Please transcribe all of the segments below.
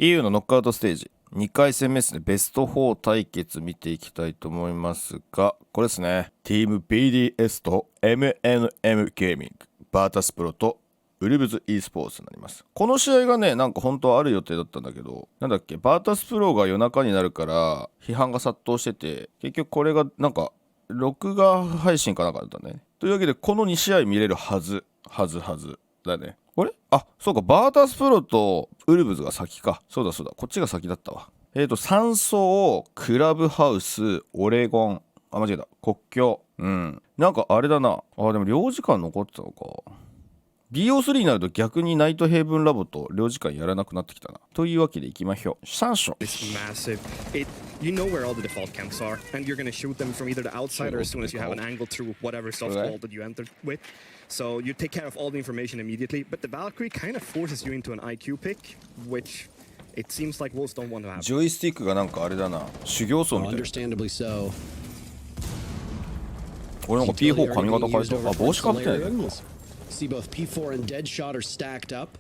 EU のノックアウトステージ2回戦目ですね。ベスト4対決見ていきたいと思いますが、これですね。チーム BDS と MNM ゲーミング、バータスプロとウルブズ e スポーツになります。この試合がね、なんか本当はある予定だったんだけど、なんだっけ、バータスプロが夜中になるから批判が殺到してて、結局これがなんか録画配信かなんかだったね。というわけでこの2試合見れるはずだね。あれ？あ、そうか、バータスプロとウルブズが先か。そうだ、こっちが先だったわ。3走、クラブハウス、オレゴン、間違えた、国境。なんかあれだな。でも領事館残ってたのか。BO3 になると逆にナイトヘイブンラボと領事館やらなくなってきたな。というわけでいきましょう。3章。You know where all the default camps are, and you're going to shoot them from either the outside or as soon as you have an angle through whatever soft wall that you entered with. So you take care of all the information immediately, but the Valkyrie kind of forces you into an IQ pick, which it seems like Wolves don't want to have. ジョイスティックがなんかあれだな。修行僧みたいな。俺なんか P4 髪型変えた。あ、帽子かぶってないね。See both P4 and Deadshot are stacked up.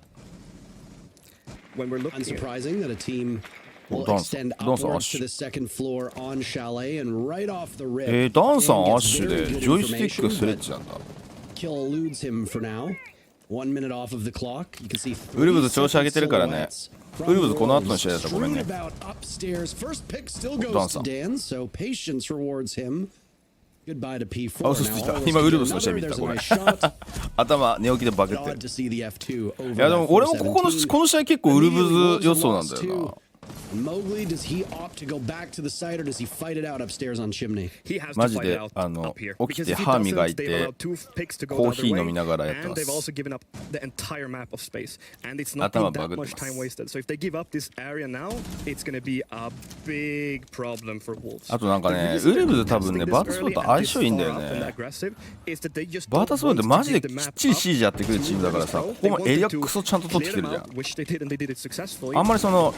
When we're looking, unsurprising that a team will extend upwards to the second floor on Chalet and right off the rip. ダンさんアッシュでジョイスティックスレッジなんだ。Kill eludes him for now. 1 minute off of the clock. You can see ウルブズ調子上げてるからね。ウルブズこの後の試合だったらごめんね。Upstairs, first pick still goes to Dan, so patience rewards him. Goodbye to P4. あ、嘘ついた。今ウルブズの試合見た。ごめん。頭寝起きでバケってる。いやでも俺もこの試合結構ウルブズ予想なんだよな。Mowgli, does he opt to go back to the site or does he fight it out upstairs on Chimney? マジで起きて歯磨いてコーヒー飲みながらやってます。頭バグってます。あとなんかね、ウルブズ多分ね、バータスプロと相性いいんだよね。バータスプロってマジできっちりシージやってくるチームだからさ、ここもエリアクソちゃんと取ってきてるじゃん。あんまりその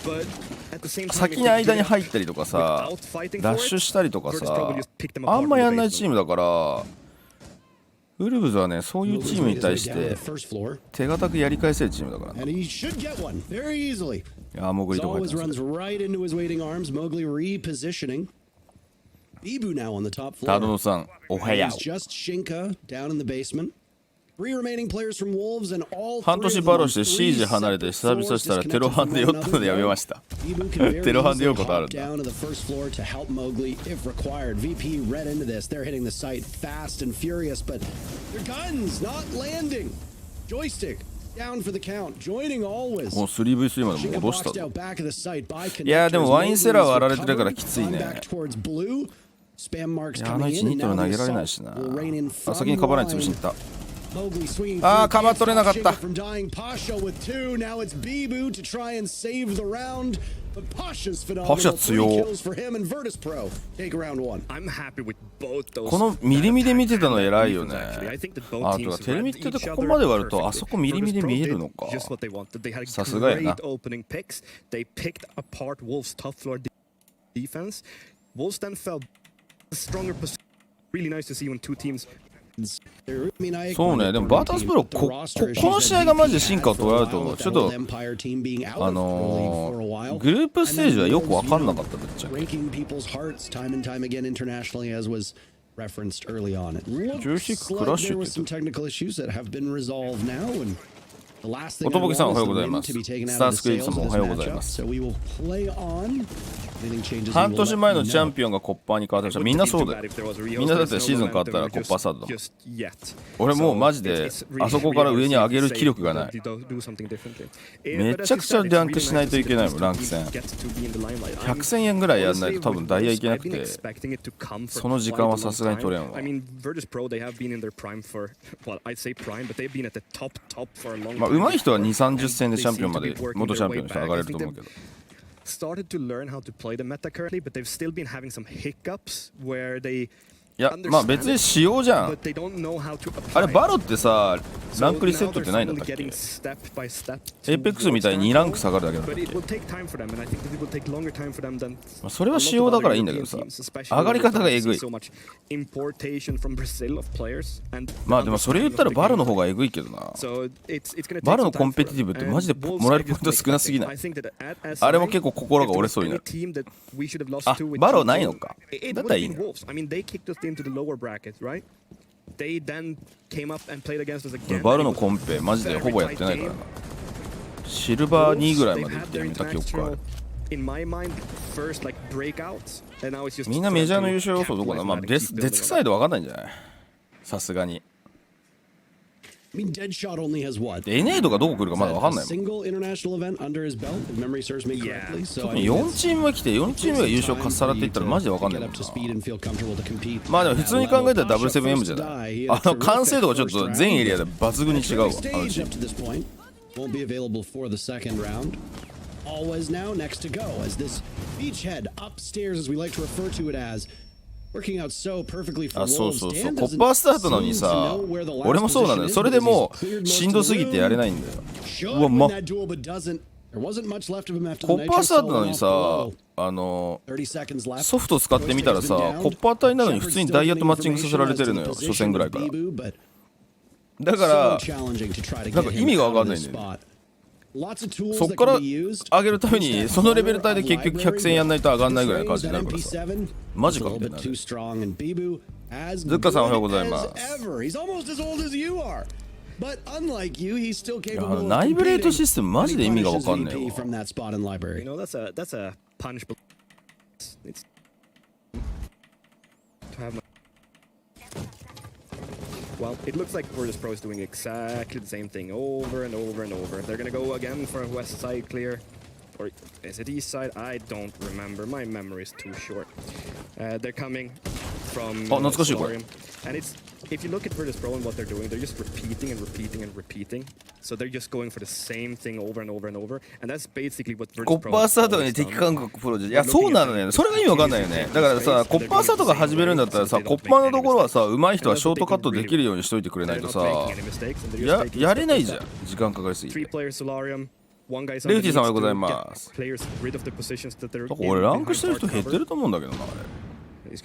先に間に入ったりとかさ、ラッシュしたりとかさ、あんまやんないチームだから、ウルブズはね、そういうチームに対して手堅くやり返せるチームだからね。いや、モグリとか入ってます。タドノさん、おはよう。半年バロしてシージ離れて久々したらテロハンで酔ったのでやめました。テロハンで酔うことあるんだ。もう 3v3 まで戻したぞ。いやでもワインセラー割られてるからきついね。いやあの位置2トル投げられないしな。あ、先にカバラに潰しに行った。あー、カバー取れなかった。パシャ強。このミリミで見てたの偉いよね。あとテレミってここまで割るとあそこミリミで見えるのか。さすがやな。そうね、でもバータスプロこの試合がマジで進化を捉えると思う。ちょっとグループステージはよく分かんなかったぶっちゃけ。16クラッシュっておとぼけさんおはようございます。スタースクリープさんもおはようございます。半年前のチャンピオンがコッパーに変わってました。みんなそうだよ。みんなだってシーズン変わったらコッパースタートだもん。俺もうマジであそこから上に上げる気力がない。めちゃくちゃランクしないといけないもん、ランク戦。100,000円ぐらいやんないと多分ダイヤいけなくて、その時間はさすがに取れんわ。まあ上手い人は2、30戦でチャンピオンまで元チャンピオンに上がれると思うけど。Started to learn how to play the meta currently, but they've still been having some hiccups where they いやまあ別に仕様じゃん。あれバロってさランクリセットってないんだったっけ？エーペックスみたいに2ランク下がるだけだったっけ？それは仕様だからいいんだけどさ、上がり方がえぐい。まあでもそれ言ったらバロの方がえぐいけどな。バロのコンペティティブってマジでもらえるポイント少なすぎない？あれも結構心が折れそうになる。あ、バロないのか。だったらいいね。バルのコンペマジでほぼやってないからな。シルバー2ぐらいまで行ってみた記憶がある。みんなメジャーの優勝予想どこだ？まあデスクサイド分かんないんじゃない？さすがに。NA とかどこ来るかまだ分かんないもん。特に4チームが来て4チームが優勝かっさらっていったらマジで分かんないもんな。まあでも普通に考えたら W7M じゃない。完成度がちょっと全エリアで抜群に違うわ。あのチームAlways now next to go as this beachhead upstairs as we like to refer to it as working out so perfectly for そうそう Wolves. そう、コッパースタートなのにさ、俺もそうなのよ。それでもうしんどすぎてやれないんだよ。うわ、コッパースタートなのにさ、ソフト使ってみたらさ、コッパー隊なのに普通にダイヤとマッチングさせられてるのよ、初戦ぐらいから。だからなんか意味が分かんないんだよね。そっから上げるためにそのレベル帯で結局100戦やんないと上がんないぐらいの感じになるからさ、マジかみたいな。ズッカさんおはようございます。いやナイブレートシステムマジで意味が分かんないわ。Well, it looks like Virtus Pro is doing exactly the same thing over and over and over. They're gonna go again for a west side clear. Or is it east side? I don't remember. My memory is too short. They're coming from Solarium. And it's, if you look at Virtus Pro and what they're doing, they're just repeating and repeating and repeating. So they're just going for the same thing over and over and over. And that's basically what Virtus Pro コッパースタートがね、敵韓国プロジェクト。いや、そうなのね。それが意味わかんないよね。だからさ、コッパースタートが始めるんだったらさ、コッパーのところはさ、上手い人はショートカットできるようにしといてくれないとさ、やれないじゃん。時間かかりすぎて。レフティさんおはようございます。俺ランクしてる人減ってると思うんだけどな、あれ。い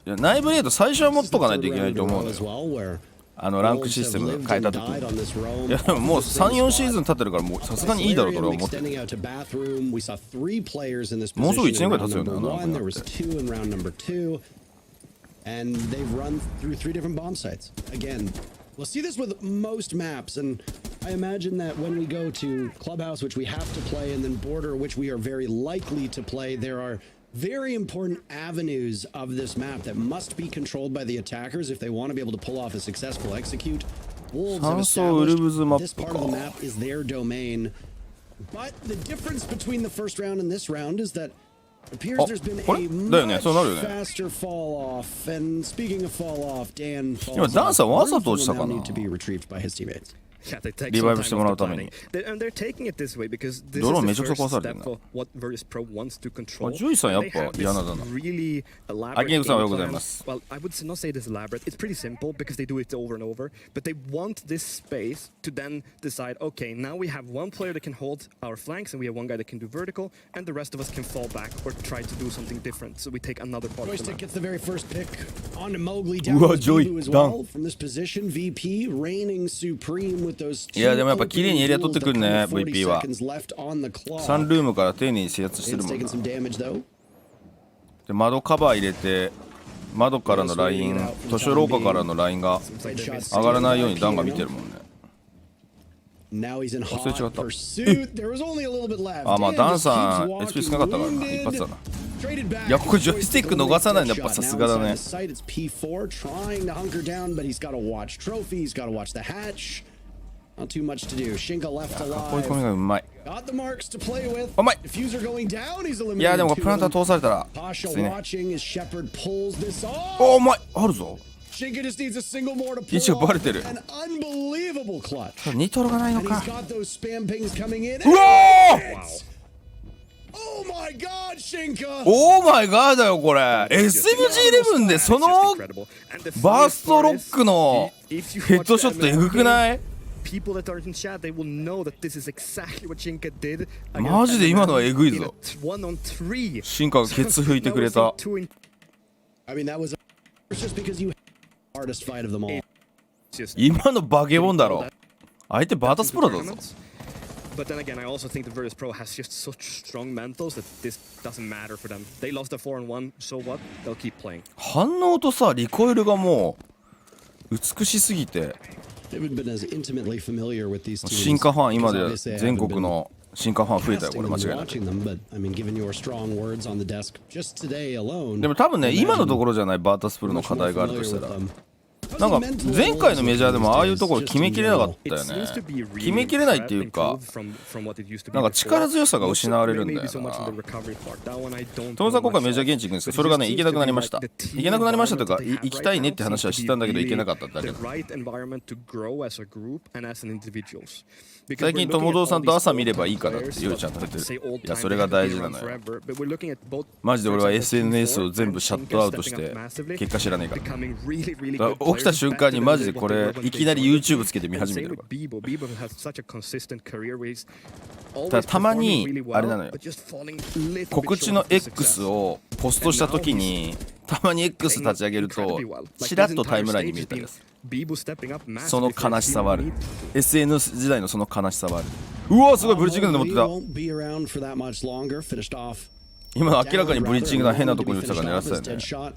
やナイブレード最初は持っとかないといけないと思うのよ。ランクシステム変えた時に。いやでももう 3,4 シーズン経ってるからもうさすがにいいだろうと俺は思ってる。もうすぐ1年ぐらい経つよね。We'll see this with most maps, and I imagine that when we go to Clubhouse, which we have to play, and then Border, which we are very likely to play, there are very important avenues of this map that must be controlled by the attackers if they want to be able to pull off a successful execute. Wolves have established this part of the map is their domain, but the difference between the first round and this round is that it appears there's been a much faster fall off. And speaking of fall off, Dan falls off. Will now need to be retrieved by his teammates. Yeah, they take some time after planning. And they're taking it this way because this is the first step of what Virtus Pro wants to control. They have this really elaborate game plan. Well, I would not say this elaborate. It's pretty simple because they do it over and over. But they want this space to then decide, okay, now we have one player that can hold our flanks and we have one guy that can do vertical and the rest of us can fall back or try to do something different. So we take another part of the map. Gets the very first pick on to Mowgli down with Bibu as well. From this position, VP reigning supreme with いやでもやっぱ綺麗にエリア取ってくるね VP は。サンルームから丁寧に制圧してるもんな。で窓カバー入れて窓からのライン、図書廊下からのラインが上がらないようにダンが見てるもんね。忘れちゃった。あ、まあダンさん HP 少なかったからな、一発だな。いやここジョイスティック逃さないのやっぱさすがだね。Not too much to do. Shinka left alive. 追い込みがうまい。Got the marks to play with. うまい。 Diffuser going down. He's eliminated. いやでもプランター通されたら。Pasha watching as Shepard pulls this off. お、うまい。あるぞ。Shinka just needs a single more to pull. 位置がバレてる。An unbelievable clutch. ニトロがないのか。 And he's got those spam pings coming in. うわー。Oh my God, Shinka. オーマイガーだよこれ。 SMG11 でそのバーストロックのヘッドショットエグくない？マジで今のはエグいぞ。進化がケツ拭いてくれた。今のバケモンだろ。相手バータスプロだぞ。But then again, I also think the Virtus Pro has just such strong mentals that this doesn't matter for them. They lost a 4-1, so what? They'll keep playing. 反応とさ、リコイルがもう美しすぎて。進化ファン今で全国の進化ファン増えたよこれ間違いなく。でも多分ね今のところじゃないバータスプロの課題があるとしたら。なんか前回のメジャーでもああいうところ決めきれなかったよね。決めきれないっていうか、なんか力強さが失われるんだよな。トモさん今回メジャー現地行くんですけど、それがね行けなくなりました。行けなくなりましたというか、行きたいねって話は知ったんだけど行けなかったってだけだ。最近友蔵さんと朝見ればいいからってゆうちゃんと言ってる。いやそれが大事なのよ。マジで俺は SNS を全部シャットアウトして結果知らねえから。起きた瞬間にマジでこれいきなり YouTube つけて見始めてるから。たまにあれなのよ、告知の X をポストした時にたまに X 立ち上げるとチラッとタイムラインに見えたりです。その悲しさはある。 SNS 時代のその悲しさはある。うわすごいブリーチングで持ってた。今の明らかにブリーチングな変なとこに打ってたから狙ってたよね。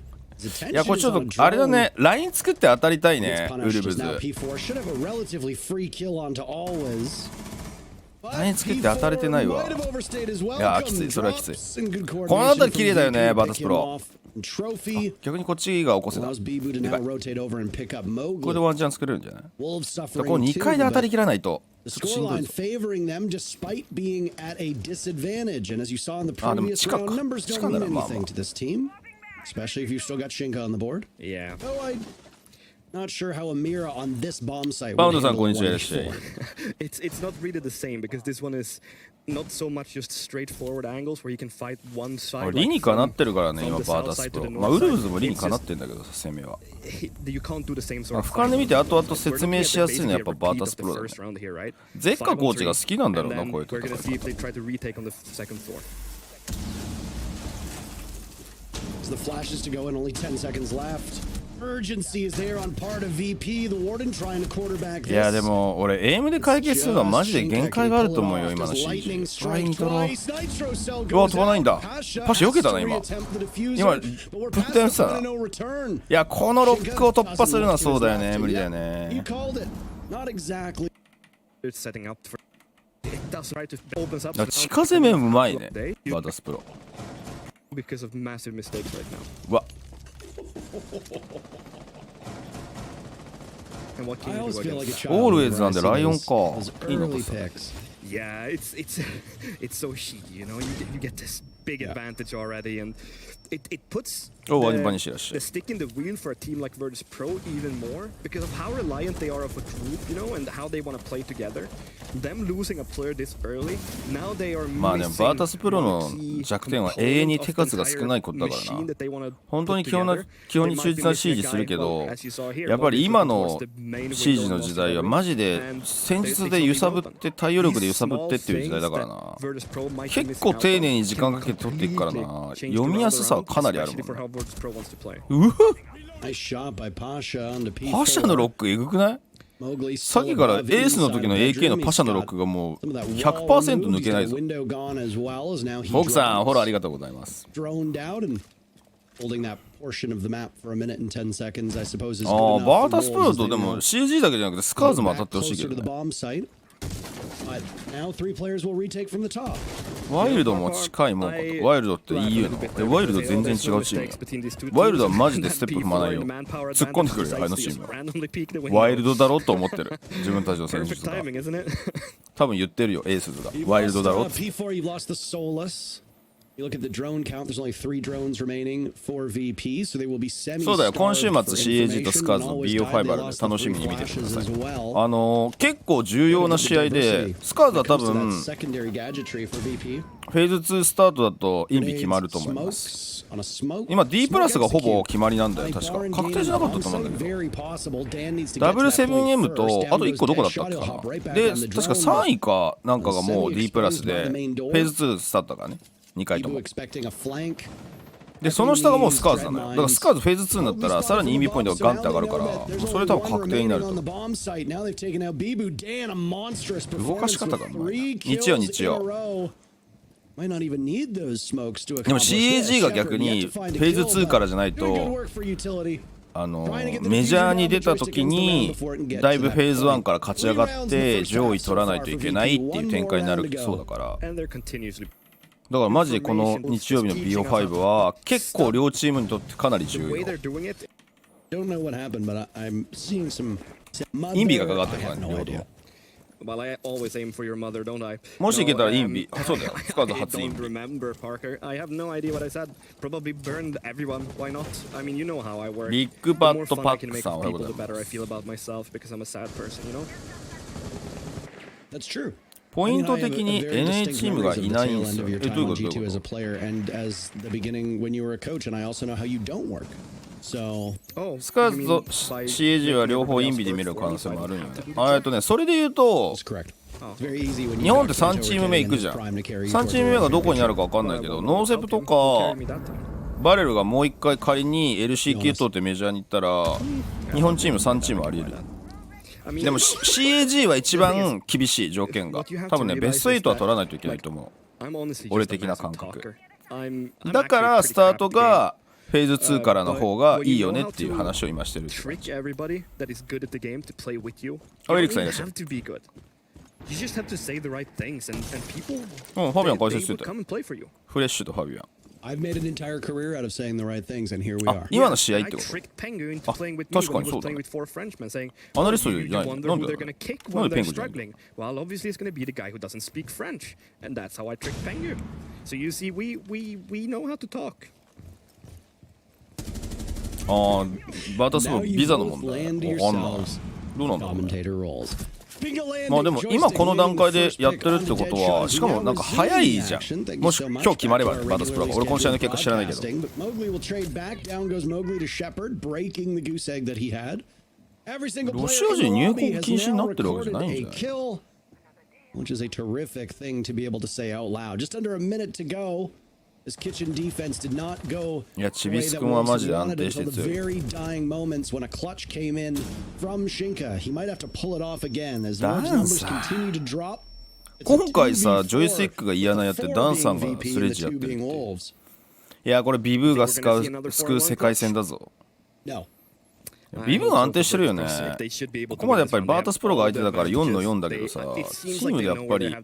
いやこれちょっとあれだね、ライン作って当たりたいねウルブズ。ライン作って当たれてないわ。いやきつい、それはきつい。この辺り綺麗だよねバータスプロ。逆にこっちが起こせた。これでワンチャン作れるんじゃない？これ2回で当たりきらないとちょっとしんどいぞ。あでも近くか、近ならまあまあ。Especially if you've still got Shinka on the board. Yeah. Oh, I'm not sure how Amira on this bomb site. バウンドさんこんにちは。It's not really the same because this one is not so much just straightforward angles where you can fight one side. 理にかなってるからね今バータスプロ。まあウルブズも理にかなってんだけど攻めは。俯瞰で見て後々説明しやすいのはやっぱバータスプロだね。ゼッカコーチが好きなんだろうなこういうところ。The flashes to go in, only 10 seconds left. Urgency is there on part of VP. The Warden trying to quarterback this. いやでも俺エイムで解決するのはマジで限界があると思うよ今のシーズン。トライニトロ。うわ飛ばないんだ。パシ避けたな今。今ぶったやつだな。いやこのロックを突破するのはそうだよね、無理だよね。近攻めうまいねバータスプロ。Because of massive mistakes right now. うわ。And what can you do against? オールウェイズなんでライオンか。いいのかさ。Yeah, it's so heaty, you know. You get this big advantage already, and it puts the stick in the wheel for a team like Virtus Pro even more because of how reliant they are of a group, you know, and how they want to play together. Them losing a player this early, now they are missing. まあでもバータスプロの弱点は永遠に手数が少ないことだからな。本当に基本に忠実なシージするけど、やっぱり今のシージの時代はマジで戦術で揺さぶって対応力で揺さぶってっていう時代だからな。結構丁寧に時間かけて取っていくからな。読みやすさはかなりあるもんな。うわパシャのロックエグくない？さっきからエースの時の AK のパシャのロックがもう 100% 抜けないぞ。ボクさんフォローありがとうございます。ああバータスプロとでも CG だけじゃなくてスカーズも当たってほしいけどね。ワイルドも近いもんかと。ワイルドって EU のワイルド全然違うチームや。ワイルドはマジでステップ踏まないよ。突っ込んでくるよあのチームは。ワイルドだろと思ってる自分たちの選手とか多分言ってるよエースズがワイルドだろって。You look at the drone count, there's only 3 drones remaining for VP, so they will be semi-starved そうだよ、今週末 for CAG とスカーズ information. の Always BO5 あ tied, る they んで lost 楽 the しみ three に見てくだ flashes さい。 as well. 結構重要な試合で、スカーズは多分 Secondary gadgetry for VP. フェーズ2スタートだとインビ決まると思います。今 D プラスがほぼ決まりなんだよ、確か確定じゃなかったと思うんだけど、W7M とあと1個どこだったっけかな。で確か3位かなんかがもう D プラスでフェーズ2スタートだからね、2回とも。でその下がもうスカーズなのよ。だからスカーズフェーズ2になったらさらにインビポイントがガンって上がるから、もうそれ多分確定になると。動かし方がうまいな。日曜でも CAG が逆にフェーズ2からじゃないとメジャーに出た時にだいぶフェーズ1から勝ち上がって上位取らないといけないっていう展開になるそうだから、だからマジでこの日曜日の BO5 は結構両チームにとってかなり重要。インビがかかってるからね、両方とも。Well, I always aim for your mother, don't I? もしいけたらインビ、そうだよ、スカーズ初インビ。 Remember, Parker. I have no idea what I said. Probably burned everyone. Why not? I mean, you know how I work. ビッグバットパックさん、おはようござい The ま better I す。 feel about myself because I'm a sad person, you know? That's true. ポイント的に NA チームがいないんですよ。どういうことどういうこと？ as a player and as the beginning when you were a coach, and I also know how you don't work. So, スカーズと CAG は両方インビで見る可能性もあるんよね。それで言うと、日本って3チーム目行くじゃん。3チーム目がどこにあるか分かんないけど、ノーセプとかバレルがもう1回仮に LCK 通ってメジャーに行ったら日本チーム3チームあり得る。でも CAG は一番厳しい条件が、多分ねベスト8は取らないといけないと思う、俺的な感覚だから。スタートがフェーズ2からの方がいいよねっていう話を今してる。エリックさんいらっしゃる。You just have to say the right things and people ファビアン解説してた come and play for you. フレッシュとファビアン。I've made an entire career out of saying the right things, and here we are. 今の試合ってこ I と？ tricked Pengu into playing with me 確か when に he そう was だ playing ね。 with 4 Frenchmen, saying, アナリスト you じゃない。 wonder なん who で they're だろ gonna kick う。なん when でペ they're ングじゃない？ struggling. Well, obviously it's gonna be the guy who doesn't speak French, and that's how I tricked Pengu. So you see, we know how to talk. バータスのビザの問題。わかんない。どうなんだろうね。まあでも今この段階でやってるってことは、しかもなんか早いじゃん。もし今日決まればね、バータスプロが。俺この試合の結果知らないけど。ロシア人入国禁止になってるわけじゃないんじゃない？ Which is a terrific thing to be able to say out loud. Just under a minute to go. His kitchen defense did not go. いや、チビス君はマジで安定して強い。 Very dying moments when a clutch came in from Shinka. He might have to pull it off again as those numbers continue to drop. 今回さ、ジョイスティックが嫌なやってダンさんがスレッジやってるって。いや、これビブーが救う世界戦だぞ。ビブーが安定してるよね。ここまでやっぱりバータスプロが相手だから4の4だけどさ、チームでやっぱり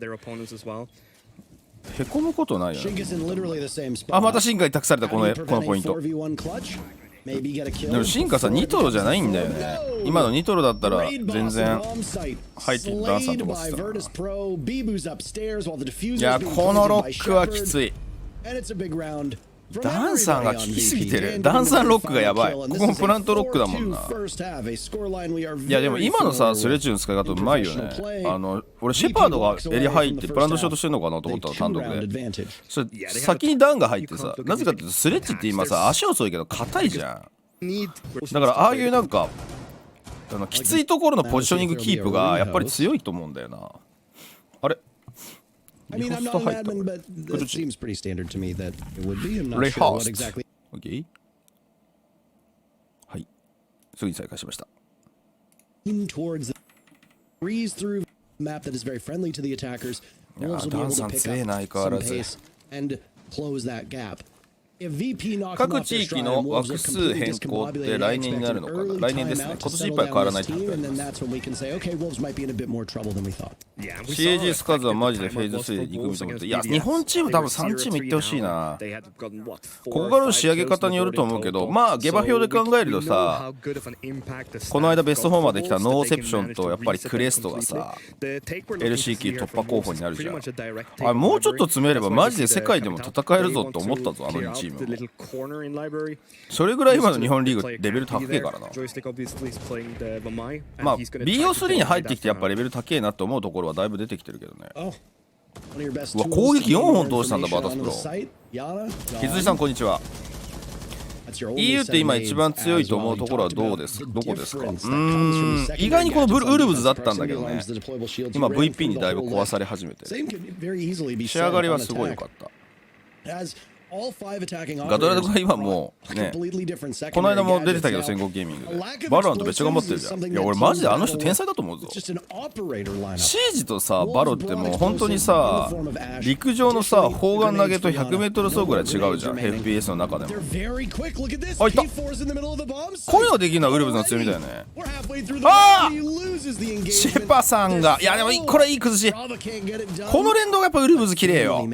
へこむことないよね。また進化に託されたこのポイント。でも進化さ2トロじゃないんだよね。今の2トロだったら全然入っているダンさん飛ばしてたな。いや、このロックはきつい。ダンさんが効きすぎてる。ダンさんロックがやばい。ここもプラントロックだもんな。いやでも今のさスレッジの使い方うまいよね。俺シェパードが襟入ってプラントしようとしてるのかなと思ったの、単独で。それ先にダンが入ってさ、なぜかっていうとスレッジって今さ足遅いけど硬いじゃん。だからああいうなんかきついところのポジショニングキープがやっぱり強いと思うんだよな。あれリホスト入った。レイハースト。OK。はい。すぐに再開しました。いやー、ダンさん強えな、相変わらず。各地域の枠数変更って来年になるのかな。来年ですね。今年いっぱい変わらないってことになります。CAG スカーズはマジでフェーズ3で行くみたいなこと。いや、日本チーム多分3チーム行ってほしいな。ここからの仕上げ方によると思うけど、まあ下馬評で考えるとさ、この間ベスト4まで来たノーセプションとやっぱりクレストがさ LCQ 突破候補になるじゃん。あれもうちょっと詰めればマジで世界でも戦えるぞと思ったぞ、あの2チームも。それぐらい今の日本リーグレベル高いからな。まあ BO3 に入ってきてやっぱレベル高いなって思うところはだいぶ出てきてるけどね。うわ、攻撃4本通したんだバータスプロ。木辻さんこんにちは。EU って今一番強いと思うところはどこですか？意外にこのウルブズだったんだけどね。今 VP にだいぶ壊され始めてる。仕上がりはすごい良かった。ガドラドが今もうね、この間も出てたけど戦国ゲーミングでバロラントめっちゃ頑張ってるじゃん。いや俺マジであの人天才だと思うぞ。シージとさバロってもう本当にさ陸上のさ砲丸投げと 100m 走ぐらい違うじゃん FPS の中でも。あ、いった。こういうのできるのはウルブズの強みだよね。ああシェパさんが、いやでもこれいい崩し。この連動がやっぱウルブズ綺麗よ。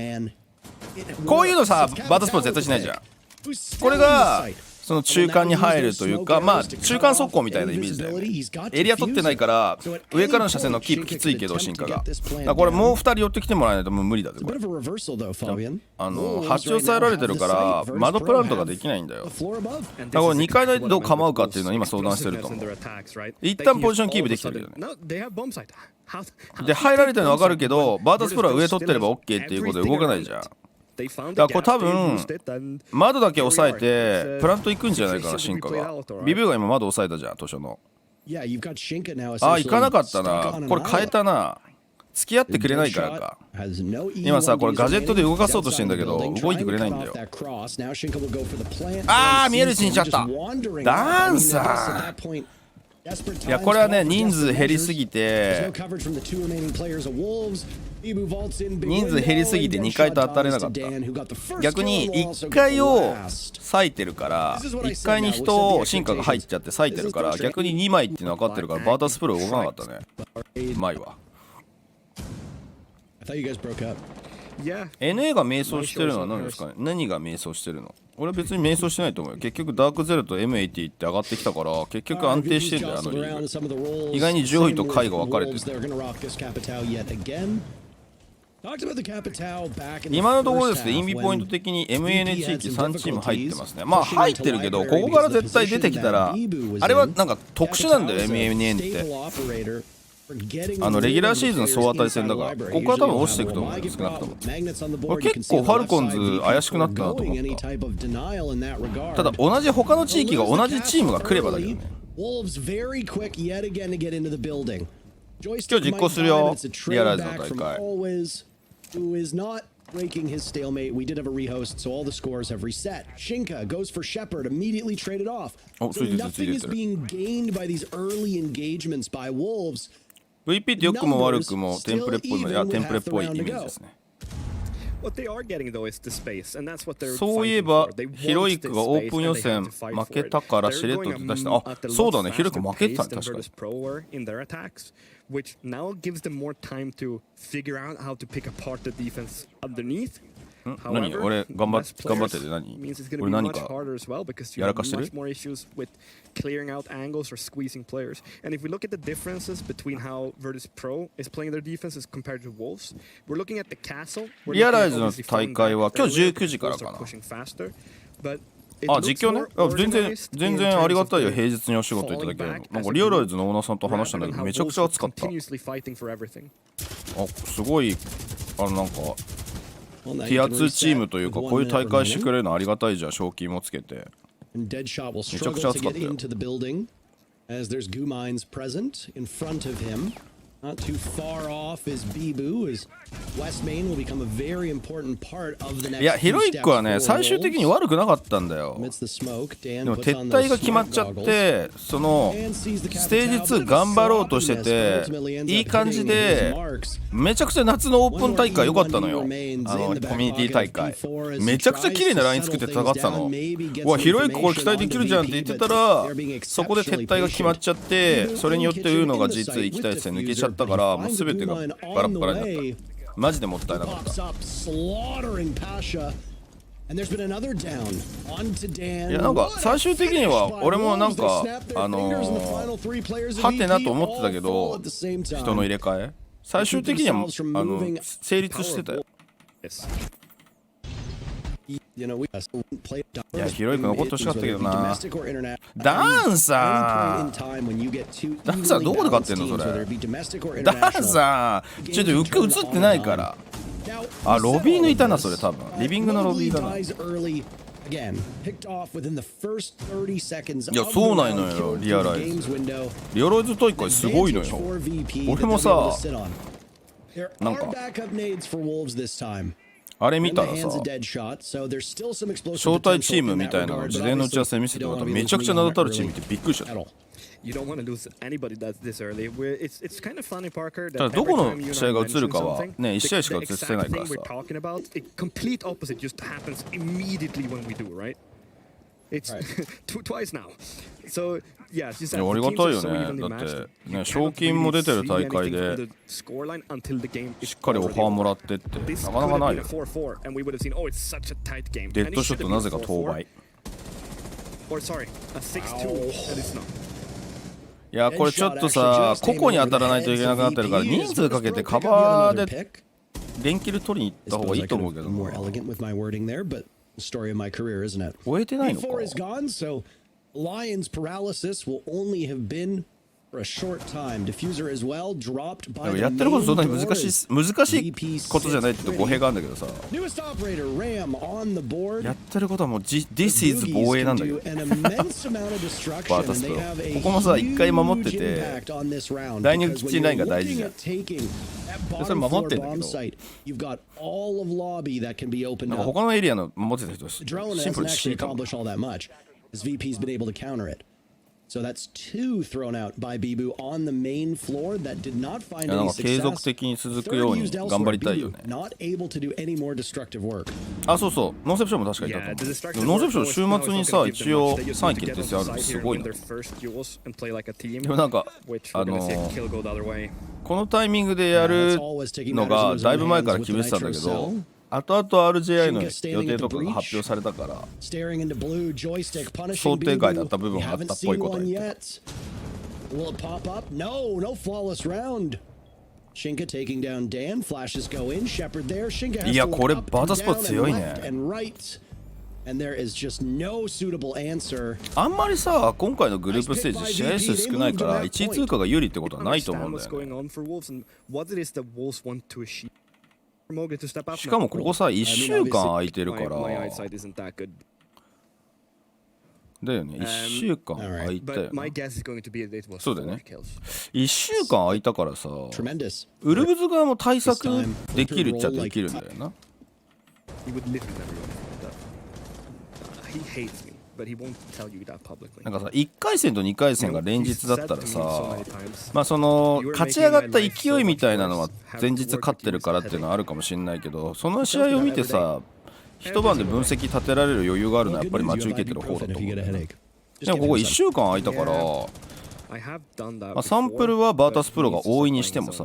こういうのさバータスポーツ絶対しないじゃん。これがその中間に入るというか、まあ中間速攻みたいなイメージだよね。エリア取ってないから上からの車線のキープきついけど進化が。だからこれもう2人寄ってきてもらわないともう無理だぜこれ。端を抑えられてるから窓プラントができないんだよ。だからこれ2階でどう構うかっていうのを今相談してると思う。一旦ポジションキープできてるけどね。で入られてるの分かるけどバータスプロは上取ってれば OK っていうことで動かないじゃん。だからこれ多分窓だけ押さえてプラント行くんじゃないかな進化が。ビブが今窓押さえたじゃん図書の。あ、行かなかったな。これ変えたな。付き合ってくれないからか。今さこれガジェットで動かそうとしてんだけど動いてくれないんだよ。あー見えるうちにしちゃった。ダンサー。いやこれはね人数減りすぎて2回と当たれなかった。逆に1回を割いてるから1回に人を進化が入っちゃって割いてるから逆に2枚っていうの分かってるからバータスプロ動かなかったね。うまいわ。NA が迷走してるのは何ですかね。何が迷走してるの。俺は別に迷走してないと思うよ。結局ダークゼロと M80 って上がってきたから結局安定してんだよあのリーグ。意外に上位と下位が分かれてる。今のところですねインビポイント的に MN 地域3チーム入ってますね。まあ入ってるけどここから絶対出てきたらあれはなんか特殊なんだよ MNN って。レギュラーシーズン総当たり戦だからここは多分落ちていくと思うよ少なくとも。これ結構ファルコンズ怪しくなったなと思った。ただ同じ他の地域が同じチームが来ればだけどね。今日実行するよリアライズの大会。Breaking his stalemate, we did have a rehost, so all the scores have reset. Shinka goes for Shepard, immediately traded off. So nothing is being gained by these early engagements by Wolves. VP って良くも悪くもテンプレっぽいのやテンプレっぽいイメージですね。そういえばヒロイクがオープン予選負けたからしれっと出した。あ、そうだねヒロイク負けてたね確かに。Which now gives them more time to figure out how to pick apart the defense underneath. 何俺頑張ってて何俺何かやらかしてる。 Clearing out angles or squeezing players. And if we look at the differences between how Virtus Pro is playing their defenses compared to Wolves, we're looking at the castle. リアライズの大会は今日19時からかな。あ、実況ね。全然ありがたいよ。平日にお仕事いただけるの。なんかリアライズのオーナーさんと話したんだけどめちゃくちゃ熱かった。あ、すごいなんかティア2チームというかこういう大会してくれるのありがたいじゃん。賞金もつけてめちゃくちゃ熱かったよ。Not too far off is Bibu, as West Main will become a very important part of the next. いや、ヒロイックはね、最終的に悪くなかったんだよ。でも撤退が決まっちゃって、そのステージ2頑張ろうとしてて、いい感じで、めちゃくちゃ夏のオープン大会良かったのよ。コミュニティ大会。めちゃくちゃ綺麗なライン作って戦ってたの。うわ、ヒロイックこれ期待できるじゃんって言ってたら、そこで撤退が決まっちゃって、それによってウーノが実行きたいですね、抜けちゃったから、もう全てがバラッバラになった。マジでもったいなかった。いや、なんか最終的には俺もなんかはてなと思ってたけど、人の入れ替え最終的には成立してたよ。いや、ヒロイク残ってほしかったけどな。ダンサーどこで買ってんのそれ。ダンサーちょっとウック映ってないから。あ、ロビー抜いたな、それ多分。リビングのロビーだな。いや、そうないのよ、リアライズ。リアライズ大会すごいのよ。俺もさ、なんかあれ見たらさ、招待チームみたいなの事前の打ち合わせ見せてもらったらめちゃくちゃ名だたるチーム見てびっくりしちゃった。ただどこの試合が映るかはね、1試合しか映せないからさ。いや、ありがたいよね。だってね、賞金も出てる大会でしっかりオファーもらってってなかなかないよ。デッドショットなぜか当倍。いや、これちょっとさ、個々に当たらないといけなくなってるから人数かけてカバーで連キル取りに行った方がいいと思うけどな。終えてないのか。Lion's paralysis will only have been for a short time. Diffuser as well dropped by the やってることそんなに難しいことじゃないって言うと語弊があるんだけどさ。やってることはもうThis is 防衛なんだけど。バータスプロ。ここもさ、一回守ってて、第2キッチンラインが大事じゃん。でそれ守ってんだけど、なんか他のエリアの守ってた人シンプルに死にたもん。His VP's been able to counter it. So that's 2 thrown out by Bibu on the main floor that did not find any success. 継続的に続くように頑張りたいよね。Not able to do any more destructive work. あ、そうそう。ノンセプションも確かにいたと思う。ノンセプション週末にさ、一応3位決定戦あるのすごいな。でもなんかこのタイミングでやるのがだいぶ前から決めてたんだけど。後々 RJI の予定とかが発表されたから想定外だった部分があったっぽいことは言ってた。いや、これバータスポーツ強いね。あんまりさ、今回のグループステージ試合数少ないから1位通過が有利ってことはないと思うんだよね。しかもここさ、1週間空いてるからだよね。1週間空いたよね。そうだよね。1週間空いたからさ、ウルブズ側も対策できるっちゃできるんだよな。なんかさ、1回戦と2回戦が連日だったらさ、まあその勝ち上がった勢いみたいなのは前日勝ってるからっていうのはあるかもしれないけど、その試合を見てさ、一晩で分析立てられる余裕があるのはやっぱり待ち受けてる方だと思う。でもここ1週間空いたから、まあ、サンプルはバータスプロが多いにしてもさ、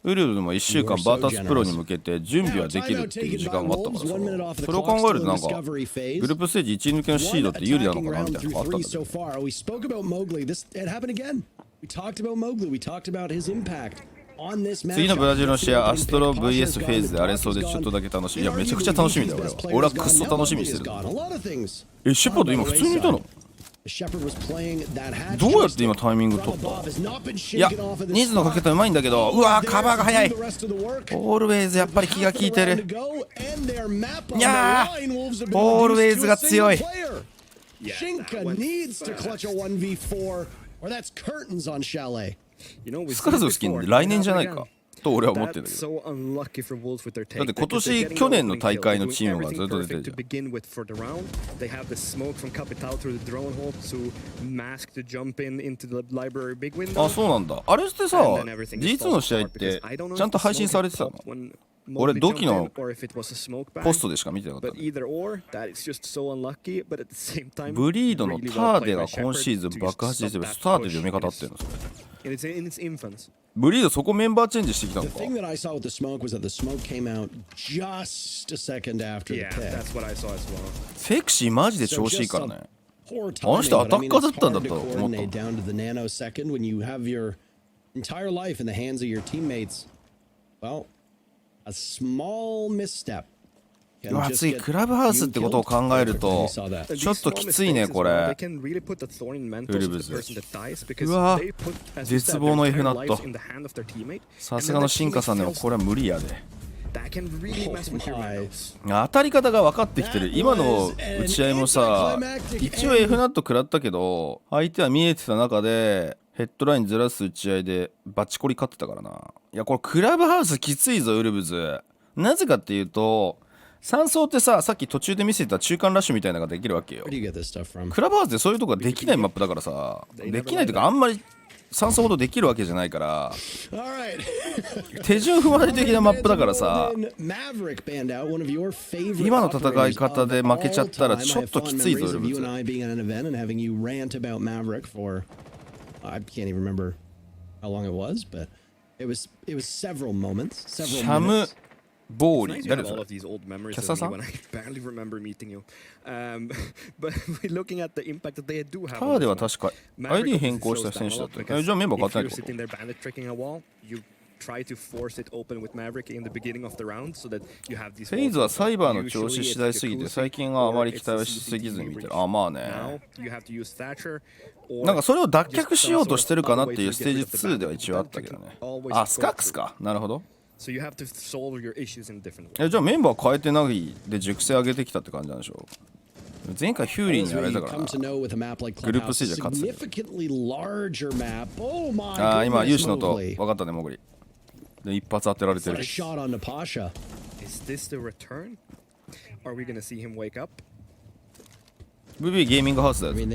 ウルルでも1週間バータスプロに向けて準備はできるっていう時間があったからさ、それを考えるとなんかグループステージ1位抜けのシードって有利なのかなみたいなのがあったんだけど、次のブラジルの試合、アストロ VS フェーズで荒れそうでちょっとだけ楽しみ。いや、めちゃくちゃ楽しみだよ俺はクッソ楽しみにしてる。シェパード今普通にいたの？どうやって今タイミング取った？いや、ニーズのかけ方うまいんだけど、うわーカバーが早い。オールウェイズやっぱり気が利いてる。いやーオールウェイズが強い。スカルズスキン来年じゃないかと俺は思ってるんだけど。だって今年去年の大会のチームがずっと出てるじゃん。あ、そうなんだ。あれってさ、G2 の試合ってちゃんと配信されてたの？俺ドキのポストでしか見てなかった、ね。ブリードのターデが今シーズン爆発してる。スターデで読み方ってるのそれ。ブリードそこメンバーチェンジしてきたのか。セクシーマジで調子いいからね。あの人アタッカーだったんだと思った。ついクラブハウスってことを考えるとちょっときついねこれ。ウルブズ、うわ絶望の F ナット。さすがの進化さんでもこれは無理やで。当たり方が分かってきてる。今の打ち合いもさ、一応 F ナット食らったけど相手は見えてた中でヘッドラインずらす打ち合いでバチコリ勝ってたからな。いやこれクラブハウスきついぞウルブズ。なぜかっていうと3走ってさっき途中で見せた中間ラッシュみたいなのができるわけよ。クラブハウスでそういうとこができないマップだからさ、できないというかあんまり3走ほどできるわけじゃないから手順踏まれ的なマップだからさ、今の戦い方で負けちゃったらちょっときついぞウルブズ。シャムボーリー、誰それ？キャサさん？ターでは確か ID 変更した選手だった。じゃあメンバー変わってないってこと？フェイズはサイバーの調子次第すぎて最近はあまり期待はしすぎずに見てる。あ、まあね。なんかそれを脱却しようとしてるかなっていうステージ2では一応あったけどね。あ、スカックスか。なるほど。じゃあメンバー変えてないで熟成上げてきたって感じなんでしょう。前回ヒューリーにやられたからな。グループステージで勝つ。ああ、今ユーシノと分かったね、モグリ。で一発当てられてる。ブビーゲーミングハウスだよ。ずっ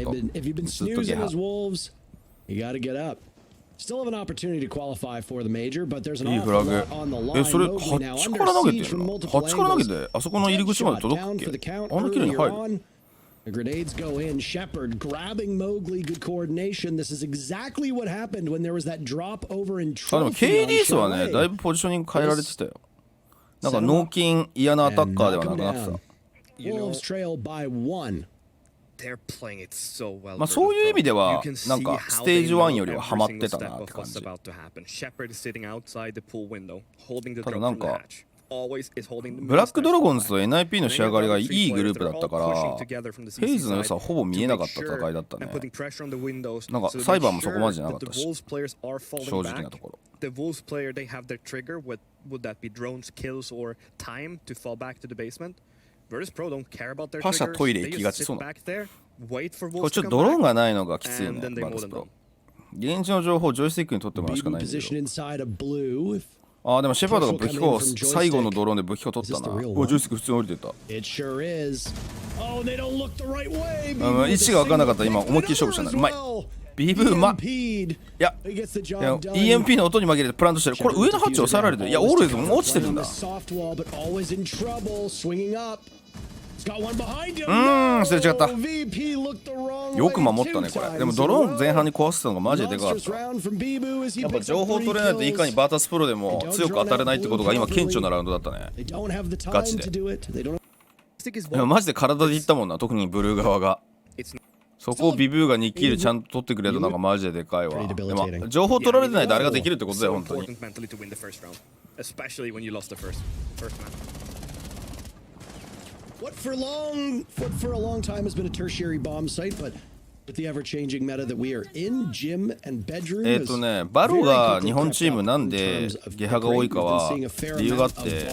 とゲハ。Still have an opportunity to qualify for the major, but there's an いいフラグ。それ8から投げてるの？8から投げてあそこの入り口まで届くっけ？あんな綺麗に入る。The grenades go in. Shepard grabbing Mowgli. Good coordination. This is exactly what happened when there was that drop over in trophy. でも KDS はね、だいぶポジショニング変えられてたよ。なんか脳筋嫌なアタッカーではなくなってた。Wolves trail by 1. まあそういう意味ではなんかステージ1よりはハマってたなって感じ。ただなんかブラックドラゴンズと NIP の仕上がりがいいグループだったからフェイズの良さはほぼ見えなかった戦いだったね。なんかサイバーもそこまでじゃなかったし正直なところ。パシャトイレ行きがちそうな。これちょっとドローンがないのがきついね。バースプロ現地の情報をジョイスティックに取ってもらうしかないんだけど。ああでもシェパードが武器庫最後のドローンで武器庫取ったな。おジョイスティック普通に降りてた。位置が分からなかった。今思いっきり勝負したんだ。うまい。ビブうまっ。いや EMP の音に紛れてプラントしてる。これ上のハッチ抑えられてる。いやオールウェイズも落ちてるんだ。すれ違った。よく守ったねこれ。でもドローン前半に壊してたのがマジででかかった。やっぱ情報取れないといかにバータスプロでも強く当たれないってことが今顕著なラウンドだったね。ガチで。でもマジで体でいったもんな。特にブルー側が。そこをビブーが2キルちゃんと取ってくれたのがマジででかいわ。でも情報取られてないとあれができるってことだよ本当に。What for a long time has been a tertiary bomb site, but with the ever-changing meta that we are in, gym and bedroom. バロが日本チームなんでゲハが多いかは理由があって、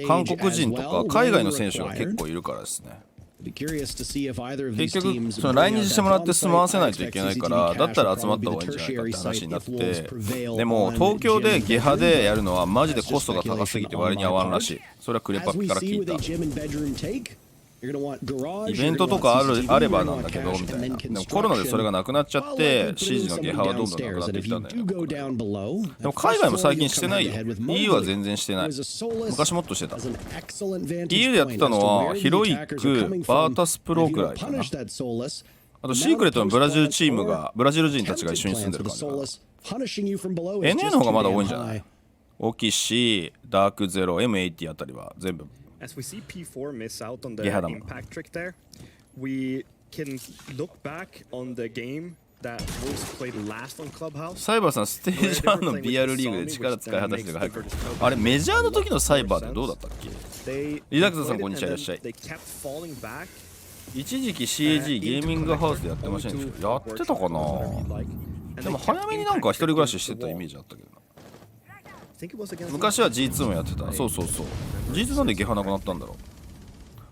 韓国人とか海外の選手が結構いるからですね。結局その来日してもらって住まわせないといけないから、だったら集まった方がいいんじゃないかって話になって、でも東京でゲハでやるのはマジでコストが高すぎて割に合わんらしい。それはクレパッから聞いた。イベントとかあればなんだけどみたいな。でもコロナでそれがなくなっちゃって CG のゲハはどんどんなくなってきたんだよ。でも海外も最近してないよ。 EU は全然してない。昔もっとしてた。 EU でやってたのはヒロイック、バータスプロくらいかな。あとシークレットのブラジルチームがブラジル人たちが一緒に住んでる感じかな。 NA の方がまだ多いんじゃない？オキシ、ダークゼロ、M80 あたりは全部As we see P4 miss out on the impact trick there, we can look back on the game that was played last on Clubhouse. サイバーさん、ステージ1の BR リーグで力使い果たしてるが早く。あれ、メジャーの時のサイバーってどうだったっけ？リダクトさん、こんにちは、いらっしゃい。一時期 CAG ゲーミングハウスでやってませんでした？やってたかな？でも早めになんか一人暮らししてたイメージあったけどな。昔は G2 もやってた。そうそうそう。G2 なんでゲハなくなったんだろ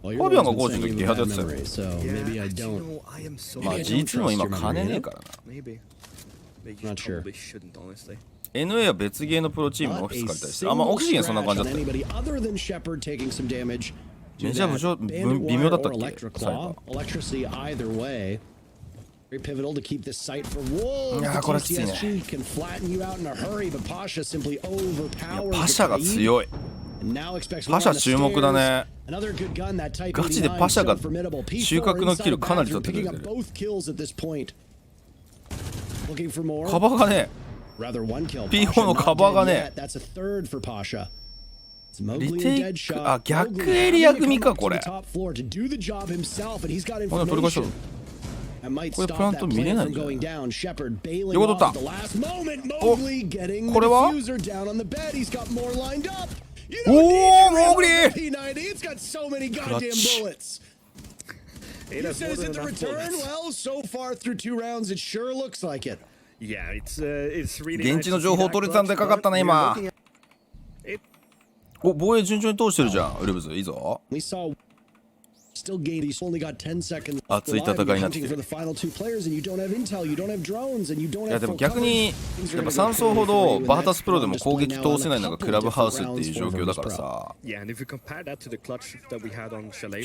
う。ファビアンがコーチの時ゲハでやってたよ。まあ G2 も今金ねえからな。NA は別ゲーのプロチームのオフィス借りたりして。あ、まあオキシゲンそんな感じだったよ。メジャー微妙だったっけ？サイバー。Very pivotal to keep this sight for Wolves. いやーこれきついね。TCSG can flatten you out in a hurry, but Pasha simply overpowers. パシャが強い。パシャ注目だね。ガチでパシャが収穫のキルかなり取ってくれてる。カバーがね、P4 のカバーがね、リテイク、あ、逆エリア組かこれ。これ取り返しとる。これプラント見れないんじゃない？横取った。お、これは？おお、モーグリー！クラッチ。現地の情報取れたんでかかったな今。お、防衛順調に通してるじゃん。ウルブズいいぞ。熱い戦いになってきてる。いやでも逆にやっぱ3層ほどバータスプロでも攻撃通せないのがクラブハウスっていう状況だからさ、ちょ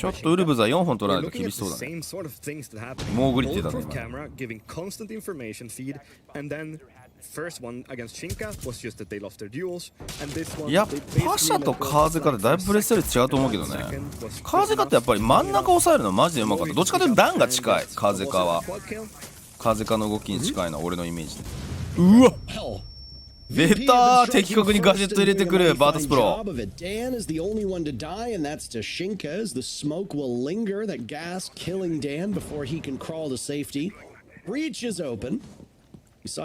っとウルブズは4本取らないと厳しそうだね。モーグリって言ってたね。いや、パシャとカーゼカでだいぶプレステル違うと思うけどね。カーゼカってやっぱり真ん中押さえるのマジでうまかった。どっちかというとダンが近い。カーゼカはカーゼカの動きに近いのは俺のイメージで。うわ出たー、的確にガジェット入れてくるバータスプロ。オフィ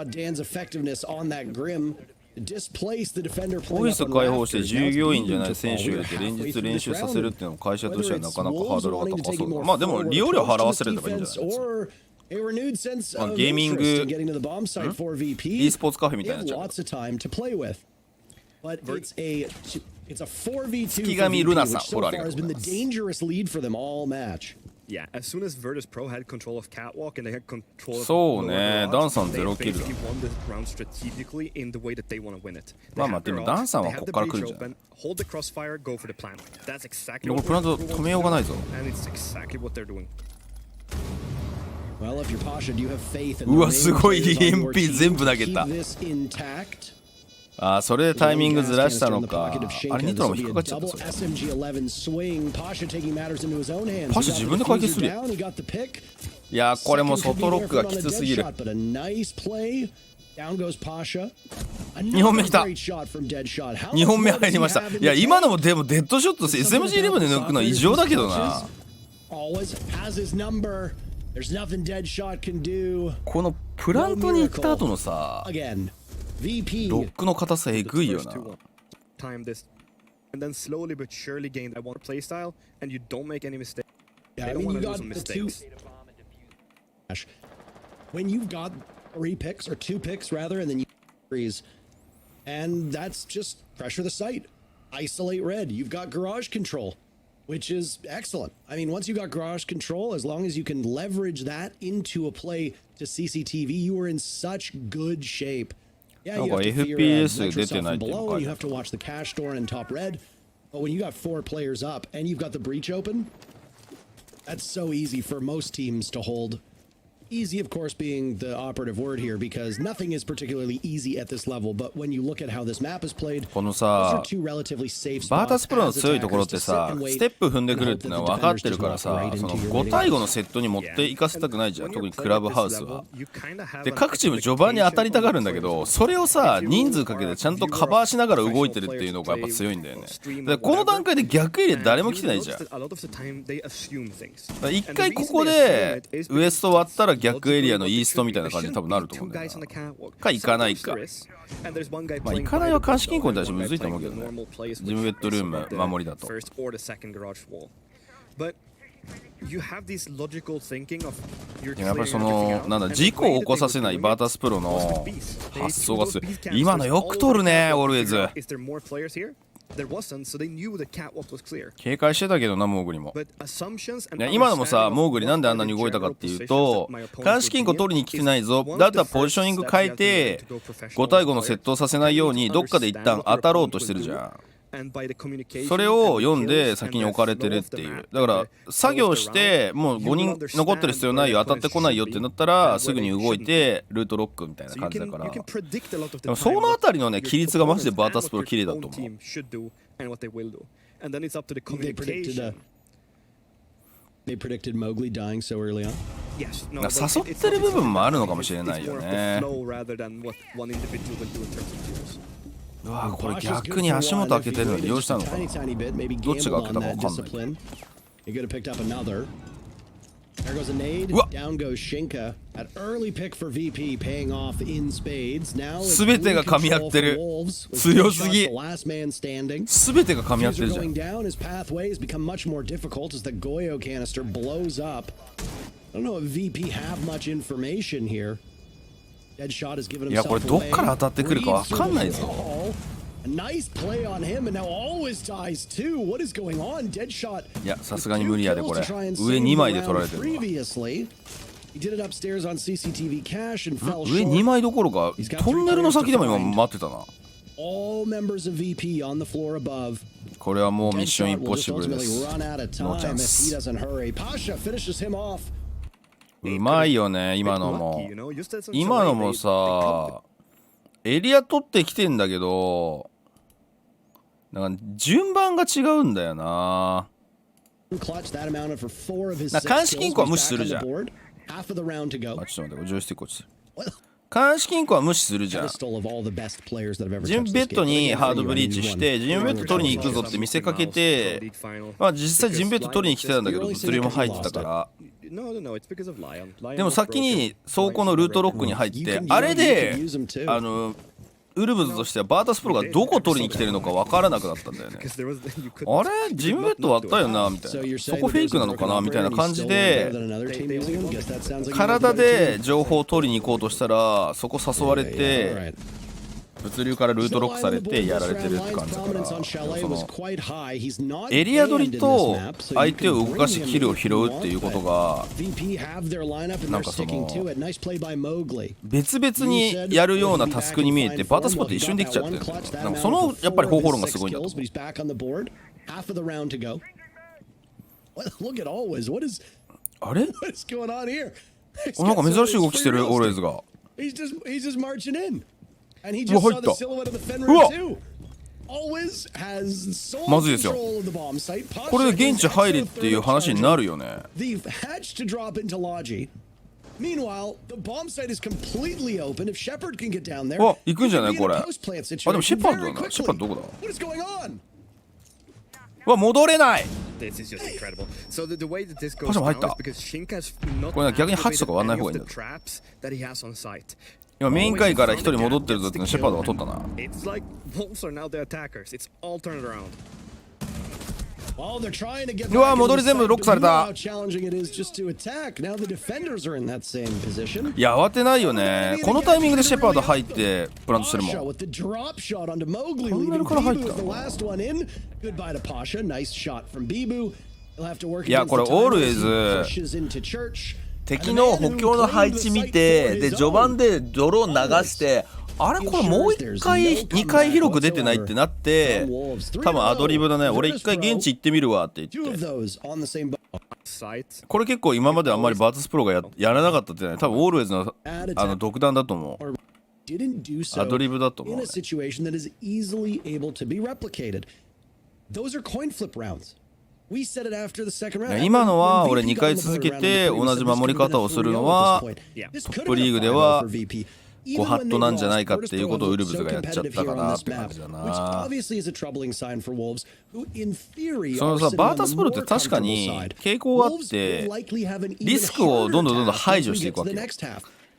ス開放して従業員じゃない選手を入れて連日練習させるっていうのも会社としてはなかなかハードルが高そうだ。まあでも利用料払わせればいいんじゃないですか。ゲーミング、e スポーツカフェみたいになっちゃう。月神ルナさん、フォローありがとうございます。Yeah, as soon as Virtus Pro had control of Catwalk and they had control of そうね、ダンさん0キルだ。まあまあでもダンさんはここから来るんじゃない。これプラント止めようがないぞ。うわすごい EMP 全部投げた。あー、それでタイミングずらしたのか。あれニトラも引っかかっちゃった。それパシャ自分で解決するよ。いやーこれも外ロックがきつすぎる。2本目きた。2本目入りました。いや今のもでもデッドショット SMG11 で抜くのは異常だけどな。このプラントに行った後のさロックの硬さえぐいよな。And then slowly but surely gain that one play style, and you don't make any mistakes. They don't want to do some mistakes. When you've got 3 picks or 2 picks rather, and then you freeze, and that's just pressure the site, isolate red. You've got garage control. which is excellent. I mean, once you got garage control, as long as you can leverage that into a play to CCTV, you are in such good shape. Yeah, you have to fear Metro from below, and you have to watch the cash door in top red. But when you got 4 players up and you've got the breach open, that's so easy for most teams to hold. Easy, of course, being the operative word here, because nothing is particularly easy at this level. But when you look at how this map is played, このさ、バータスプロの強いところってさ、ステップ踏んでくるっていうのは分かってるからさ、その5対5のセットに持っていかせたくないじゃん、特にクラブハウスは。で、各チーム序盤に当たりたがるんだけど、それをさ、人数かけてちゃんとカバーしながら動いてるっていうのがやっぱ強いんだよね。で、この段階で逆エリア誰も来てないじゃん。一回ここでウエスト割ったら逆エリアのイーストみたいな感じに多分なると思うんだよな。か行かないか。まあ行かないは監視金庫に対してむずいと思うけどね。ジムベッドルーム守りだと。やっぱりそのなんだ事故を起こさせないバータスプロの発想がする。今のよく取るね、オールウェイズ。警戒してたけどな、モーグリも。今のもさ、モーグリなんであんなに動いたかっていうと、監視金庫取りに来てないぞ、だったらポジショニング変えて5対5のセットをさせないようにどっかで一旦当たろうとしてるじゃん。それを読んで先に置かれてるっていう。だから作業してもう5人残ってる必要ないよ、当たってこないよってなったらすぐに動いてルートロックみたいな感じだから。でもそのあたりのね規律がマジでバータスプロ綺麗だと思う。They predicted Mowgli dying so early on. 誘ってる部分もあるのかもしれないよね。うわ、これ逆に足元開けてるの利用したのかな。どっちが開けたか分かんない。There goes a nade. Down goes Shinka. An early pick for VP paying off in spades. Now 全てが噛み合ってる。強すぎ。全てが噛み合ってるじゃん。Going down, his pathway has become much more difficult as the Goyo canister blows up. I don't know if VP have much information here. Deadshot has given himself away. いやこれどっから当たってくるか分かんないぞ。A nice play on him, and now always ties too. What is going on? Deadshot. いやさすがに無理やでこれ。上2枚で取られてる。He did it upstairs on CCTV cache and fell short. 上2枚どころかトンネルの先でも今待ってたな。All members of VP on the floor above. これはもうミッションインポッシブルです。ノーチャンス。うまいよね今のも。今のもさエリア取ってきてんだけどなんか順番が違うんだよな。監視金庫は無視するじゃん。あ、ちょっと待って、これジョイスティック落ちてる。監視金庫は無視するじゃん。ジムベッドにハードブリーチしてジムベッド取りに行くぞって見せかけて、まあ実際ジムベッド取りに来てたんだけど物流も入ってたから。でも先に倉庫のルートロックに入ってあれでウルブズとしてはバータスプロがどこ取りに来てるのか分からなくなったんだよね。あれジムベッド割ったよなみたいな、そこフェイクなのかなみたいな感じで体で情報を取りに行こうとしたらそこ誘われて物流からルートロックされてやられてるって感じだから、そのエリア取りと相手を動かしてキルを拾うっていうことがなんかその別々にやるようなタスクに見えてバータスポット一緒にできちゃってる。なんかそのやっぱり方法論がすごいんだと思う。あれなんか珍しい動きしてるオールウェイズが。And he just saw the silhouette of the Fenrir too. Always has sole control of the bomb site. これで現地入れっていう話になるよね。The hatch to drop into Logi. Meanwhile, the bomb site is completely open. If Shepard can get down there, あ、行くんじゃないこれ。あ、でもシェパードだな。シェパードどこだ。What is going on? わ、戻れない。This is just incredible. So the way that this goes パシャも入っ now た。 is because Shinka's not これ逆にハチとか割んない方がいいんだ。 traps that he has on site. 今メイン階から一人戻ってるぞってのシェパードが取ったな。It's like wolves are now the attackers. It's all turned around. うわ戻り全部ロックされた。いや慌てないよね。このタイミングでシェパード入ってプラントしてるもん。トンネルから入った。いやこれオールウェイズ敵の補強の配置見て、で序盤で泥を流して、あれこれもう1回2回広く出てないってなって、多分アドリブだね。俺1回現地行ってみるわって言って、これ結構今まであんまりバーツスプロが やらなかったってね、多分オールウェイズの独断だと思う。アドリブだと思う、ね。今のは俺2回続けて同じ守り方をするのはトップリーグではご法度なんじゃないかっていうことをウルブズがやっちゃったかなって感じだな。そのさバータスプロって確かに傾向があってリスクをどんどん排除していくわけよ。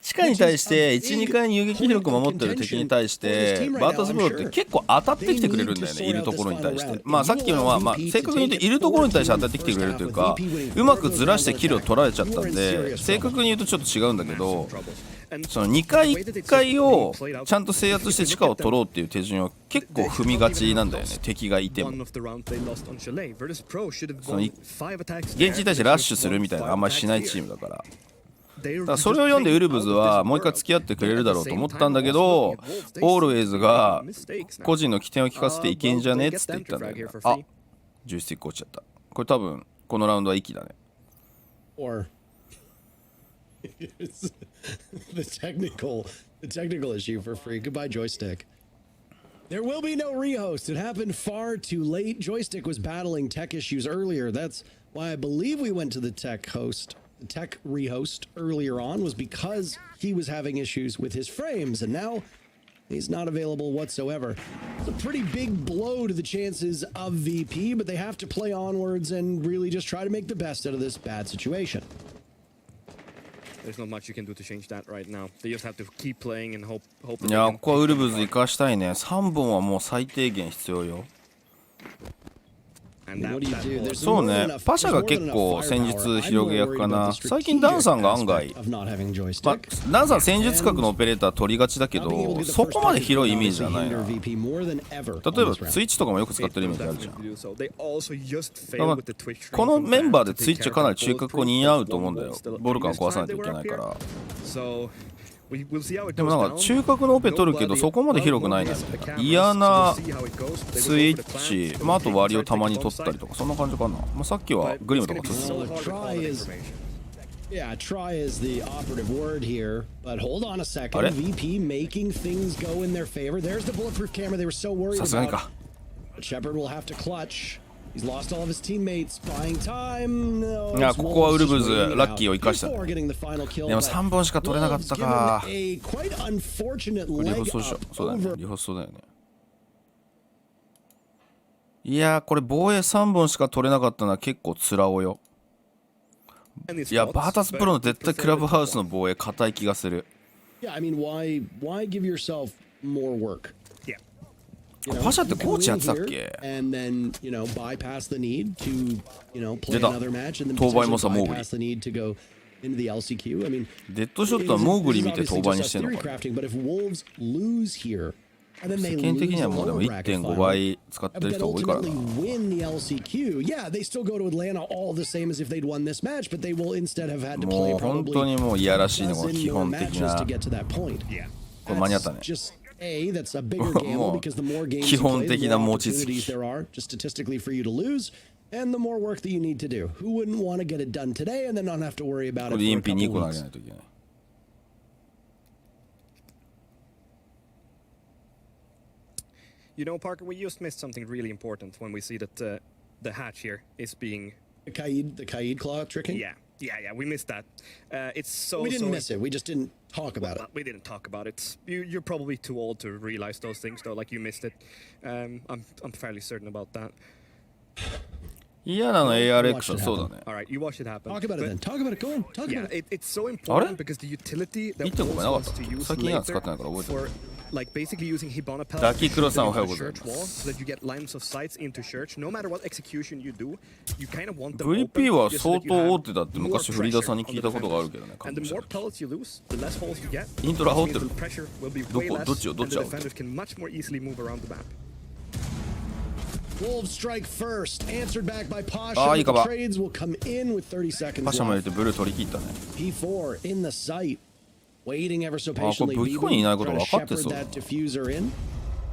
地下に対して1、2回に遊撃広く守ってる敵に対してバータスプロって結構当たってきてくれるんだよね。いるところに対して、まあさっきのは正確に言うといるところに対して当たってきてくれるというか、うまくずらしてキルを取られちゃったんで、正確に言うとちょっと違うんだけど、その2回1回をちゃんと制圧して地下を取ろうっていう手順を結構踏みがちなんだよね。敵がいてもその現地に対してラッシュするみたいなあんまりしないチームだから。だからそれを読んでウルブズはもう一回付き合ってくれるだろうと思ったんだけど、オールウェイズが個人の起点を聞かせていけんじゃねっつって言ったんだけど、あ、10スティック落ちちゃった。これ多分このラウンドは息だね。The technical issue for free. Goodbye, joystick. There will be no rehost. It happened far too late. Joystick was battling tech issues earlier. That's why I believe we went to the tech host. The tech rehost earlier on was because he was having issues with his frames, and now he's not available whatsoever. It's a pretty big blow to the chances of VP, but they have to play onwards and really just try to make the best out of this bad situation. There's not much you can do to change that right now. They just have to keep playing and hope. いやここはウルブズ生かしたいね。3本はもう最低限必要よ。そうね、パシャが結構戦術広げ役かな。最近ダンさんが案外、ダンさん戦術核のオペレーター取りがちだけど、そこまで広いイメージじゃないな。例えばツイッチとかもよく使ってるイメージあるじゃん。だからこのメンバーでツイッチはかなり中核を担うと思うんだよ。ボルカン壊さないといけないから。でもなんか中核のオペ取るけどそこまで広くないなみたいな。嫌なスイッチ、あと割りをたまに取ったりとかそんな感じかな。さっきはグリムとか取ってた。Yeah, try is the operative word here, but hold on a second. VP making things go in their favor. There's the bulletproof camera they were so worried about. But Shepard will have to clutch. He's lost all of his teammates. Buying time. いやここはウルブズラッキーを生かした。でも3本しか取れなかったか。リホストでしょ。そうだね。リホストだよね。いやこれ防衛3本しか取れなかったのは結構つらおよ。いやバータスプロの絶対クラブハウスの防衛硬い気がする。Yeah, I mean, why give yourself more work? パシャってコーチやってたっけ？出た。当倍もさモーグリ。デッドショットはモーグリ見て当倍にしてんのかな。世間的にはもうでも 1.5 倍使ってる人多いからな。もう本当にもういやらしいねこの基本的な。これ間に合ったね。もう基本的な持ちつき。これインピ2個投げないといけない。You know, Parker, we just missed something really important when we see that the hatch here is being the Kaid claw tricking. Yeah, we missed that. It's so. We didn't miss it. We just didn't talk about it. We didn't talk about it. You're probably too old to realize those things, though. Like you missed it. I'm fairly certain about that. 嫌なの ARX はそうだね。Alright, you watch it happen. Talk about it then. Talk about it. Go on. Talk about it. It's so important because the utility that 1.5 倍なかった。最近は使ってないから覚えてない。like basically using Hibana pellets ダキクロさんおはようご to ざい church ま wall す。 so that you get lines of sights into church. No matter what execution you do, you kind of want them open VP は just so 相 that you 当 have 大手だって昔フリーダさんに聞いたことがあるけどね。 and the more pellets you lose, the less holes you get. イントラ煽って The る。 pressure will be ど way こ less どっちよどっ and ち the 煽ってる。 defenders can much more easily move around the map. Wolves strike first, answered back by Pasha. あー、いい The かば。 trades will come in with 30 seconds パシャも入れ left. てブルー取り切ったね。 P4 in the sight, waiting ever so あ、これ patiently. 武器庫にいないこと Trying 分 to かって shepherd そうだ。 that diffuser in.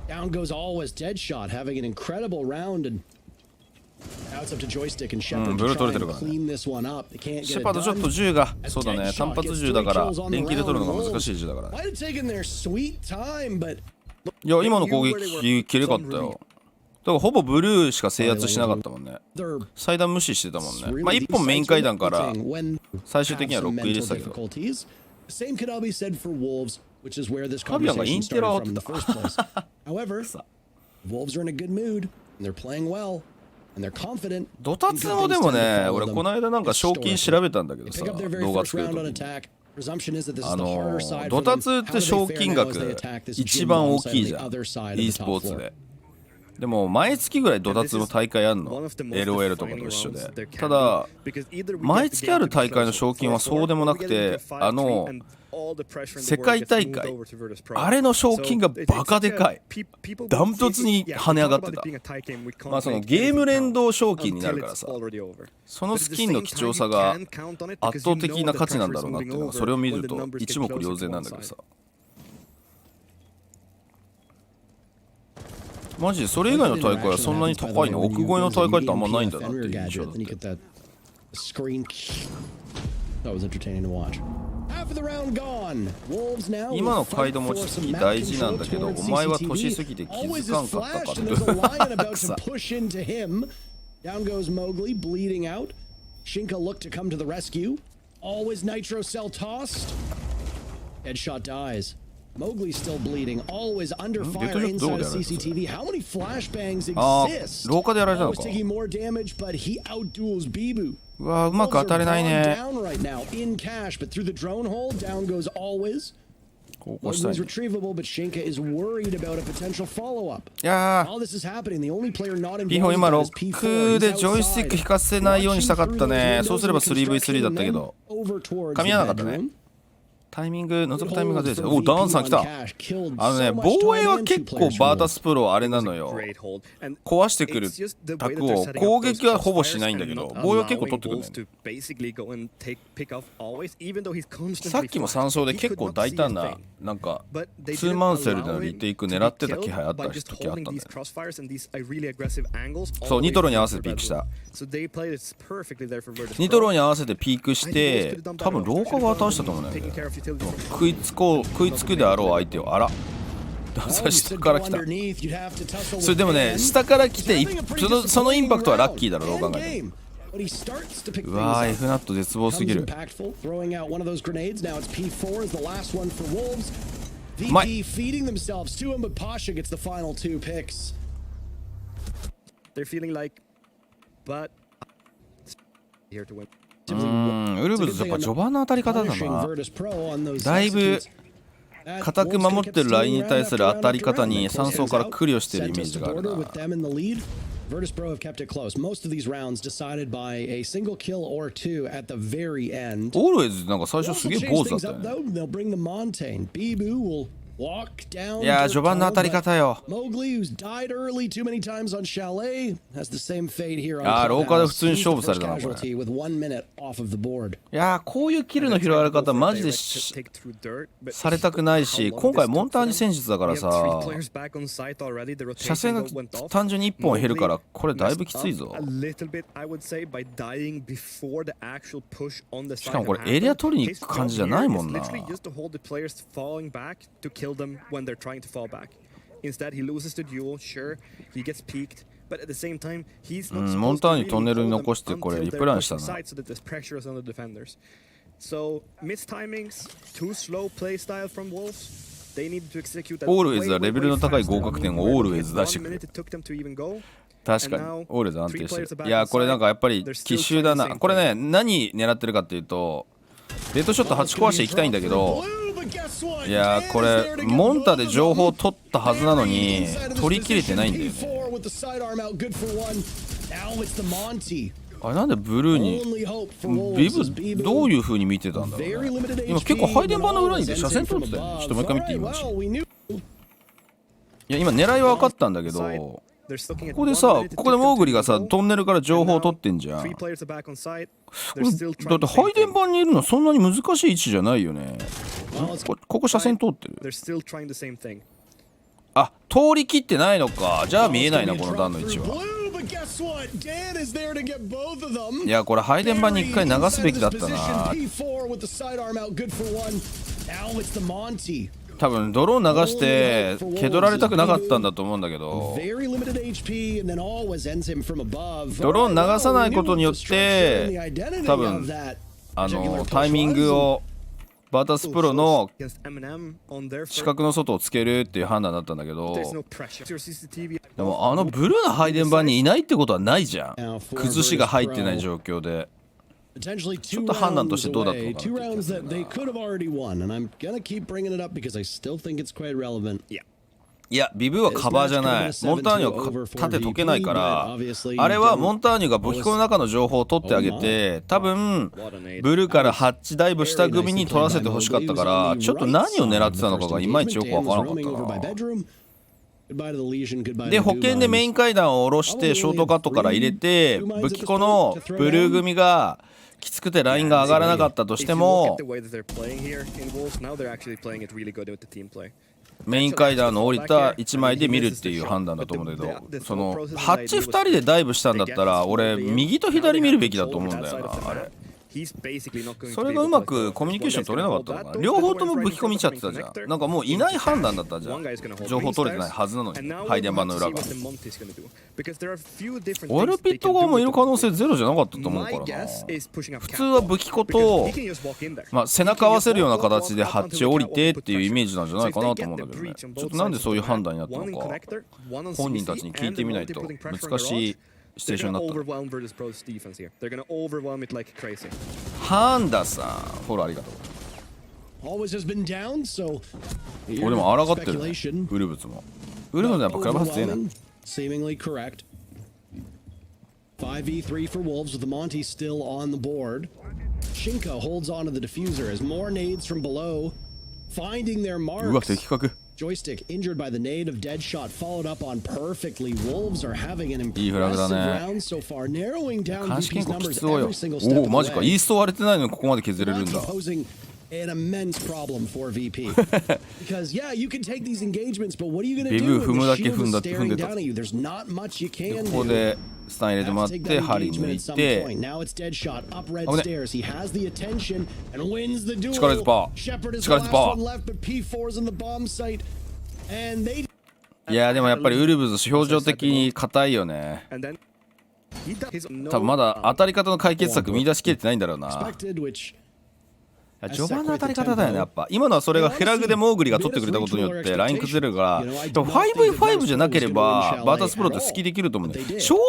Down goes always dead shot, having an incredible round, and now it's up to joystick and Shepard to try and clean this one up. They can't シ get ェパー it ドちょっと done. 銃が、そうだね、単発銃だから連携で取るのが難しい銃だから。 Might have taken their sweet time, but いや、今の攻撃きれかったよ。だからほぼブルーしか制圧しなかったもんね。 they're 祭壇無視してたもんね。まあ1本メイン階段から when 最終的にはロック入れ mental てたけど。 difficulties. The same could all be said for Wolves, which is where this カビアンがイ conversation ンテラ started を from in the first place. However, Wolves are in a good mood, and they're playing well, and they're confident. ドタツもでもね、俺この間なんか賞金調べたんだけど They さ、 pick up their very 動画 first 作る round と on きに。 attack. Presumption is that this is the harder side ド for タ them. ツ How って do 賞 they 金 fare 額 now as they attack this 一 gym 番 bomb 大 side きい on じ the ゃん other side of the e top スポーツ floor? で。でも毎月ぐらいドタツの大会あんの One of the most LOL とか defining と一緒 rounds で there can ただ be, because either we 毎 get the 月 game ある to be 大会の closer 賞金はそうでもなく or we て get into 5-3 and all the pressure in the 世 world 界 gets 大 moved 会 over to Virtus Pro. あれの賞金が So バカでかい people ダントツに yeah, 跳ね上がって we talk た about it being a tie game, we can't まあその make ゲーム anything 連 count 動賞金にな until るから it's さ already over. その But ス at キ the ンの same 貴 time, 重さ you が can count on it 圧 because 倒 you 的 know な the 価値なん pressure だ is ろうなっていう moving のが over それを見る when the と numbers get 一目 closer 瞭 to 然なん one だけど side. さマジでそれ以外の大会はそんなに高いの奥越えの大会ってあんまないんだなっていう印象だっ Then you て get that screen. That was entertaining to watch. Half of the round gone. Wolves now 今の will カイ fight ド for 持ち some 的 map 大事なん control だけどお towards 前は年 CCTV. 過ぎて気 Always づ is かんかったか flashed っ and て there's a lion about to さ push into him. Down goes Mowgli, bleeding out. Shinka looked to come to the rescue. Always nitro cell tossed. Headshot dies. Mowgli's still bleeding. Always under fire inside of CCTV. How many flashbangs exist? 廊下でやられたの Always か taking more damage, but he outduels Bibu. うわうまく当たれない Wolves are ね bogged down right now in cash, but through the drone hole, down goes Always. ここしたい Mowgli's ね retrievable, but Shinka is worried about a potential follow-up. いやー All this is happening. The only player not ピホ involved 今 in ロ that is ッ P4. クで He's ジョイスティック outside. 引かせないようにしたかったね Watching そうすれば through those windows of 3v3 だったけ construction ど and then over towards 噛み合わなかった the ね bedroom. タイミング覗くタイミングがずれてたおダンさん来た Killed あのね so much 防衛 time は and 結 two 構 players バー from タスプロあれなのよ Great hold. And 壊してくる it's just the way 卓 that they're を setting up 攻 those 撃はほぼし crossfires ないんだけ and ど not 防衛は結構 allowing 取ってくる Wolves ね to basically go and pick off Always, even though he's constantly さっきも flashed. 3走で He 結 could 構 not 大 see 胆 his な vein. なんか But they ツー didn't マンセルで allow の him リテイク to 狙っ be てた killed 気配あっ by た just 時あっ holding たんだ these よ crossfires and these really aggressive angles そう all ニ the トロ way に合わ through せて the ピークし bedroom. た So they played it perfectly there for Virtus ニトロ Pro. に合わせてピークして多分廊下を渡したと思うんだよ Taking ね care of utilities. 食いつくであろう相手をあら下から来たそれでもね下から来てそのインパクトはラッキーだろどう考えてもうわー F ナット絶望すぎる VP feeding themselves to him, but Pasha gets the final 2 picks. They're feeling like, but here to win. ウルブズやっぱ序盤の当たり方だなだいぶ固く守ってるラインに対する当たり方に3走からクリをしてるイメージがあるな Virtus Pro have kept it close. Most of these rounds decided by a single kill or 2 at the very end. オールウェイズなんか最初すげえ坊主だったよ Up ね though, they'll bring the Montaigne. Bibu will walk down. いやー dirt 序盤の当たり tunnel, 方よ but Mowgli, who's died early too many times on Chalet, has the same fate here on あー廊下で Clubhouse. 普通に He's the 勝負され first たなこれ casualty with 1 minute off of the board. いやーこういうキルの拾われ方マジでされたくないし今回モンターニュ戦術だからさ車線が単純に1本減るからこれだいぶきついぞしかもこれエリア取りに行く感じじゃないもんな Instead, he loses the duel. Sure, he gets peaked, but at the same time, he's モンターニュトンネルに残してこれリプランしたな so that there's pressure on the defenders. So missed timings, too slow play style from Wolves. They needed to execute that. Always はレベルの高い合格点を Always 出してくる確かにオールズ安定してるいやこれなんかやっぱり奇襲だなこれね何狙ってるかっていうとデッドショット8壊していきたいんだけどいやーこれモンタで情報を取ったはずなのに取り切れてないんだよね。あれなんでブルーにビブどういう風に見てたんだろうね。今結構配電盤の裏に車線通ってたよね。ちょっともう一回見ていい？今いや今狙いは分かったんだけど、ここでさ、ここでモーグリがさトンネルから情報を取ってんじゃん。だって配電盤にいるのそんなに難しい位置じゃないよね。ここ車線通ってる。あ、通り切ってないのか。じゃあ見えないなこの段の位置は。いやこれ配電盤に一回流すべきだったな。多分ドローン流して蹴取られたくなかったんだと思うんだけど、ドローン流さないことによって多分タイミングをバータスプロの四角の外をつけるっていう判断だったんだけど、でもブルーの配電盤にいないってことはないじゃん。崩しが入ってない状況で。ちょっと判断としてどうだったのかな。いやビブはカバーじゃない。モンターニュは縦解けないから、あれはモンターニュが武器庫の中の情報を取ってあげて、多分ブルーからハッチダイブ下組に取らせてほしかったから、ちょっと何を狙ってたのかがいまいちよくわからなかったな。で保険でメイン階段を下ろしてショートカットから入れて、武器庫のブルー組がきつくてラインが上がらなかったとしてもメイン階段の降りた1枚で見るっていう判断だと思うんだけど、そのハッチ2人でダイブしたんだったら俺右と左見るべきだと思うんだよな。あれそれがうまくコミュニケーション取れなかったのかな。両方とも武器込みちゃってたじゃん。なんかもういない判断だったじゃん。情報取れてないはずなのに配電盤の裏が。オイルピット側もいる可能性ゼロじゃなかったと思うからな。普通は武器庫と、背中合わせるような形でハッチ降りてっていうイメージなんじゃないかなと思うんだけどね。ちょっとなんでそういう判断になったのか本人たちに聞いてみないと難しいシチュエーションになった。ハンダさんフォローありがとう。俺でも抗ってるね。ウルブズもやっぱクラブハウス強いな。5v3 for Wolves with the Monty still on the board. Shaiiko holds on to the diffuser as more nades from below finding their marks. Joystick injured by the nade of Deadshot followed up on perfectly. Wolves are having an impressive round so far, narrowing down VP's numbers every single step of the way. マジか。イースト割れてないのにここまで削れるんだ。An immense problem for VP because yeah, you can take these engagements, but what are you going to do? 踏むだけ踏んだって踏んでた。There's not much you can do. ここでスタン入れてもらって針抜いて。Now it's Deadshot up red stairs. He has the attention and wins the duel. 力パー。Shepard is the last one left, but P4's in the bomb site, and they. いやでもやっぱりウルブズ表情的に硬いよね。多分まだ当たり方の解決策見出しきれてないんだろうな。序盤の当たり方だよね。やっぱ今のはそれがフラグでモーグリが取ってくれたことによってライン崩れるから、でも 5v5 じゃなければバータスプロって好きできると思うんで、少人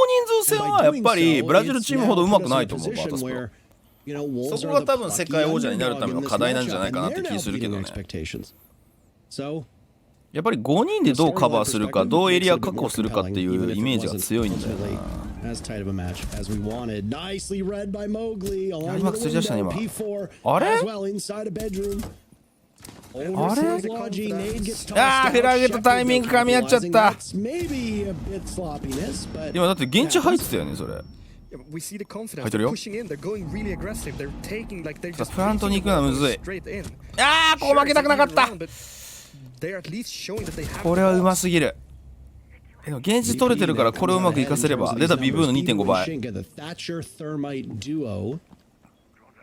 数戦はやっぱりブラジルチームほど上手くないと思う。バータスプロそこが多分世界王者になるための課題なんじゃないかなって気するけどね。やっぱり5人でどうカバーするか、どうエリア確保するかっていうイメージが強いんだよな。やりまくつり出したね今。あれあれフラグとタイミング噛み合っちゃった。今だって現地入ってたよねそれ。入ってるよ。フラントに行くのはむずい。こう負けたくなかった。これはうますぎる。でも現地取れてるからこれをうまくいかせれば出たビブーの 2.5 倍。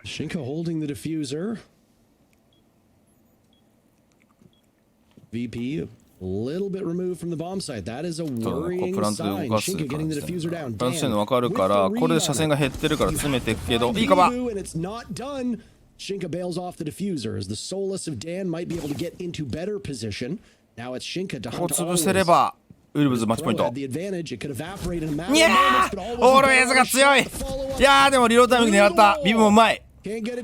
Shaiiko holding the diffuser. VP a little bit removed from the bomb site. That is a worrying sign. Shaiiko getting the diffuser down. プラントしてるの分かるから、これで車線が減ってるから詰めていくけど、いいかば。Shaiiko bails off the diffuser as the soulless of Dan might be able to get into better position. Now it's Shaiiko to hunt. ここ潰せればウルブズマッチポイント。にゃーオールウェイズが強い。いやーでもリロードタイミング狙った。ビブもうまい。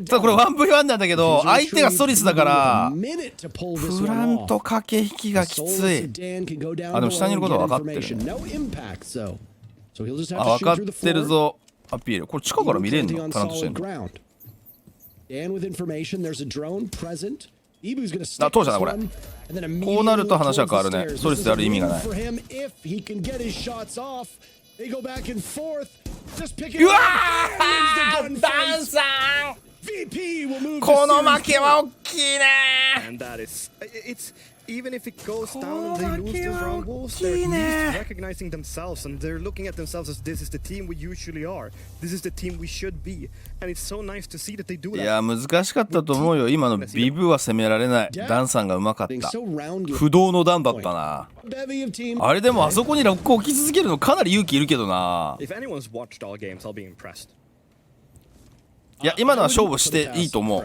ただこれ 1v1 なんだけど相手がストリスだからプラント駆け引きがきつい。あ、でも下にいることは分かってるね。あ、分かってるぞアピール。これ地下から見れんの？プラントしてんの？あ、当じゃないこれ。こうなると話は変わるね。ストレスである意味がない。うわーダンさんこの負けは大きいね。Even if it goes down and they lose this round, Wolves, they're at least recognizing themselves and they're looking at themselves as this is the team we usually are. This is the team we should be. And it's so nice to see that they do that. いや難しかったと思うよ。今のビブは攻められない。ダンさんがうまかった。不動のダンだったな。あれでもあそこにロックを置き続けるのかなり勇気いるけどな。If anyone's watched all games, I'll be impressed. いや今のは勝負していいと思う。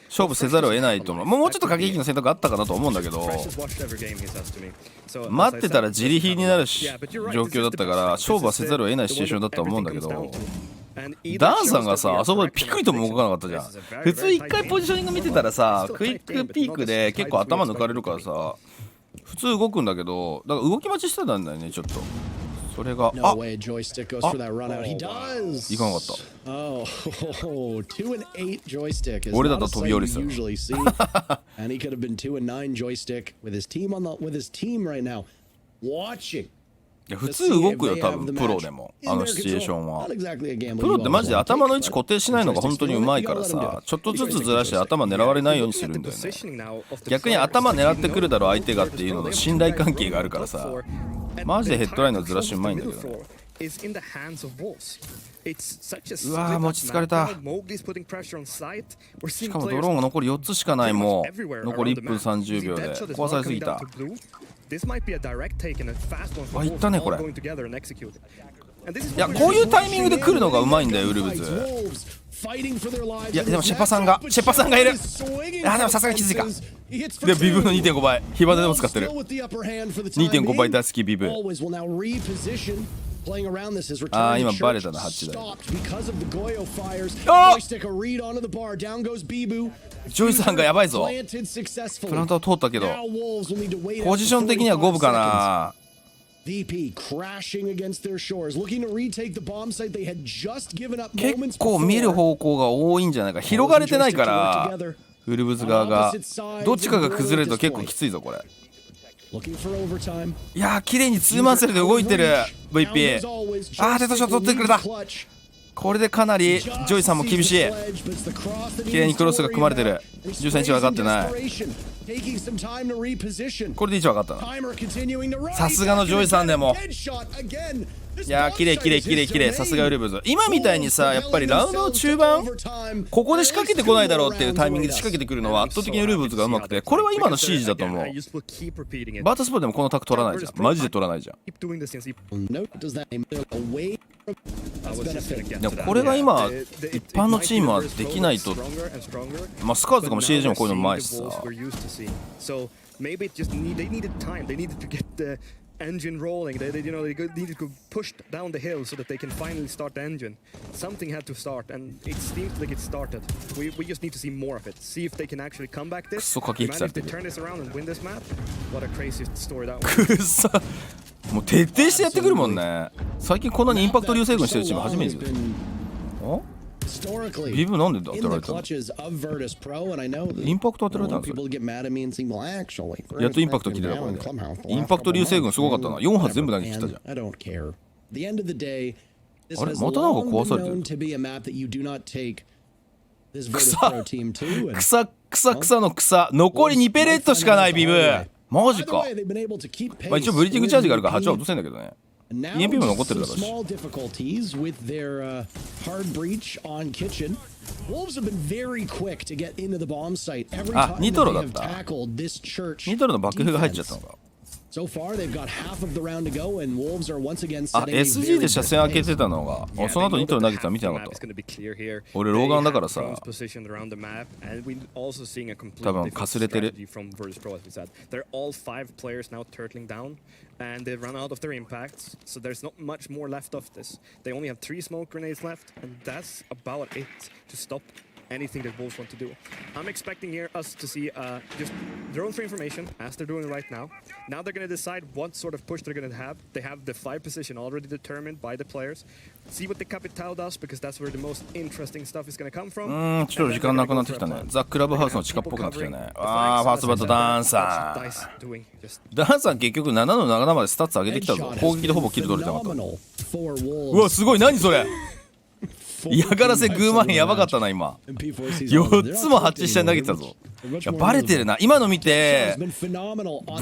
勝負せざるを得ないと思う。もうちょっと駆け引きの選択があったかなと思うんだけど、待ってたら自利品になる状況だったから勝負はせざるを得ないシチュエーションだったと思うんだけど、ダンさんがさあそこでピクリとも動かなかったじゃん。普通一回ポジショニング見てたらさクイックピークで結構頭抜かれるからさ普通動くんだけど、だから動き待ちしてたんだよねちょっと。それがいかなかった。俺だと飛び降りする。いや普通動くよ多分プロでもあのシチュエーションは。プロってマジで頭の位置固定しないのが本当にうまいからさ、ちょっとずつずらして頭狙われないようにするんだよね。逆に頭狙ってくるだろう相手がっていうのの信頼関係があるからさ、マジでヘッドラインのずらしうまいんだけどね。うわー餅疲れた。しかもドローンが残り4つしかない。もう残り1分30秒で壊されすぎた。あ、いったねこれ。いやこういうタイミングで来るのがうまいんだよウルブズ。いやでもシェパさんがいる。あでもさすがに気づいた。でビブの 2.5 倍火花でも使ってる。 2.5 倍大好きビブ。あー今バレたな8台。あっジョイさんがやばいぞ。プラントは通ったけどポジション的には五分かな。結構見る方向が多いんじゃないか。広がれてないからウルブズ側がどっちかが崩れると結構きついぞこれ。いやー綺麗に2マンセルで動いてる VP。 あーデッドショット取ってくれた。これでかなりジョイさんも厳しい。綺麗にクロスが組まれてる。13日分かってない。これで1分かったな。さすがのジョイさんでも。いやー綺麗。さすがウルブズ。今みたいにさやっぱりラウンドの中盤ここで仕掛けてこないだろうっていうタイミングで仕掛けてくるのは圧倒的にウルブズがうまくて、これは今のシージだと思う。バータスポーでもこのタク取らないじゃん。マジで取らないじゃん。いやこれが今一般のチームはできないと。まあスカーズとかも CAG もこういうのうまいしさ。engine rolling. They needed to push down the hill so that they can finally start the engine. Something had to start, and it seems like it started. We just need to see more of it. See if they can actually come back this. Imagine if they turn this around and win this map. What a crazy story that was. くっさもう徹底してやってくるもんね。最近こんなにインパクト流星群してるチーム初めてです。あビブなんで当てられたの？インパクト当てられたんですよ。やっとインパクト切れたこれで。インパクト流星群すごかったな。4発全部投げ切ったじゃん。あれまたなんか壊されてる。草の草。残り2ペレットしかないビブ。マジか。まあ一応ブリーティングチャージがあるから8は落とせんだけどね。EMP も残ってるだろうし。あ、ニトロだった。ニトロの爆風が入っちゃったのか。あ、SG で車線開けてたのが、その後ニトロ投げてたの見てなかった。俺老眼だからさ、多分かすれてる。And they've run out of their impacts, so there's not much more left of this. They only have 3 smoke grenades left, and that's about it to stop anything that Wolves want to do. I'm expecting here us to see just drone free information as they're doing right now. Now they're going to decide what sort of push they're going to have. They have the 5 position already determined by the players. See what the Capital does, because that's where the most interesting stuff is going to come from. ちょっと時間なくなってきたね。ザ・クラブハウスの地下っぽくなってきたね。あー、ファーストバットダンさん。ダンさん結局7の7までスタッツ上げてきたぞ。攻撃でほぼキル取れてなかった。うわ、すごい、何それ。嫌がらせグーマンやばかったな今。4つも8下に投げてたぞ。いやバレてるな。今の見て武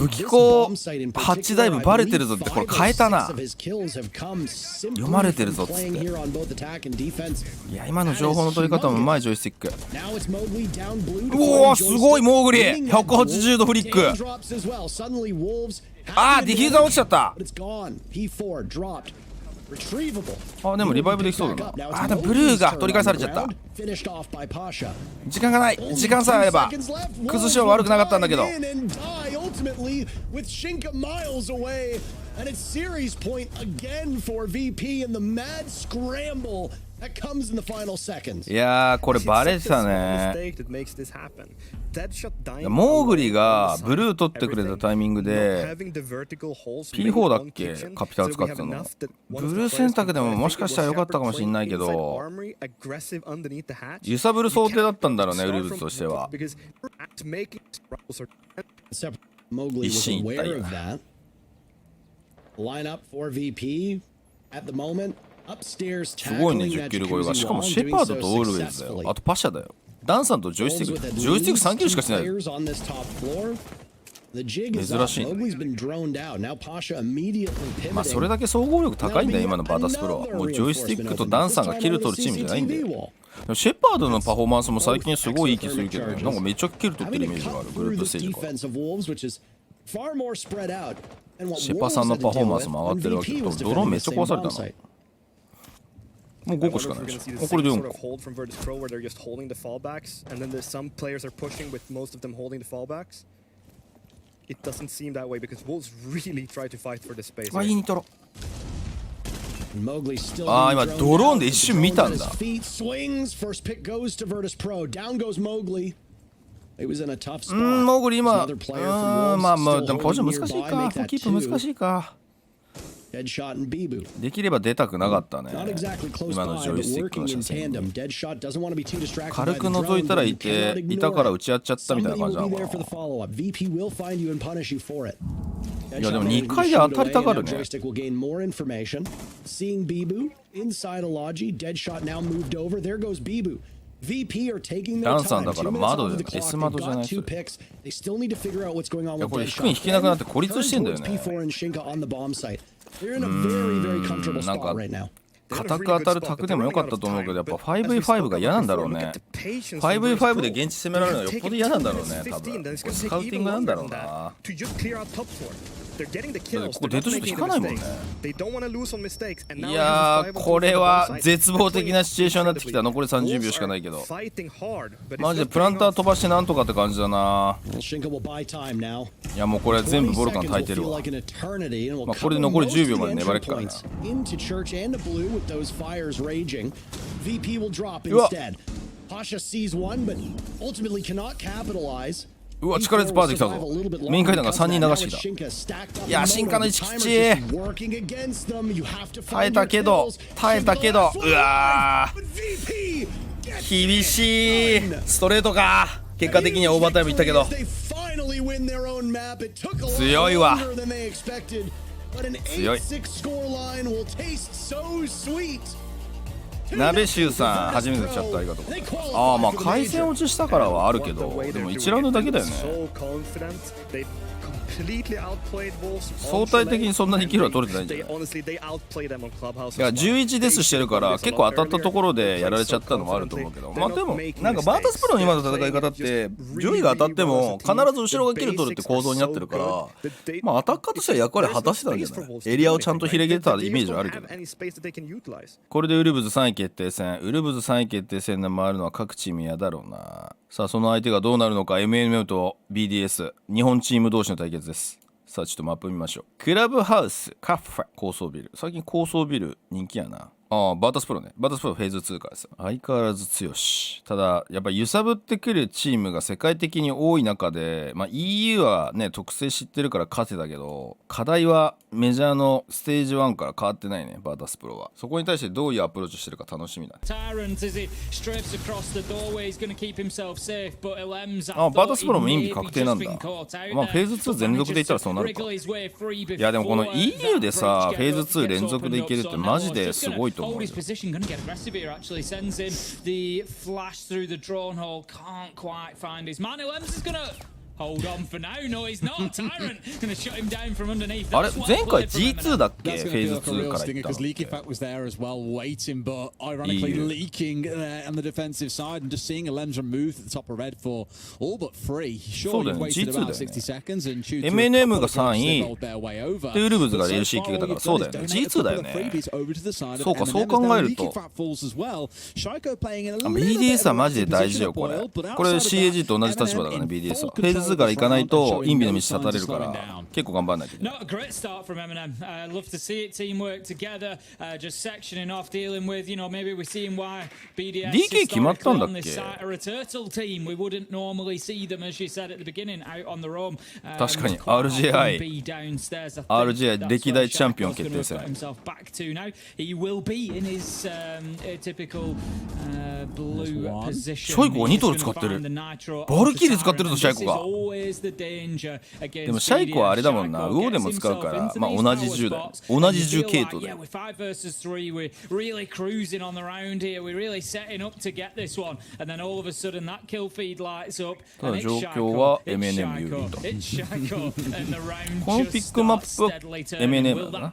器庫8ダイブバレてるぞって、これ変えたな。読まれてるぞっつって。いや今の情報の取り方もうまいジョイスティック。うおすごいモーグリー180度フリック。あーディフューザー落ちちゃった。あでもリバイブできそうだな。あでもブルーが取り返されちゃった。時間がない。時間さえあれば崩しは悪くなかったんだけど。いやーこれバレてたね。モーグリがブルー取ってくれたタイミングで P4 だっけカピタル使ってたの。ブルー選択でももしかしたら良かったかもしれないけど、揺さぶる想定だったんだろうねウルブズとしては。一進一退や。すごいね10キル超えが。しかもシェパードとオールウェイズだよ。あとパシャだよ。ダンさんとジョイスティック。ジョイスティック3キルしかしてないよ。珍しいね。まあそれだけ総合力高いんだよ今のバータスプロは。もうジョイスティックとダンさんがキル取るチームじゃないんだよ。でもシェパードのパフォーマンスも最近すごいいい気するけど、ね、なんかめっちゃキル取ってるイメージがあるグループステージから。シェパさんのパフォーマンスも上がってるわけで、ドローンめっちゃ壊されたな。もう5個しかないし。これで4個。あ、いいニトロ。ああ、今ドローンで一瞬見たんだ。モーグリ今、まあまあ、でもポジション難しいか。キープ難しいか。できれば出たくなかったね。今のジョイスティックの車線に軽く覗いたらいたから打ち合っちゃったみたいな感じなのかな。いやでも2回で当たりたがるね。ダンさんだから窓で S 窓じゃない。それいやこれ低いに引けなくなって孤立してんだよね。なんか固く当たるタクでも良かったと思うけど、やっぱ 5v5 が嫌なんだろうね。 5v5 で現地攻められるのはよっぽど嫌なんだろうね。多分スカウティングなんだろうな。ここデッドシュート引かないもんね。いやーこれは絶望的なシチュエーションになってきた。残り30秒しかないけどマジでプランター飛ばしてなんとかって感じだな。いやもうこれ全部ボルカン焚いてるわ。まあこれで残り10秒まで粘れっからな。うわうわ力でパーできたぞ。メイン階段が3人流してきた。いや進化の一吉耐えたけどうわ厳しい。ストレートか。結果的にはオーバータイムいったけど強いわ。強い。鍋シュウさん初めてチャットありがとうございます。ああまあ回線落ちしたからはあるけど、でも1ラウンドだけだよね。相対的にそんなにキルは取れてないんじゃない。いや11デスしてるから結構当たったところでやられちゃったのもあると思うけど、まあでもなんかバータスプロの今の戦い方って順位が当たっても必ず後ろがキル取るって構造になってるから、まあアタッカーとしては役割果たしてたんじゃない。エリアをちゃんと広げてたイメージはあるけど。これでウルブズ3位決定戦、ウルブズ3位決定戦で回るのは各チーム嫌だろうな。さあその相手がどうなるのか。 MNM と BDS 日本チーム同士の対決です。さあちょっとマップ見ましょう。クラブハウスカフェ高層ビル。最近高層ビル人気やな。ああ、バータスプロね。バータスプロフェーズ2からですよ。相変わらず強し。ただ、やっぱ揺さぶってくるチームが世界的に多い中で、EU はね、特性知ってるから勝てたけど、課題はメジャーのステージ1から変わってないね、バータスプロは。そこに対してどういうアプローチしてるか楽しみだね。あ、バータスプロもインビ確定なんだ。フェーズ2全力でいったらそうなるか。いや、でもこの EU でさ、フェーズ2連続でいけるってマジですごいと思うよ。Hold on for now. No, he's not. Tyrant going to shut him down from underneath. あれ前回 G2 だっけフェーズ2から行ったの。Leaky Fat was there as well, waiting, but ironically leaking on the defensive side and just seeing Lem's removed at the top of red for all but free. Sure, he waited about 60 seconds and shoots. MNM が3位でウルブズが LC 級だからそうだよね。G2 だよね。そうか、そう考えると BDS はマジで大事よこれ。これ CAG と同じ立場だからね BDS は。フェーズ2から行かないとインビの道立たれるから結構頑張んないといけない。DK 決まったんだっけ。確かに RGI 歴代チャンピオン決定戦。シャイコが2トル使ってる。バルキリー使ってるぞシャイコが。でもシャイコはあれだもんな、ウオーでも使うから、同じ銃だよ。同じ銃系統だよ。ただ状況は MNM 有利と。このピックマップは MNM だな。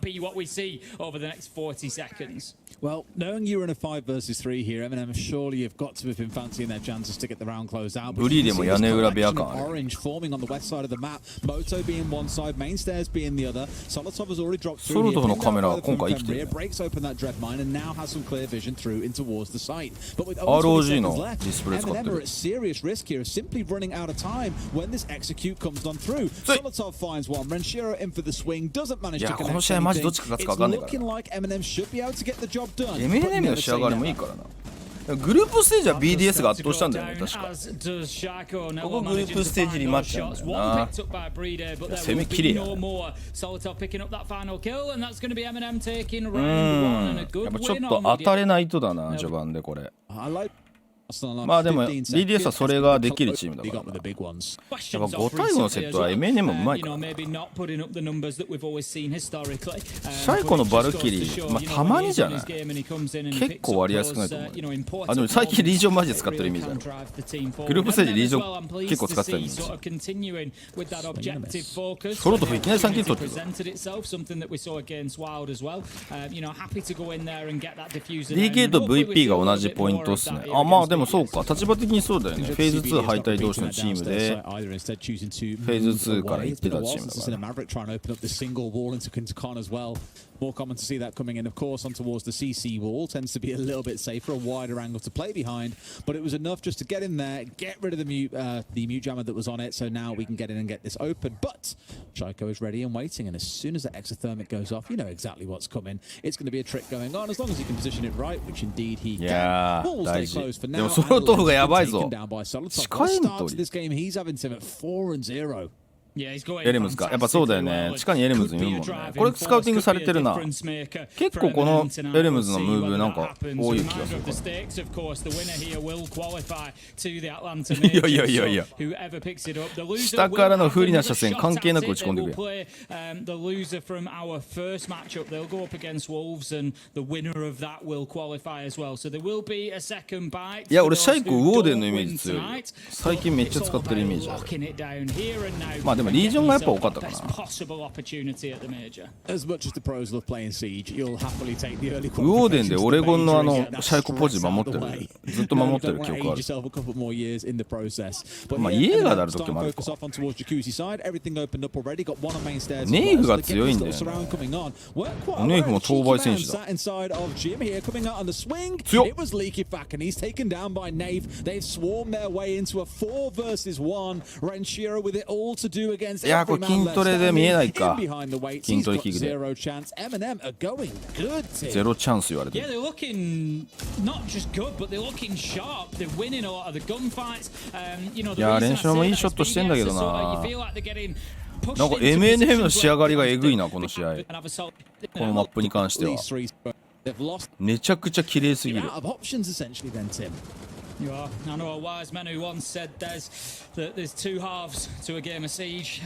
Well, knowing you're in a 5 versus 3 here, MNM surely have got to have been fancying their chances to get the round closed out. ブリーでも屋根裏部屋感ある。 Orange forming on the west side of the map. Moto being one side, main stairs being the other. Solotov has already dropped through. ソルトフのカメラは今回生きてる。 Breaks open that dread mine and now has some clear vision through in towards the site. But with ROG のディスプレイ使ってる。MNM are at serious risk here, simply running out of time when this execute comes on through. Solotov finds one. Renshiro in for the swing, doesn't manage to connect. この試合マジどっちか勝つか分かんないから。 It's looking like MNM should be able to get the job done. MNM の仕上がりもいいからな。グループステージは BDS が圧倒したんだよね確か。ここグループステージリマッチなんだよな。攻めきれや。やっぱちょっと当たれないとだな序盤でこれ。まあでも BDS はそれができるチームだからな。やっぱ5対5のセットは MNM もうまいからな。シャイコのバルキリー、たまにじゃない結構割合少ないと思うよ。あ、でも最近リージョンマジで使ってるイメージある。グループステージリージョン結構使ってたイメージ。ソロトフいきなり3キル取ってる。DK と VP が同じポイントっすね。あ、まあでもそうか、立場的にそうだよね。フェーズ2敗退同士のチームでフェーズ2から行ってたチームだから。More common to see that coming in, of course, on towards the CC wall. Tends to be a little bit safer, a wider angle to play behind. But it was enough just to get in there, get rid of the mute jammer that was on it. So now we can get in and get this open. But Shaiiko is ready and waiting. And as soon as the exothermic goes off, you know exactly what's coming. It's going to be a trick going on, as long as he can position it right, which indeed he can. Ball stay closed for now. でもソロトフがやばいぞ。近いんと。 This game, he's having him at 4-0. エレムズか。やっぱそうだよね。地下にエレムズいるもんね。これスカウティングされてるな。結構このエレムズのムーブなんか多い気がするから。いやいや。下からの不利な車線関係なく打ち込んでくれ。いや、俺シャイコウォーデンのイメージ強い。最近めっちゃ使ってるイメージある。まあでもリージョンがやっぱ多かったかな。ウォーデンでオレゴンのシャイコポジ守ってる。ずっと守ってる記憶ある。まあイエーガーである時もあるか。ネイフが強いんだよね。ネイフも当倍選手だ。強っ。against いや、これ every 筋 man トレで見えない left か standing. In behind the weights, 筋 he's トレ got 器具で zero chance. M&M are going good, Tim. ゼロチャンス言われて Yeah, る they're looking not just good, but they're looking sharp. They're winning a lot of the gunfights. You know, the いや、 reason 練 I 習も say いい that ショ is ットしてんだけ BDS ど is sort of, な you feel like they're getting pushed なんか into MNM の positions 仕上がりが where えぐいなこの試合 they can have a solid- このマップに関しては These three, they've lost めちゃくちゃ綺麗すぎ out る of options essentially then, Tim. You are. I know a wise man who once said that there's two halves to a game of Siege.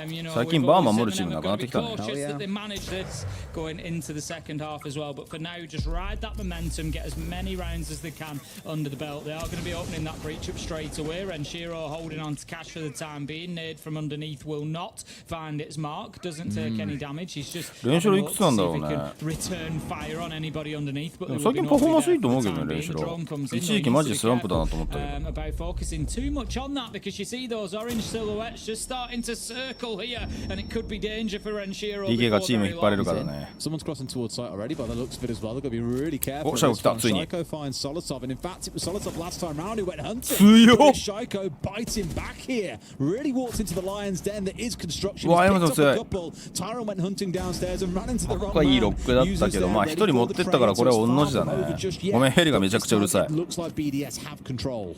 You know, 最近 we've バー always 守る said チーム them な have くなっ got to て be きたね cautious that they manage this going into the second half as well. But for now, just ride that momentum, get as many rounds as they can under the belt. They are going to be opening that breach up straight away. Renshiro holding on to cash for the time being. Nade from underneath will not find its mark. Doesn't take any damage. He's just Renshiro having a いくつなんだろう look to see if he ね can return fire on anybody underneath. But で they も will 最 be 近パフォーマン nobody スいい there と for 思う the けど time ねレン being. シ The ロ drone comes in. 一時期マジ Needs で to スラン be プだなと思ったけど about focusing too much on that because you see those orange silhouettes just starting to circle here and it could be danger for Renshiro. DK が before チーム very 引っ張れる long. からね Someone's crossing towards site already by the looks of it as well. They've got to be really careful. Oh, Shaiiko with this one. 来た、ついに。 Shaiiko finds Solotov, and in fact, it was Solotov last time round who went hunting. 強っ But it's Shaiiko biting back here. Really walked into the lion's den. There is construction. うわ、 He's 山 picked 田 up a 強い couple. Tyron went hunting downstairs and ran into the こ wrong こはいい man. ロックだったけど、 Users まあ there 一人持ってったからこれは御の字だね ready for it. Just yet. ごめんヘリがめちゃくちゃうるさい It looks like BDS have control.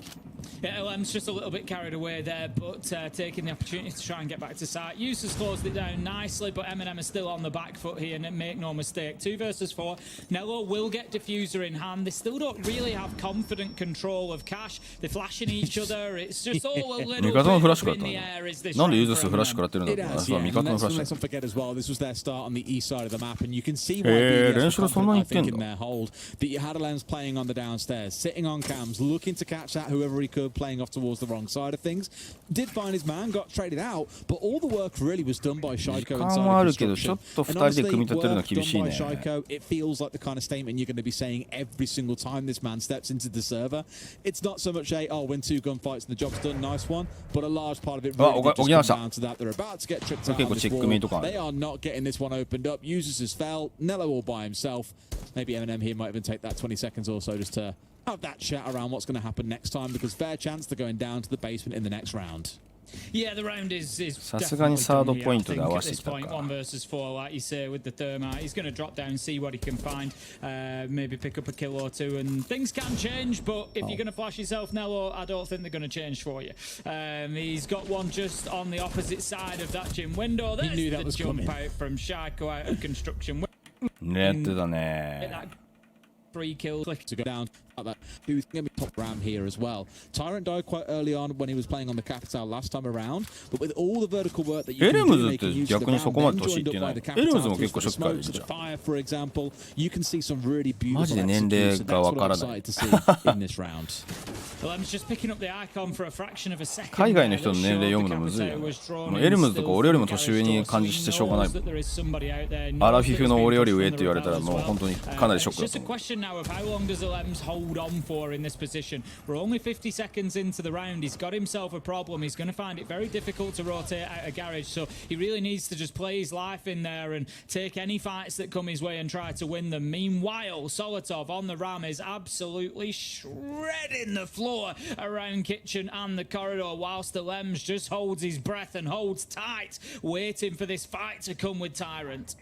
Yeah, LM's just a little bit carried away there, but taking the opportunity to try and get back to site. Users closed it down nicely, but M&M is still on the back foot here, and make no mistake. 2 versus 4. Nello will get diffuser in hand. They still don't really have confident control of cash. They're flashing each other. It's just all a 味 little 方のフラッ bit シュ食ら up った in の the air as this なんでユー round ザー for フラッシュ食らってるんだ It ろうな has, そう yeah. 味方 And のフラッ let's シュ not forget as well, this was their start on the east side of the map, and you can see why へー BDS 練 were 習そんな confident, に I いってん think, in の their hold. That you had Alan's playing on the downstairs, sitting on cams, looking to catch that whoever he could, playing off towards the wrong side of things. Did find his man, got traded out, but all the work really was done by Shaiiko 時間 inside はあ of るけどちょ construction. っと And 2人で honestly, 組み立てるのは work 厳しい done ね by Shaiiko, it feels like the kind of statement you're going to be saying every single time this man steps into the server. It's not so much a, oh, win 2 gunfights and the job's done, nice one, but a large part of it really did just come down to that. They're about to get tricked out on this wall. They are not getting this one opened up. Users has fell. Nello all by himself. Maybe M&M here might even take that 20 seconds or so just to have that chat around what's going to happen next time, because fair chance they're going down to the basement in the next round. Yeah, the round is さすがにサードポイントで合わ at せて this きた point, か 1 versus 4, like you say, with the thermite. He's going to drop down, see what he can find, maybe pick up a kill or 2, and things can change, but if you're going to flash yourself, Nello, I don't think they're going to change for you. He's got one just on the opposite side of that gym window. There's knew that the was jump coming. out from Shaiiko out of construction. 狙ってたね 3 kills. To go down like that. Who's going to be top ram here as well. Tyrant died quite early on when he was playing on the Capital last time around, but with all the vertical work that you can do, エレムズって making use of the 逆にそこまで ram, 年い then って joined な up い by the エレムズ Capital も to 結構 the 初期からい smokes, る the じゃん fire, for example, you can see some really beautiful マジで年齢 execution. が That's わ what か I'm らない excited to see in this round. Well, I'm just picking up the icon for a fraction of a second. 海外の人の年齢読むのむずいよねもうエレムズとか俺よりも年上に感じしてしょうがないもんアラフィフの俺より上って言われたらもう本当にかなりショックだと It's just a 思う question now of how long does LM's hold on for in this position. We're only 50 seconds into the round. He's got himself a problem. He's going to find it very difficult to rotate out a garage, so he really needs to just play his life in there and take any fights that come his way and try to win them. Meanwhile, Solotov on the ram is absolutely shredding the floor around kitchen and the corridor, whilst the Lems just holds his breath and holds tight, waiting for this fight to come with Tyrant.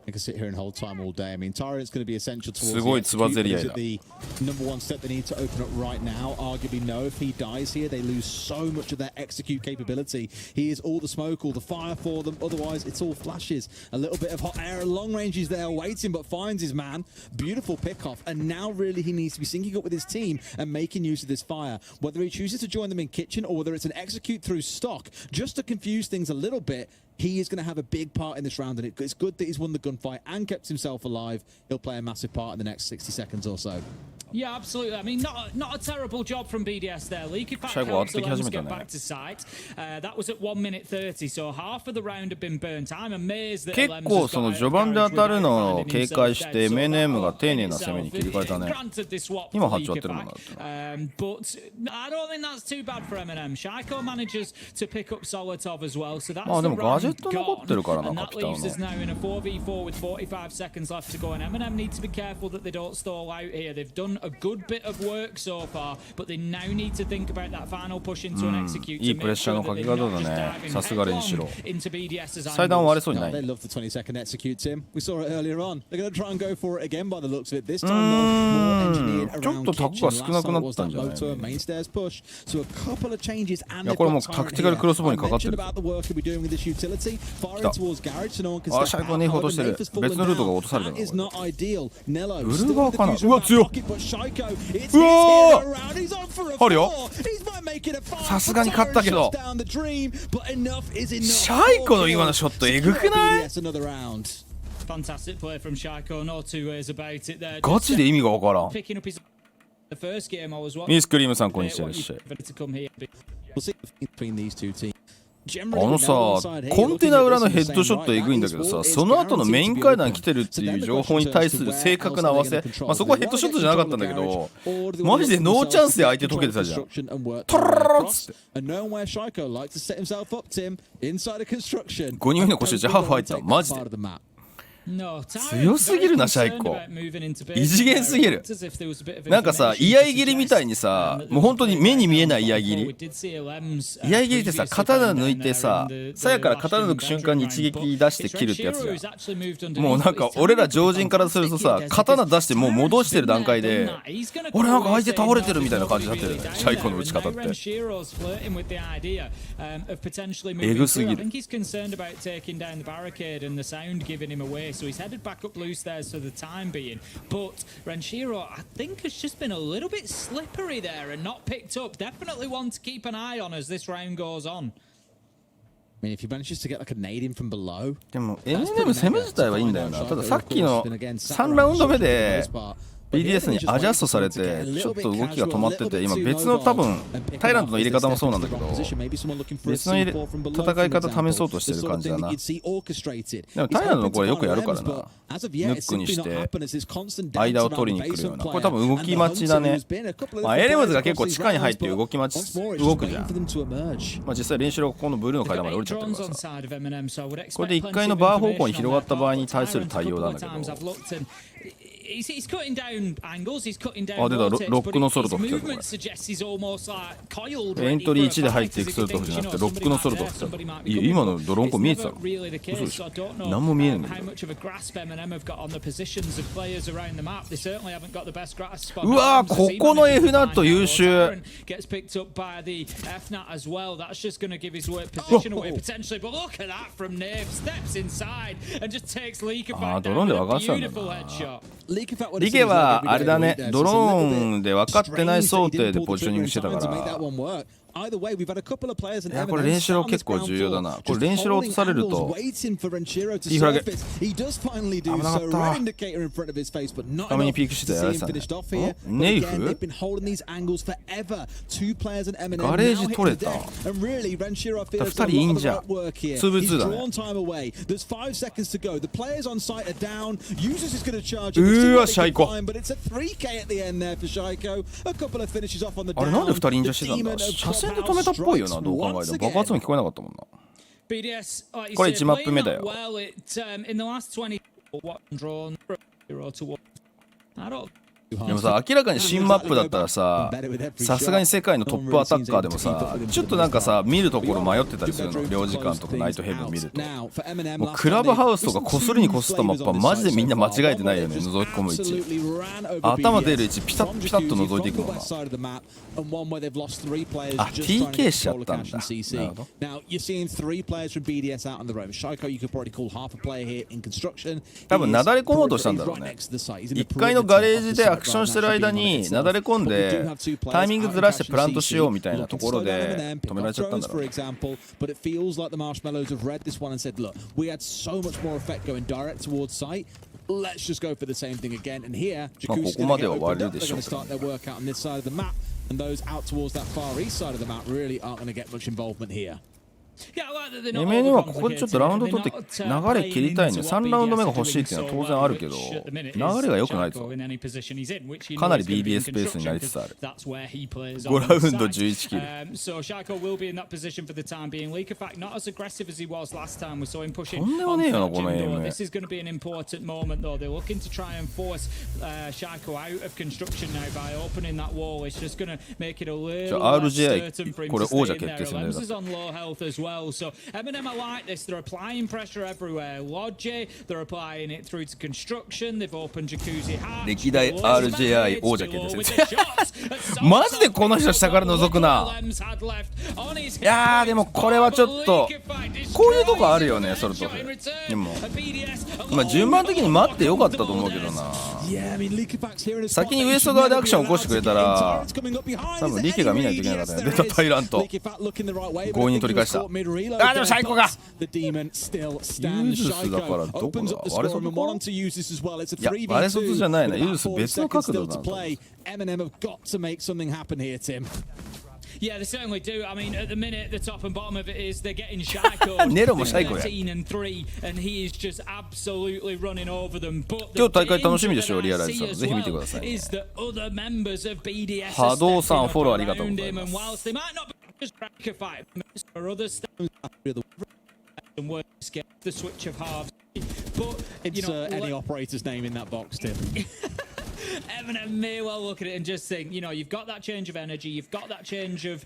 I can sit here and hold time all day. I mean, Tyrant's going to be essential towards すごいつばぜり合いだ Is it the number 1 step they need to open up right now? Arguably no. If he dies here, they lose so much of their execute capability. He is all the smoke, all the fire for them. Otherwise, it's all flashes. A little bit of hot air. Long range is there waiting, but finds his man. Beautiful pick-off. And now really he needs to be syncing up with his team and making use of this fire. Whether he chooses to join them in kitchen or whether it's an execute through stock, just to confuse things a little bit, he is going to have a big part in this round, and it's good that he's won the gunfight and kept himself alive. He'll play a massive part in the next 60 seconds or so. Yeah, absolutely. I mean, not a terrible job from BDS there. Leaky Pack Shaiiko helps the 割ってき始 Lems めた get ね back to site. That was at 1 minute 30, so half of the round had been burnt. I'm amazed that 結 LM's 構 has その got 序盤で out 当たるのを of 警戒して MNM が丁寧な攻めに切り替えたね Granted, they swapped 今 for 8割 Leaky ってるもんな Pack, but I don't think that's too bad for MNM. Shaiiko manages to pick up Solotov as well, so that's まあでも the ガ round ジェット残ってるからな、 And カ that ピタン leaves us の。 now in a 4v4 with 45 seconds left to go, and MNM need to be careful that they don't stall out here. They've done a good bit of work so far, but they now need to think about that final push into an execute いい to プレッ make シャー sure の that かけ they're 方 not だ just ね。 diving さすがレンシロ headlong into BDS's 祭壇割れそうに No, ない。 they love the 22nd execute, Tim. We saw it earlier on. They're going to try and go for it again by the looks of it. This time, though, more engineered ちょっ around とタックが kitchen. 少な Last く time な it っ was たん that じゃない motor main stairs push. So a couple of changes, and いや they've これもう got タ time クティカルクロスボウ here. に I かかってる mentioned about the work he'll be doing with this utility. Far in towards garage, so no one can あ、 step シャイコ out. に落としてる。 However, Nafe has 別のルートが fallen 落とされ down. て That る is のこ not ideal. Nello ブルー still 側 with か the な。 fusion うわ back 強っ。 pocket, but Shaiiko, it's う his わ hero round. He's on for a あるよ。 four. He's might make it a five. さすがに勝ったけど。 Down the dream, but enough is enough. シャイコの今のショットエグくない？ Another round. Fantastic play from Shaiiko, no two ways about it there. ガチで意味がわからん。 Picking up his the first game I was watching. ミスクリームさんこんにちは。 To come here. We'll see between these two teams. あのさ、コンテナ裏のヘッドショットエグいんだけどさ、その後のメイン階段来てるっていう情報に対する正確な合わせ、まあそこはヘッドショットじゃなかったんだけど、マジでノーチャンスで相手解けてたじゃん。トロロロロっつって。5人目の腰打ちハーフ入った。マジで。強すぎるなシャイコ。異次元すぎる。なんかさ、居合切りみたいにさ、もう本当に目に見えない居合切り。居合切りってさ、刀抜いてさ、鞘から刀抜く瞬間に一撃出して切るってやつじゃん。もうなんか俺ら常人からするとさ、刀出してもう戻してる段階で、俺なんか相手倒れてるみたいな感じになってるよね、シャイコの打ち方って。エグすぎる。So he's headed back up loose there for the time being. But Renshiro, I think, has just been a little bit slippery there and not picked up. Definitely one to keep an eye on as this round goes on. I mean, if he manages to get like a nade in from below. でも MNM 攻め自体はいいんだよな。たださっきの3ラウンド目でBDS にアジャストされてちょっと動きが止まってて、今別の多分タイランドの入れ方もそうなんだけど、別の戦い方試そうとしてる感じだな。でもタイランドのこれよくやるからな。ヌックにして間を取りに来るような、これ多分動き待ちだね。まあエレムズが結構地下に入って動き待ち動くじゃん。まあ実際練習はここのブルーの階段まで降りちゃってるからさ、これで1階のバー方向に広がった場合に対する対応なんだけど、He's cutting down angles, he's cutting down あ、出た、ロックのソルト his 来たこ movement suggests he's almost like coiled れ。エントリー1で入っていくソルトじゃなくてロックのソルト来た。いや今のドローンコ見えてたの？嘘でしょ。何も見えないんだけど。うわー、ここの F ナット優秀。あー、ドローンで分かってたんだな。リケはあれだね、ドローンで分かってない想定でポジショニングしてたから。いやこれ練習ロ結構重要だな。これ練習ロ落とされるといいフラグ。危なかった。画面にピークしてやられてたね。ネイフ？ガレージ取れた。2人いいんじゃん。2v2 だね。うわ、シャイコ。あれなんで2人インジャしてたんだ。車線で止めたっぽいよな、どう考えても。爆発音聞こえなかったもんな。これ1マップ目だよ。でもさ、明らかに新マップだったらさ、さすがに世界のトップアタッカーでもさ、ちょっとなんかさ、見るところ迷ってたりするの。領事館とかナイトヘブン見ると、もうクラブハウスとかこすりにこすったマップはマジでみんな間違えてないよね。覗き込む位置、頭出る位置ピタッピタッと覗いていくのが。あ、TK しちゃったんだ。なるほど。多分なだれ込もうとしたんだろうね。1階のガレージでアクションしてる間になだれ込んでタイミングずらしてプラントしようみたいなところで止められちゃったんだろうね。Let's just go for the same thing again, and here, ここまでは終わるでしょう。 and those out towards that far east side of the map really aren't going to get much involvement here. MNM はここでちょっとラウンド取って流れ切りたいね。3ラウンド目が欲しいっていうのは当然あるけど、流れが良くないぞ。かなり BDS ペースになりつつある。5ラウンド11キル。とんでもねえよな、このエイム。RJI これ王者決定戦だよ。So MNM are like this. They're applying pressure everywhere. Lodge, they're applying it through to construction. They've opened Jacuzzi Hatch. 歴代 RJI 王者決定戦。マジでこの人下から覗くな。いやーでもこれはちょっとこういうとこあるよね、ソルトフ。でもまあ順番的に待ってよかったと思うけどな。先にウエスト側でアクション起こしてくれたら多分リケが見ないといけなかったね。出たタイラント強引に取り返した。でも最高がユーズスだからどこだ。割れ外か。いや割れ外じゃないな。ユーズス別の角度なんだ。Yeah, they certainly do. I mean, at the minute, the top and bottom of it is they're getting Shaiiko 13 and 3, and he is just absolutely running over them. But 今日大会楽しみでしょう、リアライズさん。ぜひ見てくださいね。波動さんフォローありがとうございます。The switch of halves. Insert any operator's name in that box, Tim. MNM may well look at it and just think, you know, you've got that change of energy, you've got that change of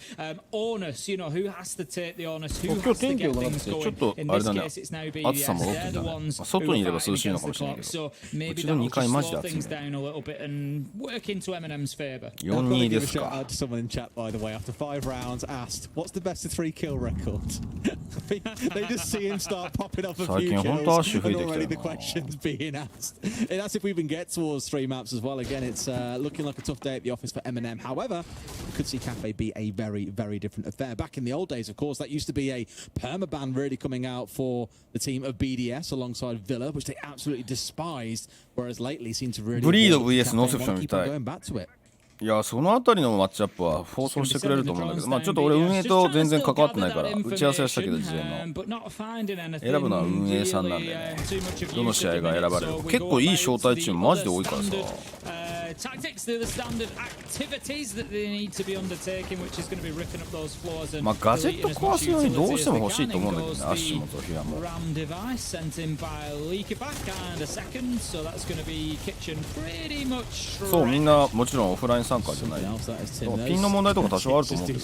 onus, you know, who has to take the onus, who has to get things going. In this case, it's now BDS. They're the ones who are fighting against the clock, so maybe that will just slow things down a little bit and work into MNM's favour. 4-2 ですか。 Shout out to someone in chat, by the way, after 5 rounds, asked, what's the best of 3 kill record? They just see him start popping up a few kills, and already the questions being asked. And that's if we even get towards 3 maps as well. Again, it's looking like a tough day at the office for MNM. However, we could see Kafe be a very, very different affair. Back in the old days, of course, that used to be a permaban really coming out for the team of BDS alongside Villa, which they absolutely despised, whereas lately seem to really Breed vs ノーセプションkeep みた on い。 going back to it. いやそのあたりのマッチアップは放送してくれると思うんだけど、まあちょっと俺運営と全然関わってないから打ち合わせはしたけど、事前の選ぶのは運営さんなんでね、どの試合が選ばれるか結構いい招待チームマジで多いからさ。まあガジェット壊すようにどうしても欲しいと思うんだけどね、アッシュもゾフィアも。そうみんなもちろんオフライン参加じゃない。ピンの問題とか多少あると思うけど。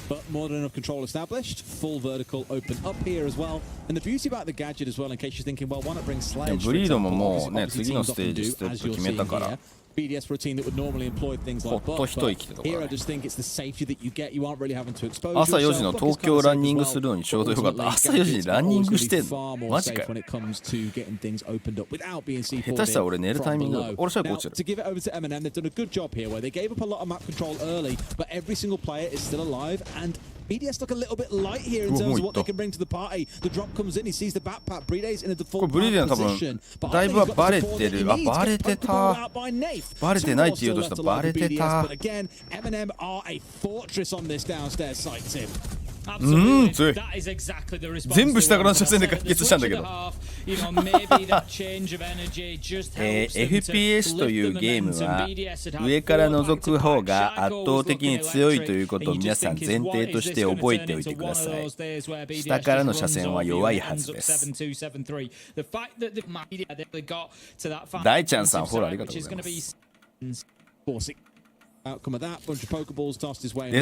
But more than enough control established, full vertical open up here as well. And the beauty about the gadget as well, in case you're thinking, well, why not bring Sledge? ブリードももうね、次のステージステップ決めたから。BDS for a team that would normally employ things like but here I just think it's the safety that you get. You aren't really having to expose 朝4時の東京ランニングするのにちょうどよかった。朝4時にランニングしてんのマジかよ。下手したら俺寝るタイミング俺シャイコ落ちる。To give it over to MNM, they've done a good job here where they gave up a lot of map control early, but every single player is still alive and BDS look a little bit light here in terms of what they can bring to the party. The drop comes in, he sees the backpack. Breede's in a default position. だいぶバレてる。あ、バレてた。バレてないって言おうとしたバレてた。But again, MNM are a fortress on this downstairs site, Tim. 強い。全部下からの車線で解決したんだけど。FPS というゲームは上から覗く方が圧倒的に強いということを皆さん前提として覚えておいてください。下からの車線は弱いはずです。大ちゃんさんフォローありがとうございます。デ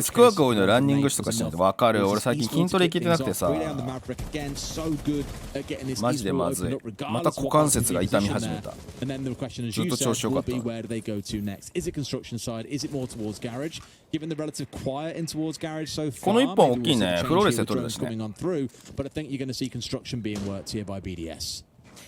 スクワーク多いのランニングしとかしないと分かる。俺最近筋トレ行けてなくてさマジでまずい。また股関節が痛み始めた。ずっと調子よかった。この1本大きいね。フローレスで取れたしね。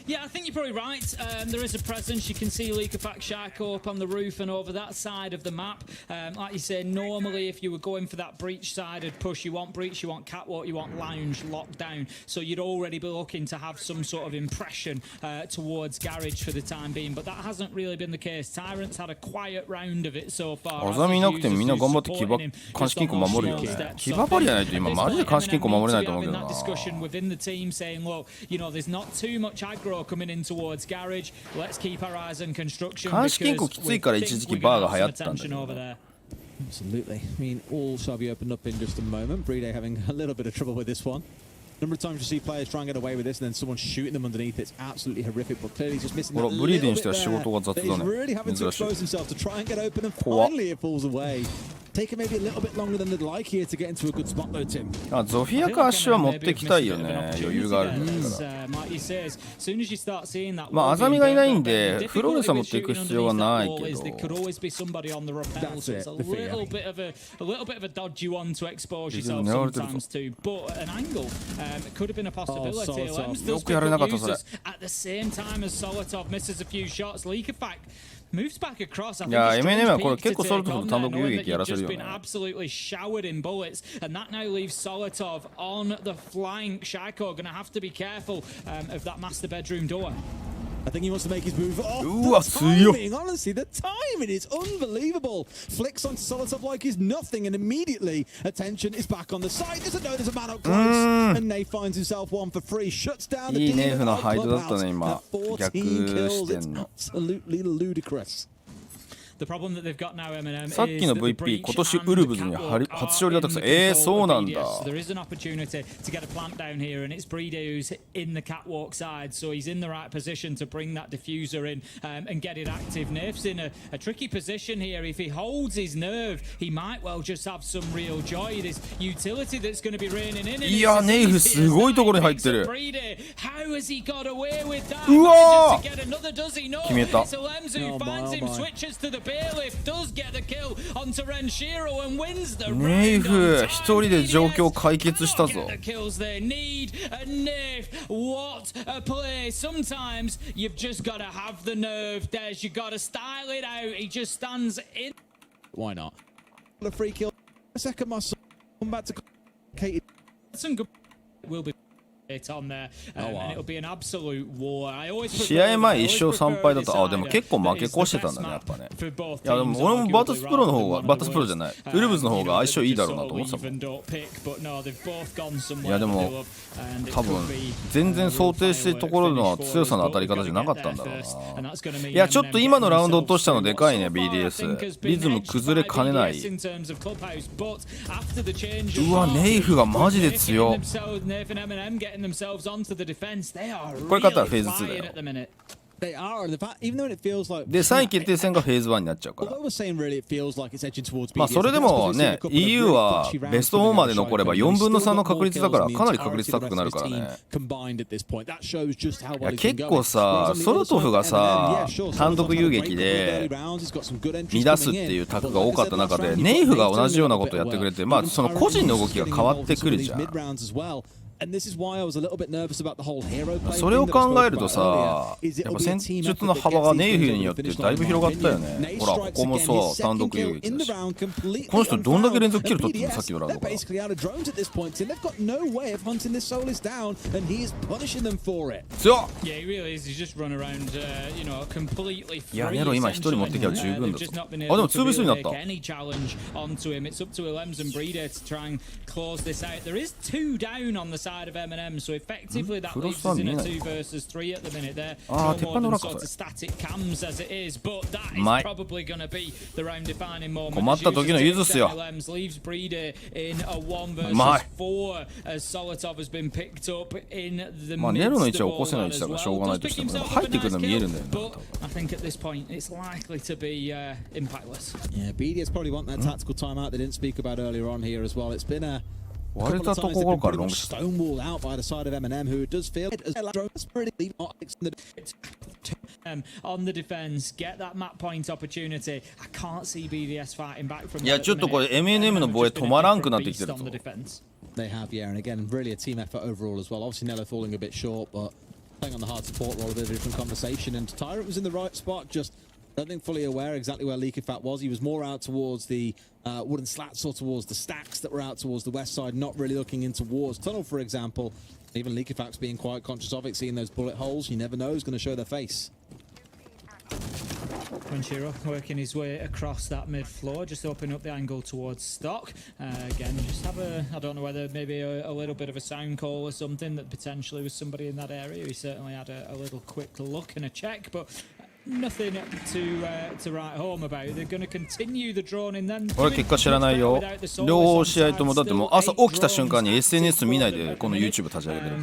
Yeah, I think you're probably right. There is a presence. You can see Leakerfact Shaiiko up on the roof and over that side of the map. Like you say, normally if you were going for that breach-sided push, you want breach, you want catwalk, you want lounge, lockdown. So you'd already be looking to have some sort of impression towards Garage for the time being. But that hasn't really been the case. Tyrant's had a quiet round of it so far. アザミいなくてみんな頑張って監視金庫守るよね。騎馬張りじゃないと今マジで監視金庫守れないと思うけどな。監視金庫きついから一時期バーが流行ってたんだよね。Absolutely. I mean, all shall be opened up in just a moment. Brede having a little bit of trouble with this one. Number of times you see players try and get away with this, and then someone shooting them underneath. It's absolutely horrific, but clearly he's just missing that little bit there. He's really having to expose himself to try and get open, and finally it falls away. Taking maybe a little bit longer than they'd like here to get into a good spot though, Tim. ゾフィアかアッシュは持ってきたいよね。余裕があるんだから。まあアザミがいないんでフローレスは持っていく必要はないけど。That's it. A little bit of a dodgy one to expose yourself sometimes to, but an angle could have been a possibility. Lems does pick up users at the same time as Solotov misses a few shots. Leakerfact moves back across. I think MNM はこれ結構ソルトフ単独遊撃やらせるよね。 absolutely showered in bullets, and that now leaves Solotov on the flank. Shaiiko gonna have to be careful of that master bedroom door. I think he wants to make his move. Oh, the timing! Honestly, the timing is unbelievable. Flicks onto Solotov like he's nothing, and immediately attention is back on the side. Doesn't know there's a man up close, and Nate finds himself one for free. Shuts down the demon of Clubhouse at 14 kills. It's absolutely ludicrous. The problem that they've got now, MNM, さっきの VP 今年ウルブズに初勝利だったくせそうなんだ。 There is an opportunity to get a plant down here, and it's Brede who's in the catwalk side, so he's in the right position to bring that diffuser in and get it active. Nerf's in a tricky position here. If he holds his nerve, he might well just have some real joy. This utility that's going to be raining in. いやネイフすごいところに入ってる。 How has he got away with that? うわー 決めた。 switches to the bailiff, does get the kill onto Renshiro and wins the round. ネイフ一人で状況を解決したぞ。 The kills they need. And Nif, what a play. Sometimes you've just got to have the nerve. There's you got to style it out. He just stands in. Why not? A free kill. A second muscle. Come back to Katie. Some good will be on there, and it'll be an absolute war. I always 試合前1勝3敗だとでも結構負け越してたんだねやっぱね。いやでも俺もバータスプロの方がバータスプロじゃないウルブズの方が相性いいだろうなと思ってたもん。いやでも多分全然想定してるところの強さの当たり方じゃなかったんだろうな。いやちょっと今のラウンド落としたのでかいね BDS リズム崩れかねない。うわネイフがマジで強。これ勝ったらフェーズ2だよ。で3位決定戦がフェーズ1になっちゃうから。まあそれでもね EU はベスト4まで残れば4分の3の確率だからかなり確率高くなるからね。いや結構さソルトフがさ単独遊撃で乱すっていうタクが多かった中でネイフが同じようなことやってくれてまあその個人の動きが変わってくるじゃん。それを考えるとさやっぱ戦術の幅がネイフによってだいぶ広がったよね。ほらここもさ単独遊撃だしこの人どんだけ連続キル取ってるのさっきのラウンドから。強っ。いやネロ今一人持ってきゃ十分だぞ。あでも 2v2 になった。Side of MNM, so effectively that leaves us in a 2 versus 3 at the minute there. No more than sort of static cams as it is, but that is probably going to be the round defining moment. MLMs leaves Brede in a 1 versus 4 as Solotov has been picked up in the midst of all that as well. Does pick himself up a nice kill, but I think at this point it's likely to be impactless. Yeah, BDS probably want that tactical timeout they didn't speak about earlier on here as well. It's been a割れたところからロングショット。On the defense, get that map point opportunity. I can't see BDS fighting back from. いやちょっとこれ MNM の防衛止まらんくなってきてるぞ。They have, yeah, and again, really a team effort overall as well. Obviously, Nello falling a bit short, but playing on the hard support role, a bit of a different conversation. And Tyrant was in the right spot, just I don't think fully aware exactly where Leakifat was. He was more out towards the wooden slats or towards the stacks that were out towards the west side, not really looking in towards Tunnel, for example. Even Leakifat's being quite conscious of it, seeing those bullet holes. You never know who's going to show their face. Quinchiro working his way across that mid floor, just opening up the angle towards Stock. Again, just have I don't know whether maybe a little bit of a sound call or something that potentially was somebody in that area. He certainly had a little quick look and a check, but nothing to write home about. They're going to continue the drone in then. 俺結果知らないよ。両方試合ともだってもう朝起きた瞬間に SNS 見ないでこの YouTube 立ち上げてる。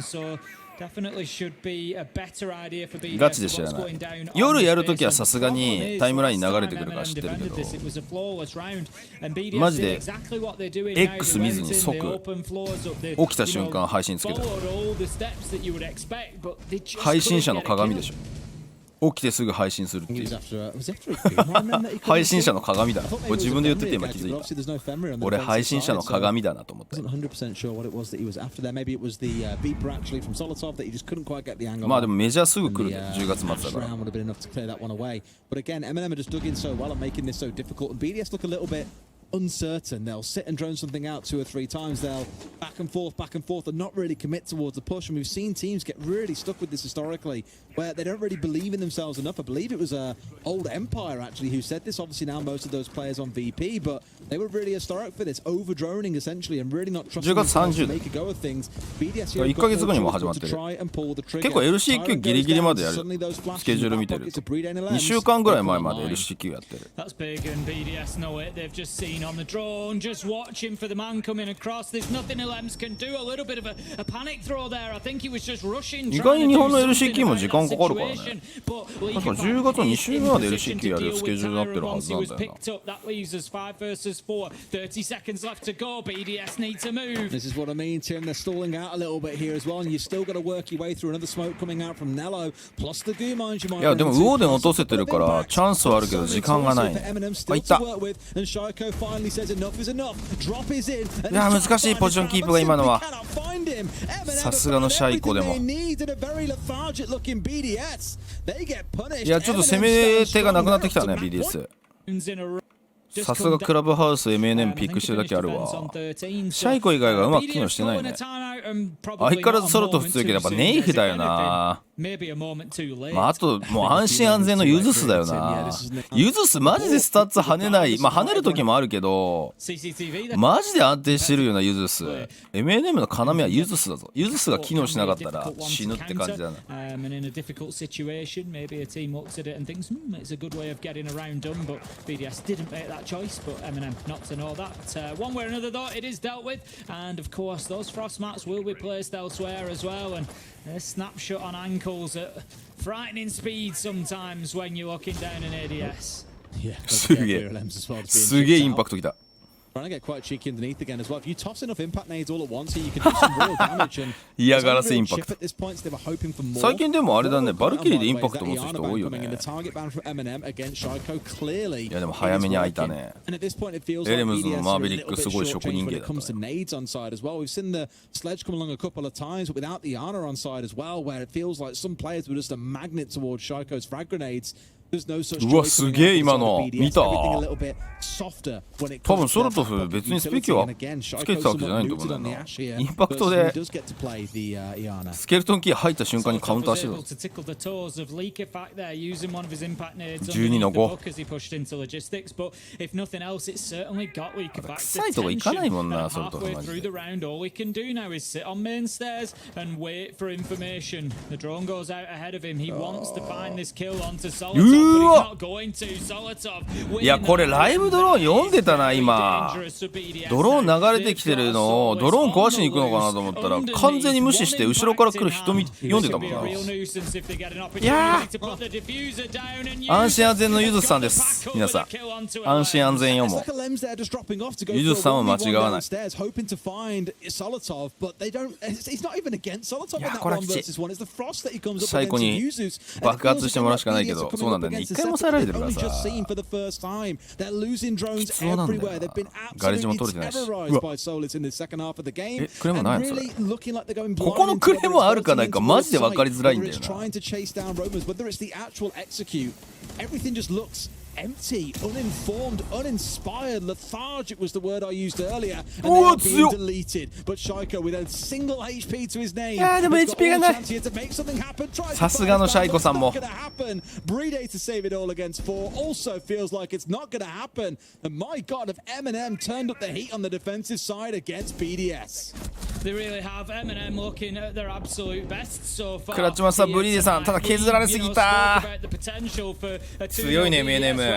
ガチで知らない。夜やるときはさすがにタイムラインに流れてくるから知ってるけど、マジで X 見ずに即起きた瞬間配信つけた。配信者の鏡でしょ。起きてすぐ配信するっていう配信者の鏡だな。俺自分で言ってて今気づいた。俺配信者の鏡だなと思って。まあでもメジャーすぐ来るね、10月末だから。uncertain. They'll sit and drone something out 2 or 3 times. They'll back and forth and not really commit towards the push. And we've seen teams get really stuck with this historically, where they don't really believe in themselves enough. I believe it was old Empire actually who said this. Obviously now most of those players on VP, but they were really historic for this, over droning essentially and really not trusting themselves to make a go of things. BDS here 1ヶ月後にも始まってる。結構 LCQ ギリギリまでやるスケジュール見てると2週間ぐらい前まで LCQ やってる。That's big and BDS know it. They've just seen on the drone, just watching for the man coming across. There's nothing LMs can do. A little bit of a panic throw there. I think he was just rushing. 意外に日本の LCQ も時間かかるからね。確か10月の2週目まで LCQ やるスケジュールになってるはずなんだよな。That leaves us 5 versus 4. 30 seconds left to go. BDS need to move. This is what I mean, Tim. They're stalling out a little bit here as well, and you've still got to work your way through another smoke coming out from Nello. Plus the goo mines you might. いやでもウオーデン落とせてるからチャンスはあるけど時間がないね。あ、いった。いや難しいポジションキープが今のは。さすがのシャイコでも。いやちょっと攻め手がなくなってきたね BDS。さすがクラブハウス MNM ピックしてるだけあるわ。シャイコ以外がうまく機能してないね。相変わらずソロと普通だけどやっぱネイフだよな。まああともう安心安全のユズスだよな。ユズスマジでスタッツ跳ねない。まあ跳ねる時もあるけどマジで安定してるようなユズス。MNM の要はユズスだぞ。ユズスが機能しなかったら死ぬって感じだな。choice, but MNM not to know that. One way or another though, it is dealt with, and of course those frost mats will be placed elsewhere as well, and a snapshot on ankles at frightening speed sometimes when you're looking down an ADS. Yeah, すげえインパクトきた。Trying to get quite cheeky underneath again as well. If you toss enough impact nades all at once here, you can do some real damage. And 嫌がらせインパクト。最近でもあれだね、バルキリーでインパクト持つ人多いよね。いやでも早めに開いたね。エレムズのマーベリックすごい職人芸だった。We've seen the sledge come along a couple of times, but without the Ana on side as well, where it feels like some players were just a magnet towards Shaiiko's frag grenades. うわすげえ今の見た。多分ソルトフ別にスペキュアつけてたわけじゃないと思うんだよな。インパクトでスケルトンキー入った瞬間にカウンターしてる。12の5。臭いとこ行かないもんなソルトフマジで。いやこれライブドローン読んでたな今。ドローン流れてきてるのをドローン壊しに行くのかなと思ったら完全に無視して後ろから来る人読んでたもんな。いや安心安全のゆずさんです。皆さん安心安全よもゆずさんは間違わない。いやこれはきちい。最後に爆発してもらうしかないけどそうなんだよね、一回も抑えられてるからさ。必要なんだよな。ガレージも取れてないし。うわ、クレームないのそれ。ここのクレームあるかないかマジで分かりづらいんだよな。empty, uninformed, uninspired, lethargic was the word I used earlier, and they are being deleted. But Shaiiko with a single HP to his name, has got all the chance here to make something happen. SaすがのShaiikoさんも。Bride to save it all against 4 also feels like it's not going to happen. And my God, if MNM turned up the heat on the defensive side against BDS. They really have. MNM looking at their absolute best so far. クラッチマスターブリーデさん、ただ削られすぎた。強いね MNM。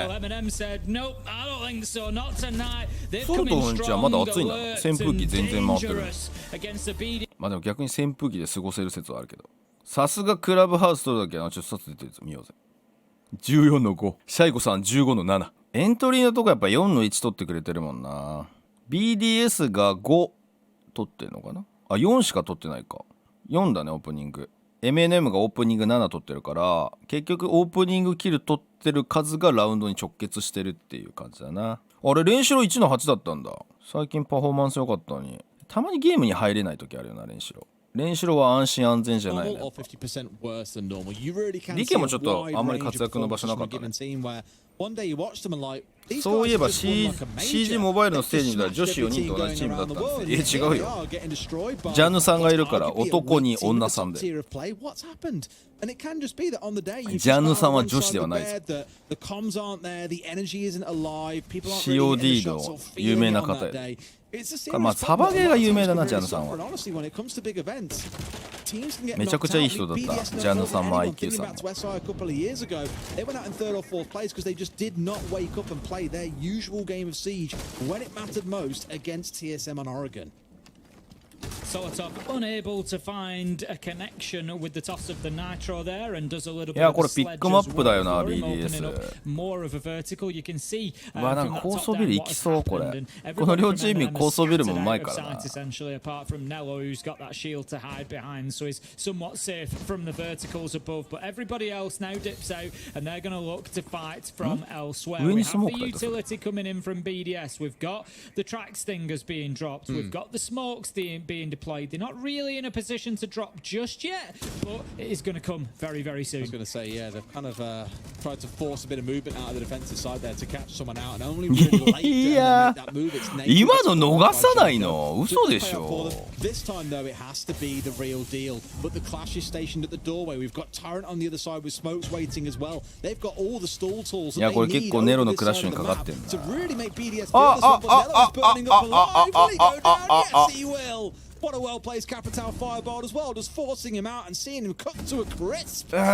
ソルトのんちはまだ暑いんだ。扇風機全然回ってる。まあでも逆に扇風機で過ごせる説はあるけど。さすがクラブハウス取るだけはちょっと2つ出てるやつ見ようぜ。14の5、シャイコさん15の7。エントリーのとこやっぱ4の1取ってくれてるもんな。BDS が5取ってんのかな。あ、4しか取ってないか。4だねオープニング。MNM がオープニング7取ってるから、結局オープニングキル取ってる数がラウンドに直結してるっていう感じだな。あれ練習1の8だったんだ。最近パフォーマンス良かったのに。たまにゲームに入れない時あるよな練習。練習は安心安全じゃないね。リケもちょっとあんまり活躍の場所なかったね。そういえば CG モバイルのステージに出たら女子4人と同じチームだったんですね。違うよ。ジャンヌさんがいるから男に女さんで。ジャンヌさんは女子ではないです。COD の有名な方や。まあサバゲーが有名だなジャンヌさんは。めちゃくちゃいい人だったジャンヌさんも IQ さんも。play their usual game of Siege when it mattered most against TSM on Oregon. Solotov unable to find a connection with the toss of the nitro there and does a little bit いや of これピックマップだよな BDS。 more of a vertical you can see なんか高層ビル行きそうこれ。この両チーム高層ビルもうまいからな。 essentially apart from Nello who's got that shield to hide behind so he's somewhat safe from the verticals above but everybody else now dips out and they're going to look to fight from elsewhere. We have the utility coming in from BDS. We've got the track stingers being dropped. We've got the smokes being deployed. They're not really in a position to drop just yet, but it is going to come very, very soon. I was going to say, yeah, they've kind of tried to force a bit of movement out of the defensive side there to catch someone out, and only really late make that move. It's 今の逃さないの嘘でしょ。 This time though, it has to be the real deal. But the Clash is stationed at the doorway. We've got Tyrant on the other side with smokes waiting as well. They've got all the stall tools that they need over this side of the map to really make BDS feel this one. But Nello's burning up alive. Will he go down? Yes, he will. What a well-placed Capital Fireball as well, just forcing him out and seeing him cook to a crisp. Here we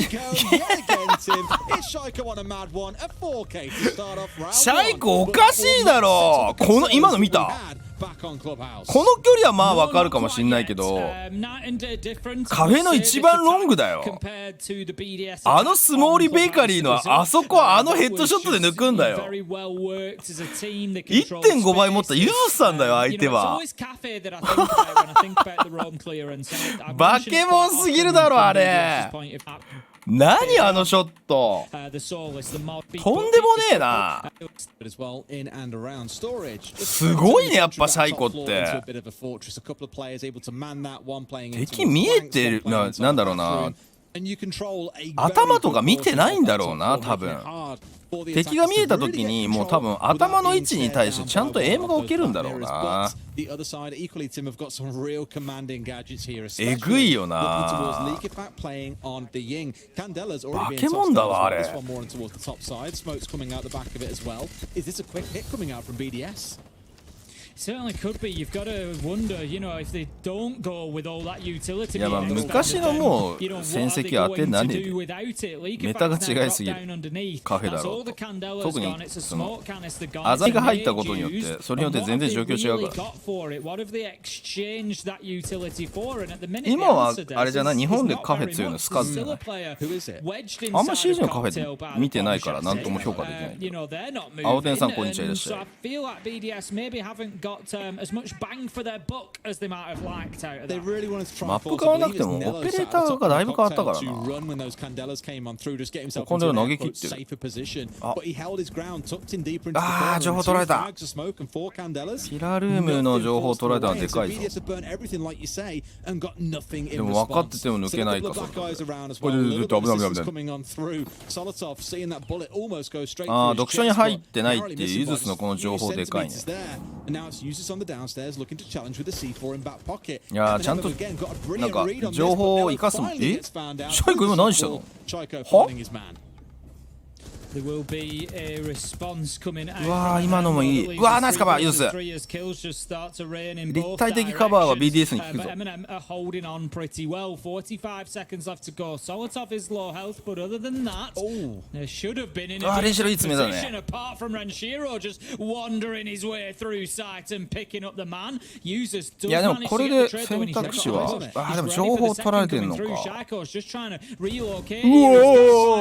go, yet again, Tim. It's Shaiiko on a mad one, a 4K to start off round シャイコおかしいだろ。この今の見た？この距離はまあわかるかもしんないけど、カフェの一番ロングだよ。あのスモーリベーカリーのあそこはあのヘッドショットで抜くんだよ。 1.5 倍持ったユースさんだよ相手は。バケモンすぎるだろあれ。何あのショット。とんでもねえな。すごいねやっぱシャイコって。敵見えてるなんだろうな。頭とか見てないんだろうな多分。敵が見えた時にもう多分頭の位置に対してちゃんとエイムが置けるんだろうな。えぐいよな。バケモンだわあれ。Certainly could be. You've got to wonder, you know, if they don't go with all that utility. いやまあ昔のもう戦績当てなんでメタが違いすぎる。カフェだろうと。特にそのアザミが入ったことによってそれによって全然状況違うから。今はあれじゃない日本でカフェ強いのスカズじゃない。あんま CG のカフェ見てないから何とも評価できない。青天さんこんにちはいらっしゃい。got as much bang for their buck as they might have liked out of They that. really wanted to try マ and ップ force 変わ I らなく believe て it's もオ Nello ペレ sat ーター atop がだいぶ the 変わったから cocktail な。 to run when those Candelas came on through, just get himself ここ into で an 投 air げ切っ quote てる。 safer position. あ But he held his ground, tucked in deeper into the あー corner, 情報 and 取ら two れた。 frags of smoke and four Candelas. キラールームの情報取られたのはでかい So ぞ。 BDS have burnt everything like you say and got nothing で in も分かって response. ても抜けないか So そ the れ。 black eyes around as こ well. れ A little 危 bit ない of 危ない resistance 危ない。 coming on through. Solotov seeing that bullet almost go straight あ through あ his 読書に chest, 入っ but てないって narrowly いう missing ユ by ズスのこの just 情 a 報 few でかいね。 centimeters there. And now it's Yuzus on the downstairs looking to challenge with the C4 in back pocket. いやーちゃんと Again, got a なん brilliant か read on this, 情 but 報 now を he 生かすの。 finally え gets found out. シャイク今何したの？ Shaiiko は finding his man. There will be a response coming out. うわー今のもいい。うわーナイスカバーユース。立体的カバーは BDS に効くぞ。 MNM are holding on pretty well. 45 seconds left to go. Solotov is low health, but other than that, there should have been in a Renshiroいい詰めだね。 position apart from Renshiro just wandering his way through sight and picking up the man. Users いやでもこれで選択肢はあでも情報取られてんのか。Shaiiko's just trying to relocate. う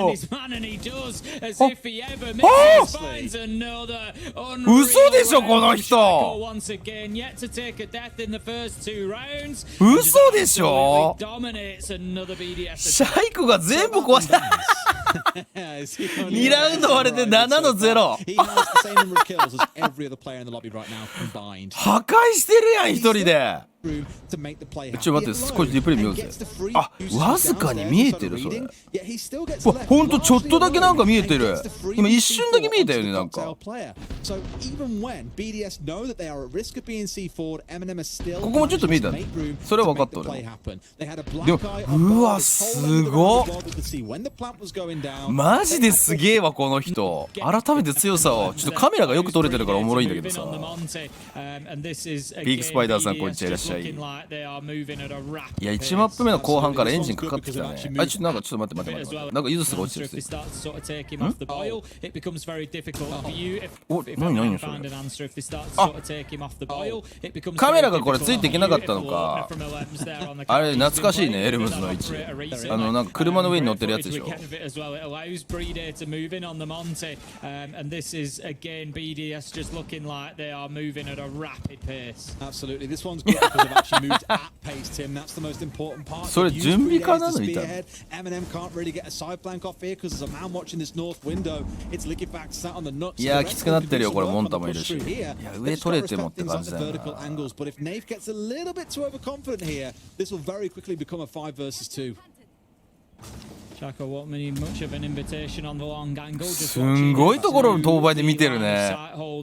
おー。 His man and he does as if he ever misses, finds another unreal 嘘でしょこの Shaiiko 人。 once again yet to take a death in the first two rounds. 嘘でしょ。 Dominates another BDS. シャイクが全部壊した。2ラウンド割れて7の0。He has the same number of kills as every other player in the lobby right now combined. 破壊してるやん一人で。 Room to make the play ちょっと待って少しリプレイ見ようぜ。あわずかに見えてるそれ。うわほんとちょっとだけなんか見えてる。今一瞬だけ見えたよねなんか。ここもちょっと見えたね。それは分かった俺も。でもうわすごっ。マジですげえわこの人。改めて強さをちょっとカメラがよく撮れてるからおもろいんだけどさ。ピークスパイダーさんこんにちは。いや1マップ目の後半からエンジンかかってきたね。あちょっとなんかちょっと待ってなんかユズスが落ちてる。お何それ。あカメラがこれついていけなかったのか。あれ懐かしいねエルムズの位置。なんか車の上に乗ってるやつでしょ。Absolutely, this one's good because they've actually moved at pace, Tim. That's the most important part. それ準備かなの見たの。 MNM can't really get a side flank off here because there's a man watching this north window. It's Liquifax sat on the nuts. いやきつくなってるよこれモンタもいるし。いや上取れてもって感じだよな。 But if Nave gets a little bit too overconfident here, this will very quickly become a 5 versus 2. Shaiiko won't need much of an invitation on the long angle. すんごいところの当倍で見てるね。全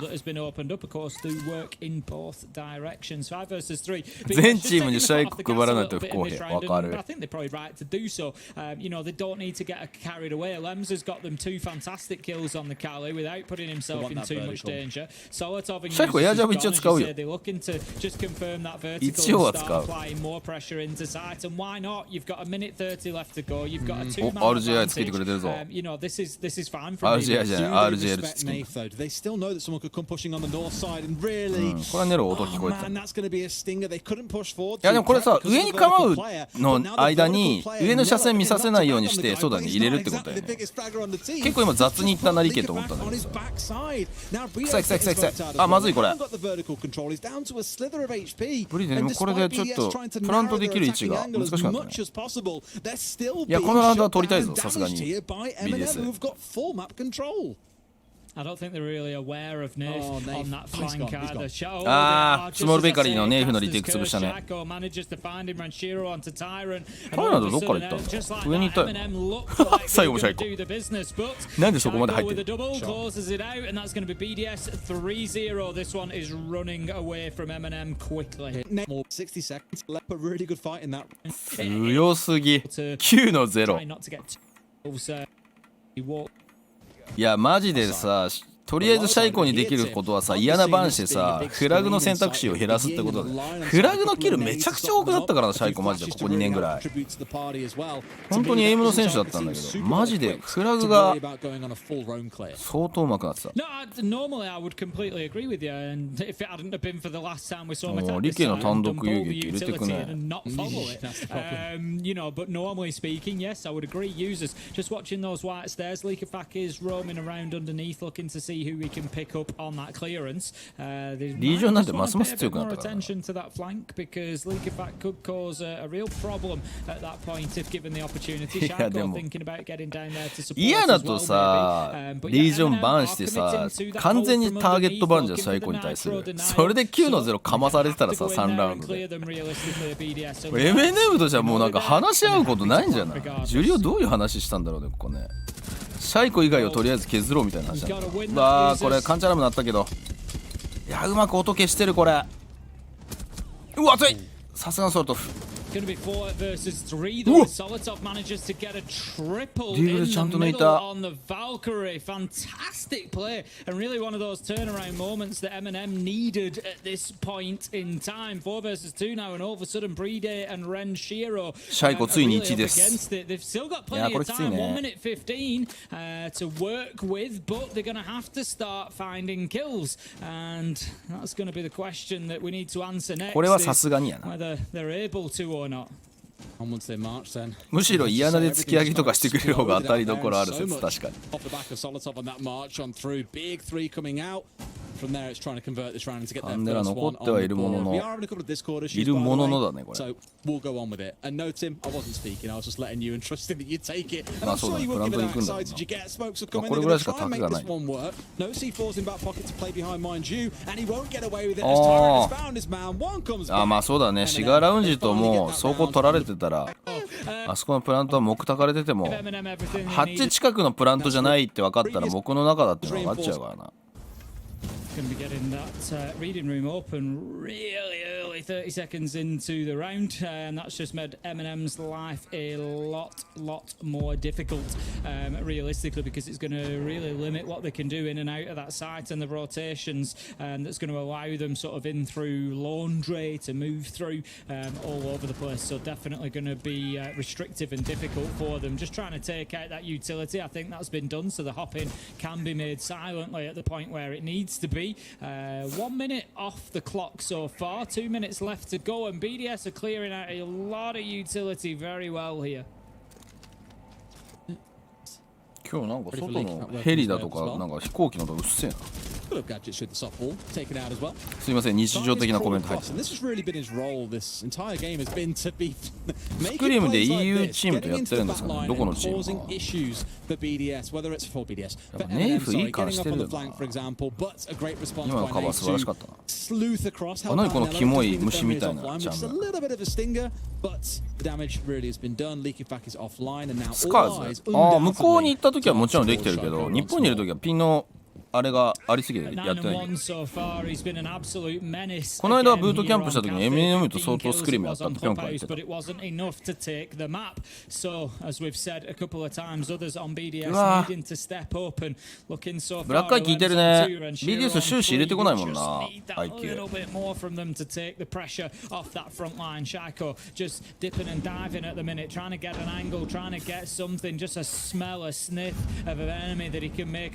チームにシャイク配らないと不公平。わかる。I think they're probably right to do so. You know, they don't need to get carried away. Lems has got them 2 fantastic kills on the Chalet without putting himself in too much danger. Solotov and Yuzus is gone, as you said, they're looking to just confirm that vertical and start applying more pressure into sight. And why not? You've got a minute 30 left to go. You've got a 2-man RGI つけてくれてるぞ。You know, this is fine for RGI じゃない RGL つけて。 They still know that someone could come pushing on the north side and really. これはネロ音聞こえてた。 Man, that's going to be a stinger. They couldn't push forward. いやでもこれさ上に構うの間に上の車線見させないようにしてそうだね入れるってことだよね。結構今雑にいったなりけと思ったんだけどさ。臭い臭い臭い臭い。あまずいこれ。無理でもこれでちょっとプラントできる位置が難しくなったね。いやこのラウンドは取りたいぞさすがに BDS。 I don't think they're really aware of Nave on that flank either. ああスモールベーカリーのネーフのリテイク潰したね。ファイナルどっから行ったんだ。上にいたよ。最後もシャイコ。なんでそこまで入ってる。強すぎ。9の0。いやマジでさとりあえずシャイコにできることはさ嫌なバンしてさフラグの選択肢を減らすってことだ。フラグのキルめちゃくちゃ多くなったからなシャイコマジでここ2年ぐらい。本当にエイムの選手だったんだけどマジでフラグが相当うまくなってた。リケの単独遊撃入れてくね。But normally speaking, yes, I would agree. Users just watching those white stairs. Liquefac is roaming around underneath, looking to see see who we can pick up on that clearance. They リージョンなんてますます強くなった more からな。 attention to that flank because Leakefat could cause a real problem at that point if given the opportunity. いやで Shaiiko も thinking about getting down there to support 嫌だ as と well, さ maybe. But リ yeah, ージョン MNM バン are してさ committing to that 完全に hold タ from ーゲットバンじゃん underneath, シャイコ looking に for the 対する natural denial. それで9の So 0かまされてたらさ they have to go 3 in ラ there ウン and ド clear で them realistically at BDS. So MNM としてはもうなんか話し合うことないんじゃないジュリオどういう話したんだろうねここねシャイコ以外をとりあえず削ろうみたいな話なんだうわーこれカンチャラムなったけどいやうまく音消してるこれうわ熱いさすがのソルトフGoing to be 4 versus 3 though. Solotov manages to get a triple in the middle on the Valkyrie. Fantastic play and really one of those turnaround moments that MNM needed at this point in time. 4 versus 2 now and all of a sudden Bride and Ren Shiro Shaiikoついに1です against it. They've still got plenty of time, 1 minute 15 to work with, but they're going to have to start finding kills and that's going to be the question that we need to answer next. これはさすがにやな Whether they're able to or not. むしろ嫌なで突き上げとかしてくれる方が当たりどころある説確かに From there, it's trying to convert this round to get their カンデラ first 残 one ってはい on the るもの board. の We are in a couple of Discord い issues, る by も the の way. のだねこれ So we'll go on with it. And no, Tim, I wasn't speaking. I was just letting you and trusting that you'd take it. And ま I'm あそうだ sure ね you プ will ラン give ト it に行くんだろう outside. Did you get smokes are な coming? これ They're ぐらい going し to か try and 策 make がな this い one work. No C4s in back pocket to play behind, mind you. And he won't get away with it as あ Tyrant has found his man. One comes あ back. まあそうだねシガーラウンジともう走行取られてたらあそこのプラントは木たかれててもハッチ近くのプラントじゃないって分かったら木の中だっての分かっちゃうからな Going to be getting that reading room open really early, 30 seconds into the round, and that's just made MNM's life a lot more difficult, realistically, because it's going to really limit what they can do in and out of that site and the rotations, and that's going to allow them sort of in through laundry to move through all over the place. So definitely going to be restrictive and difficult for them. Just trying to take out that utility. I think that's been done, so the hop-in can be made silently at the point where it needs to be. 1 minute off the clock so far, 2 minutes left to go, and BDS are clearing out a lot of utility very well here. 今日なんか外のヘリだとかなんか飛行機の音うっせえな Gadgets with the softball taken out as well. すいません日常的なコメント入って And this has really been his role. This entire game has been to be スクリームで EU チームとやってるんですかねどこのチーム causing issues for BDS, whether it's for BDS, for ネイ MNM, フいい sorry, 感 getting し up て on る the よな flank, for example, but a great response 今の by カバー Nate 素晴らしか to ったな sleuth across. 何このキモい虫みたいな which チャ is a ンネル little bit of a stinger, but the damage really has been done. Leaky back is offline, and now スカ all ー eyes ズああ向こうに行った時は undoubtedly もちろんできてるけど日本にいる時はピンのあれがありすぎてやってないこの間ブートキャンプした時に MNM と相当スクリームやったってピョンピョン言ってたブラックアイ効いてるね BDS 終始入れてこないもんな IQ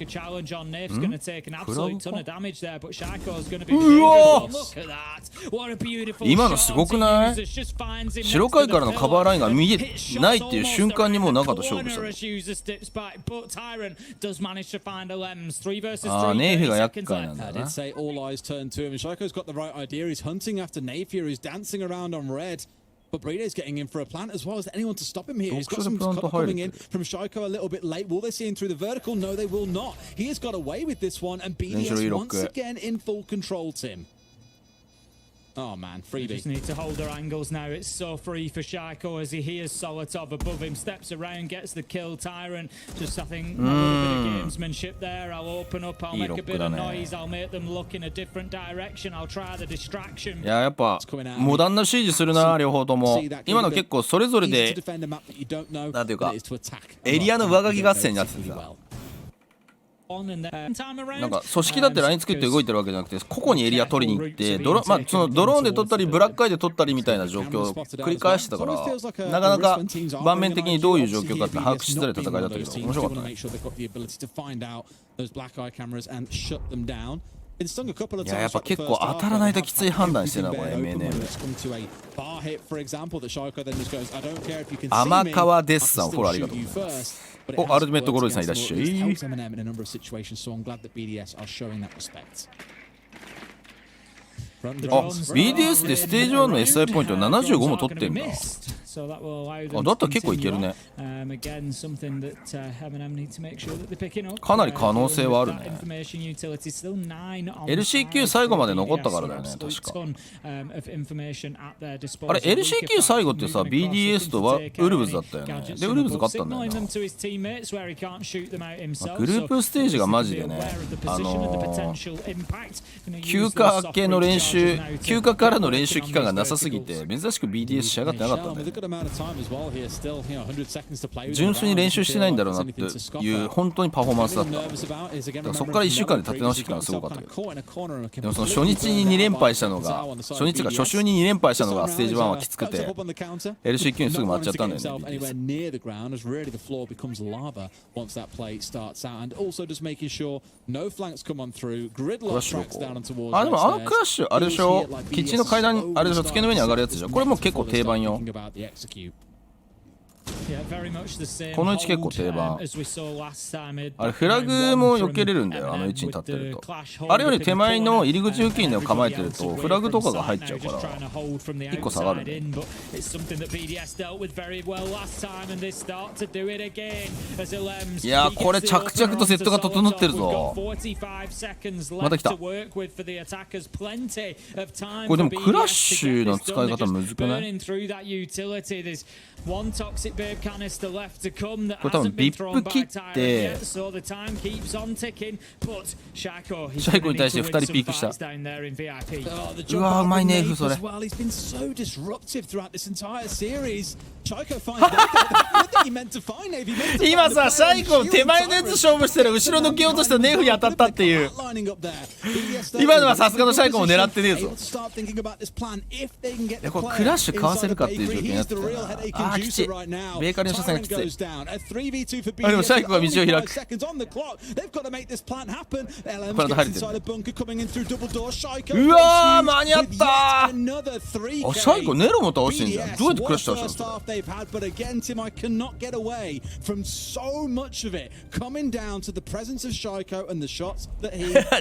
challenge on Nif's going to take an absolute ton of damage there, but Shaiiko's going to be beautiful. Look at that. What a beautiful 今のすごくない白階からのカバーラインが見えないっていう瞬間にもう中と勝負したああネイフが厄介なんだ I な did say all eyes turn to him. Shaiiko's got the right idea. He's hunting after Napier. He's dancing around on red. But Bride's getting in for a plant as well. Is there anyone to stop him here? He's got some cover coming in from Shaiiko a little bit late. Will they see him through the vertical? No, they will not. He has got away with this one, and BDS once again in full control, Tim. Oh man, freebie. Just need to hold their angles now. It's so free for Shaiiko as he hears Solotov above him, steps around, gets the kill. Tyrant, just I think a little bit of gamesmanship there. I'll open up, I'll make a bit of noise, I'll make them look in a different direction, I'll try the distraction. いややっぱモダンな指示するな両方とも今の結構それぞれでなんていうかエリアの上書き合戦になっててさなんか組織だってライン作って動いてるわけじゃなくて個々にエリア取りに行ってまあそのドローンで取ったりブラックアイで取ったりみたいな状況を繰り返してたからなかなか盤面的にどういう状況かって把握しづらい戦いだったけど面白かったねいや、やっぱ結構当たらないときつい判断してるな、これ MNM。天川デッサン、フォローありがとうございます。お、アルティメットゴロリさんいらっしゃい。あ、BDS でステージ1の SI ポイント75も取ってんだ。あ、だったら結構いけるね。かなり可能性はあるね。LCQ 最後まで残ったからだよね、確か。あれ、LCQ 最後ってさ、BDS とはウルブズだったよね。で、ウルブズ勝ったんだよな。グループステージがマジでね、休暇明けの練習、休暇からの練習期間がなさすぎて、珍しく BDS 仕上がってなかったんだよね。純粋に練習してないんだろうなっていう本当にパフォーマンスだった。だからそこから1週間で立て直してきたのがすごかったけど、でもその初日に2連敗したのが、初日が初週に2連敗したのがステージ1はきつくて LCQ にすぐ回っちゃったんだよね。あ、でもあのクラッシュあれでしょ、基地の階段あれでしょ、机の上に上がるやつでしょ。これも結構定番よ。この位置結構定番。あれフラグも避けれるんだよ、あの位置に立ってると。あれより手前の入り口付近で構えてるとフラグとかが入っちゃうから1個下がるね。いやー、これ着々とセットが整ってるぞ。また来た。これでもクラッシュの使い方むずくない？これ多分ビップ切ってシャイコに対して2人ピークした。うわー、うまいね、F それ。今さ、シャイコの手前のやつ勝負してる、後ろ抜けようとしたネフに当たったっていう。今のはさすがのシャイコも狙ってねえぞ。いや、これクラッシュかわせるかっていう状況になってたな。あー、きちい。ベーカリーの車線がきつい。あ、でもシャイコが道を開く。プラント入れてる。うわー、間に合ったー。あ、シャイコネロも倒してんじゃん。どうやってクラッシュ倒したの？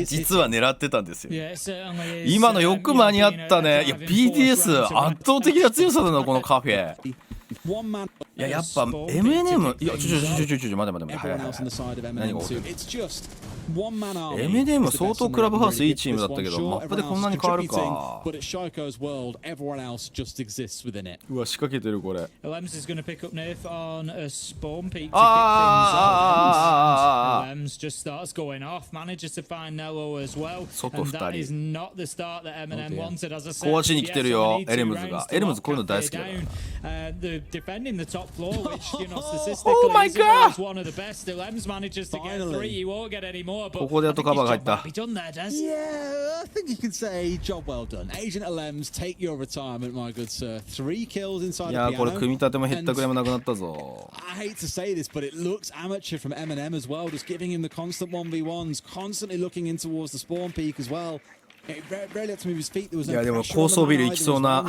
実は狙ってたんですよ。今のよく間に合ったね。いや、BTS 圧倒的な強さだな、このカフェ。いや、やっぱ MNM、 いや、待て、早い。何が起きてる？ MNM 相当クラブハウスいいチームだったけど、マップでこんなに変わるか。うわ、仕掛けてるこれ。外2人。壊しに来てるよ、エレムズが。エレムズこういうの大好きだから。defending the top floor, which, you know, Oh my God! is one of the best. Lems manages to get 3. He won't get any more. ここでやっとカバーが入った。Yeah, I think you can say job well done. Agent Lems, take your retirement, my good sir. 3 kills inside the piano. いや、これ組み立てもへったくれもなくなったぞ。I hate to say this, but it looks amateur from MNM as well, just giving him the constant 1v1s, constantly looking in towards the spawn peak as well. いや、でも高層ビル行きそうな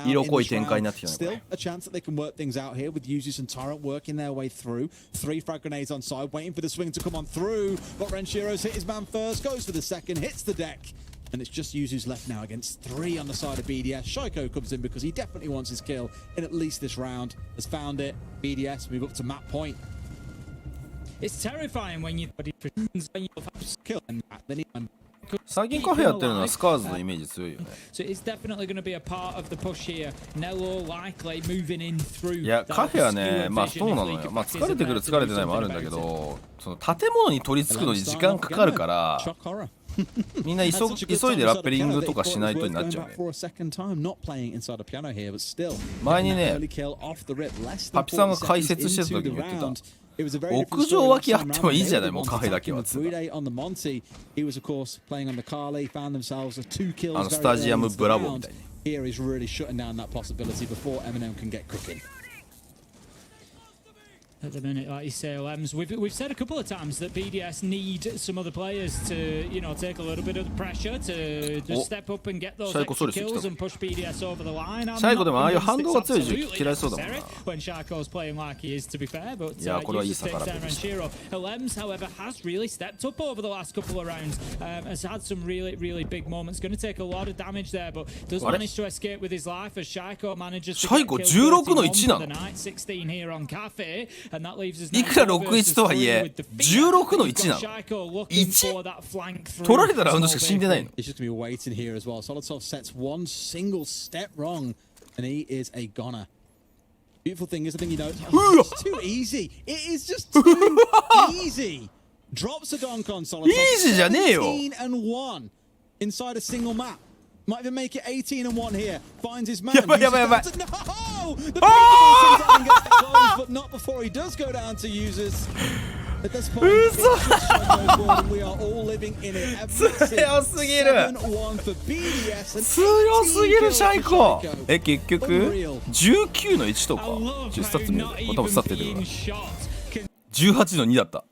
色濃い展開になってきたね。A chance that they can work things out here with Yuzus and Tyrant working their way through. 3 frag grenades on side, waiting for the swing to come on through. But Renshiro's hit his man first, goes for the second, hits the deck. And it's just Yuzu's left now against 3 on the side of BDS. Shaiiko comes in because he definitely wants his kill in at least this round. Has found it. BDS move up to map point. It's terrifying when you Kill and then he最近カフェやってるのはスカーズのイメージ強いよね。いや、カフェはね、まあそうなのよ。まあ疲れてくる疲れてないもあるんだけど、その建物に取り付くのに時間かかるからみんな急いでラッペリングとかしないとになっちゃうね。前にね、パピさんが解説してた時に言ってた。屋上脇あってもいいじゃない、もうカフェだけは。スタジアムブラボーみたいに。at the minute, like you say, Lems. We've said a couple of times that BDS need some other players to, you know, take a little bit of the pressure to just step up and get those extra kills and push BDS over the line. Shaiiko でもああいう反動が強い時期嫌いそうだもんな。 When Shaiiko's playing like he is, to be fair, but Lems, however, has really stepped up over the last couple of rounds. Has had some really big moments. Going to take a lot of damage there, but does manage to escape with his life as Shaiiko manages to get killed 16の1なの。 16 here on Kafe, and that leaves us いくら6-1とはいえ16の1なの。1？ 取られたラウンドしか死んでないの。 He's just gonna be waiting here as well. Solotov sets one single step wrong, and he is a goner. Beautiful thing is, I think you know, it's too easy. It is just too easy. Drops a donk on Solotov. Easy じゃねえよ。 18-1 inside a single map. Might even make it 18-1 here. Finds his man. やばいやばいやばい。 No! The breakable comes out and gets the close, but not before he does go down to users. At this point, it's just Shaiiko's world, and we are all living in it. 強すぎる。 7-1 for BDS and 強すぎる 18 Shaiiko。 for Shaiiko. 結局19の1とか。スタッツ見る。多分スタッツ出てくるから。18の2だった。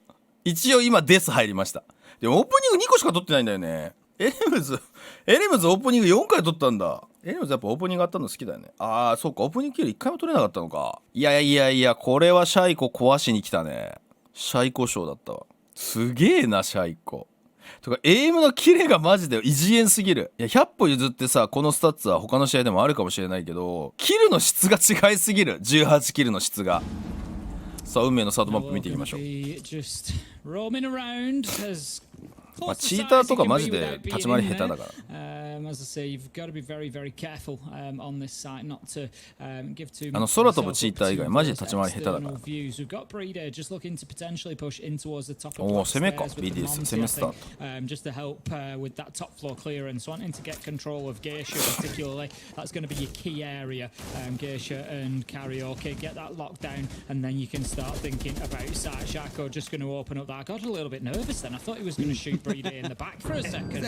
一応今デス入りました。でもオープニング2個しか取ってないんだよね。エレムズオープニング4回取ったんだ。エレムズやっぱオープニングあったの好きだよね。ああ、そうか、オープニングキル1回も取れなかったのか。いや、これはシャイコ壊しに来たね。シャイコショーだったわ。すげえな、シャイコ。とか、エイムのキレがマジで異次元すぎる。いや、100歩譲ってさ、このスタッツは他の試合でもあるかもしれないけど、キルの質が違いすぎる。18キルの質が。さあ、運命のサードマップ見ていきましょう。まあ、チーターとかマジで立ち回り下手だから。空飛ぶチーター以外マジで立ち回り下手だから。おお、攻めか。BDS 攻めスタート。in the back for a second.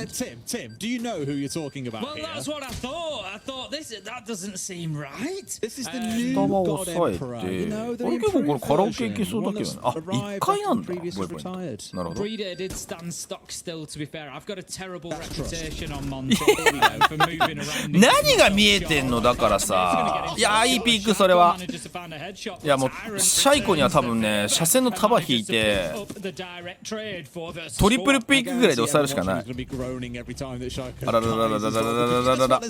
Tim, do you know who you're talking about? Well, that's what I thought. I thought that doesn't seem right. This is the new God Emperor. You know, the improved version. One that's arrived after previously retired. Breeder did stand stock still, to be fair. I've got a terrible reputation on Monte for moving around. 何が見えてんのだからさ。いや、いいピークそれは。いや、もうシャイコには多分ね、車線の束引いてトリプルピークぐらいで抑えるしかない。あらららららららららら。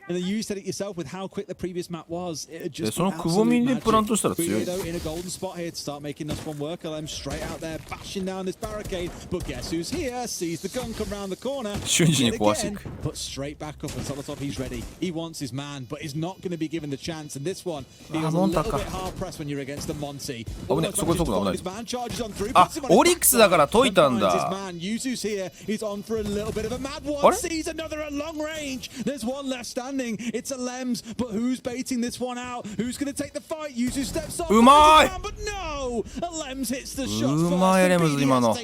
And you said it yourself with how quick the previous map was. It just そのくぼみでプラントしたら強い。 in a golden spot here to start making this one work. LM straight out there, bashing down this barricade. But guess who's here? Sees the gun come round the corner. 瞬時に壊していく。 But straight back up and Solotov, he's ready. He wants his man, but he's not going to be given the chance. And this one feels a little bit hard pressed when you're against the Monty. 危ね、そこ危ない。あ、オリックスだから解いたんだ。 Yuzu's here. He's on for a little bit of a mad one. Sees another at long range. There's one left standing. It's a Lems, but who's baiting this one out? Who's going to take the fight? Yuzu steps off. うまい。 But no, a Lems hits the shot うまいレムズ今の。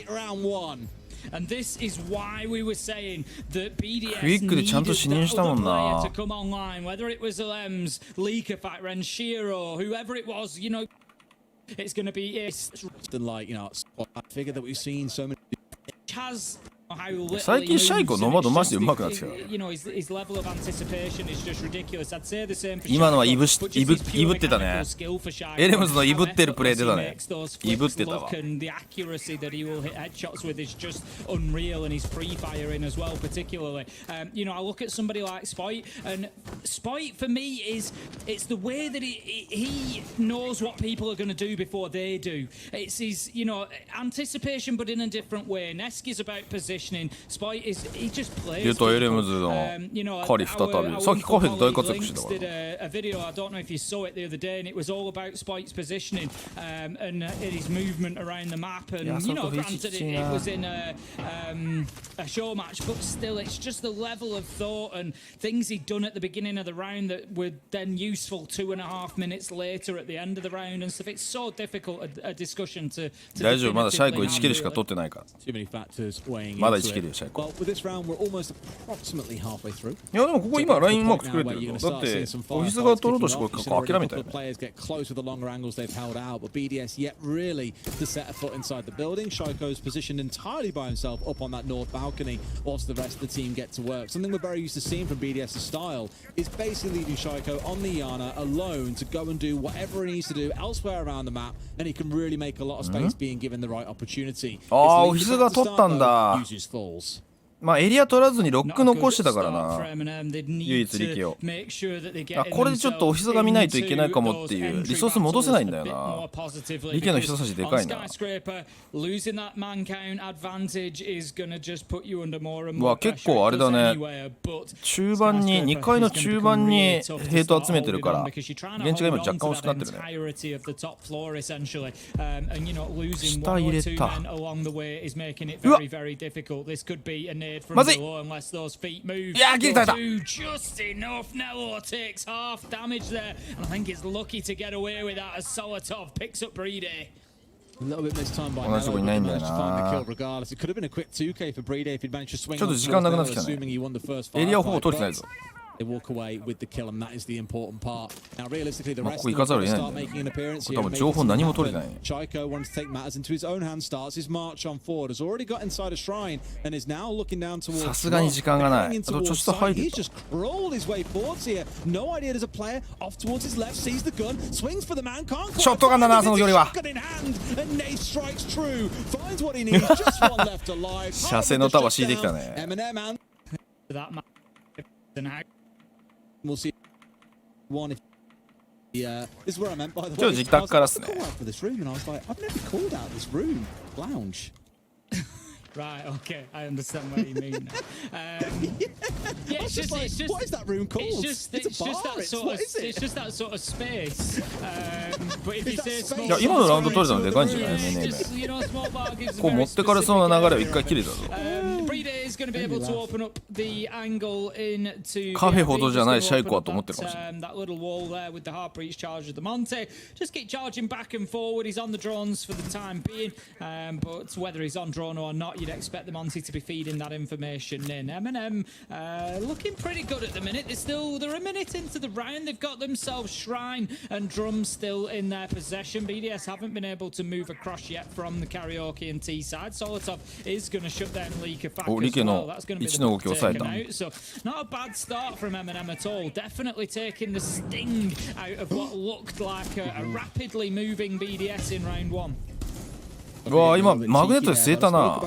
And this is why we were saying that BDS クイックでちゃんと視認したもんな。 to come online, whether it was a Lems, Leaker Fight, Renshiro, whoever it was, you know, it's going to be like, you know, I figure that we've seen so many. Has 最近シャイコノマドマジで上手くなってきた。今のはいぶってたね。エレムズのいぶってるプレー出たね。いぶってたわ。You know, I look at somebody like Spoit, and Spoit for me is it's the way that he knows what people are going to do before they do. It's his, you know, anticipation, but in a different way. Nesk is about positioning. Spoit is he just plays. ユトエレムズのカリ再び。さっきカフェで大活躍してたから。A video, I don't know if you saw it the other day, and it was all about Spoit's positioning and his movement around the map. And you know, granted, it was in a show match, but still, it's just the level of thought and things he'd done at the beginning of the round that were then useful 2.5 minutes later at the end of the round and stuff. It's so difficult a discussion to. 大丈夫、まだシャイコ1キルしか取ってないから。Too many factors weighing in. まだ1キルよ、シャイコ。 Well, with this round, we're almost approximately halfway through. いやでもここ今ラインうまく作れてるよ。だってオフィスが取ろうとしてこれ諦めたよね。 Players get close with the longer angles they've held out, but BDS yet really to set a foot inside the building. Shaiiko's positioned entirely by himself up on that north balcony, whilst the rest of the team get to work. Something we're very used to seeing from BDS's style is basically leaving Shaiiko on the Yana alone to go and do whatever he needs to do elsewhere around the map, and he can really make a lot of space being given the right opportunity. ああ、オフィスが取ったんだ。まあエリア取らずにロック残してたからな、唯一力を。あ、これでちょっとオフィスが見ないといけないかもっていう、リソース戻せないんだよな。力の人差しでかいな。うわ、結構あれだね。中盤に、2階の中盤にヘイト集めてるから、現地が今若干惜しくなってるね。下入れた。うわっ、まずい。いやー、ギリ耐えた。同じとこいないんだよな。ちょっと時間なくなってきたね。エリアをほぼ取れてないぞ。They walk away with the kill, and that is the important part. Now, realistically, the こ rest こ of 行かざ them るを得ない start んだよ。 making an appearance 多 here. 分情報何も取れてない。 Shaiiko wants to take matters into his own hands, starts his march on forward, has already got inside a shrine, and is now looking down towards. さすがに時間がない。あとちょっと入る。 He's just crawled his way forwards here. No idea there's a player off towards his left, sees the gun, swings for the man, can't. ショットガンだな、その距離は。Strikes true, finds what he needs, just one left alive. 射精の束敷いてきたね。 MNM We'll see one if this is where I meant by the way. 今日自宅からっすね。 For this room, and I was like, I've never called out this room lounge. Right, okay, I understand what you mean now. Yeah, it's just, what is that room called? It's just that sort of space. But if you say small, いや、今のラウンド取れたのでかいんじゃない MNM。 こう持ってかれそうな流れを一回切れたぞ。 is going to be able to open up the angle into カフェほどじゃないシャイコはと思ってるかもしれない。 that little wall there with the hard breach charge of the Monte. Just keep charging back and forward. He's on the drones for the time being, but whether he's on drone or not, you'd expect the Monte to be feeding that information in. MNM looking pretty good at the minute. They're a minute into the round. They've got themselves Shrine and Drum still in their possession. BDS haven't been able to move across yet from the Karaoke and T side. Solotov is going to shut down Leaker back as well. That's going to be the ball taken out. So not a bad start from MNM at all. Definitely taking the sting out of what looked like a rapidly moving BDS in round one. うわ、今マグネットで据えたな。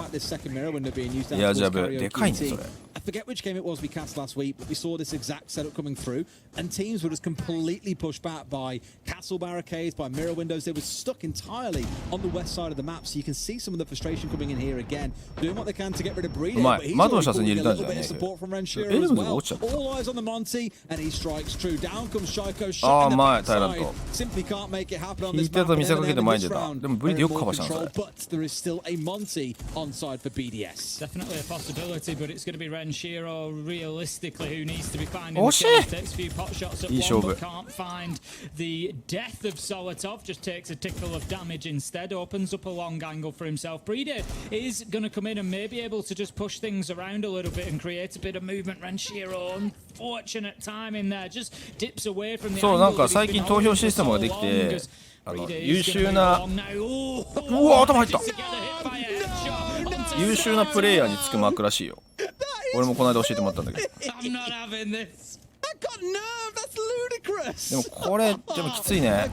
いや、ジャブでかいねそれ。 I forget which game it was we cast last week, but we saw this exact setup coming through, and teams were just completely pushed back by castle barricades, by mirror windows. They were stuck entirely on the west side of the map, so you can see some of the frustration coming in here again, doing what they can to get rid of Breeder, but he's already pulling a little bit of support from Renshiro as well. All eyes on the Monty, and he strikes true. Down comes Shaiiko, shot in the backside. Simply can't make it happen on this map. But there is still a Monty on side for BDS. Definitely a possibility, but it's going to be Renshiro realistically who needs to be finding the kill. Takes a few pot shots at one, but can't find the death of Solotov. Just takes a tickle of damage instead. Opens up a long angle for himself. Breeder is going to come in and maybe able to just push things around a little bit and create a bit of movement. Renshiro, unfortunate time in there, just dips away from the angle. そう、なんか最近投票システムができて、優秀な、うわ、頭入った。優秀なプレイヤーにつくマークらしいよ。俺もこの間教えてもらったんだけど。でもこれでもきついね。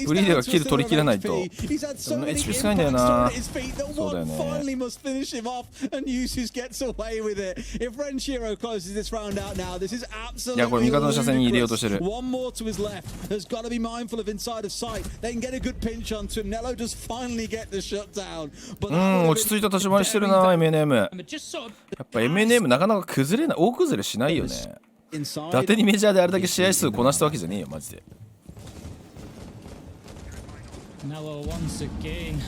ブリーデがキル取りきれないと。でも HP 少ないんだよな。そうだよね。いや、これ味方の車線に入れようとしてる。うん、落ち着いた立ち回りしてるな MNM。やっぱ MNM なかなか崩れない、大崩れしないよね。伊達にメジャーであれだけ試合数こなしたわけじゃねえよマジで。Nello once again,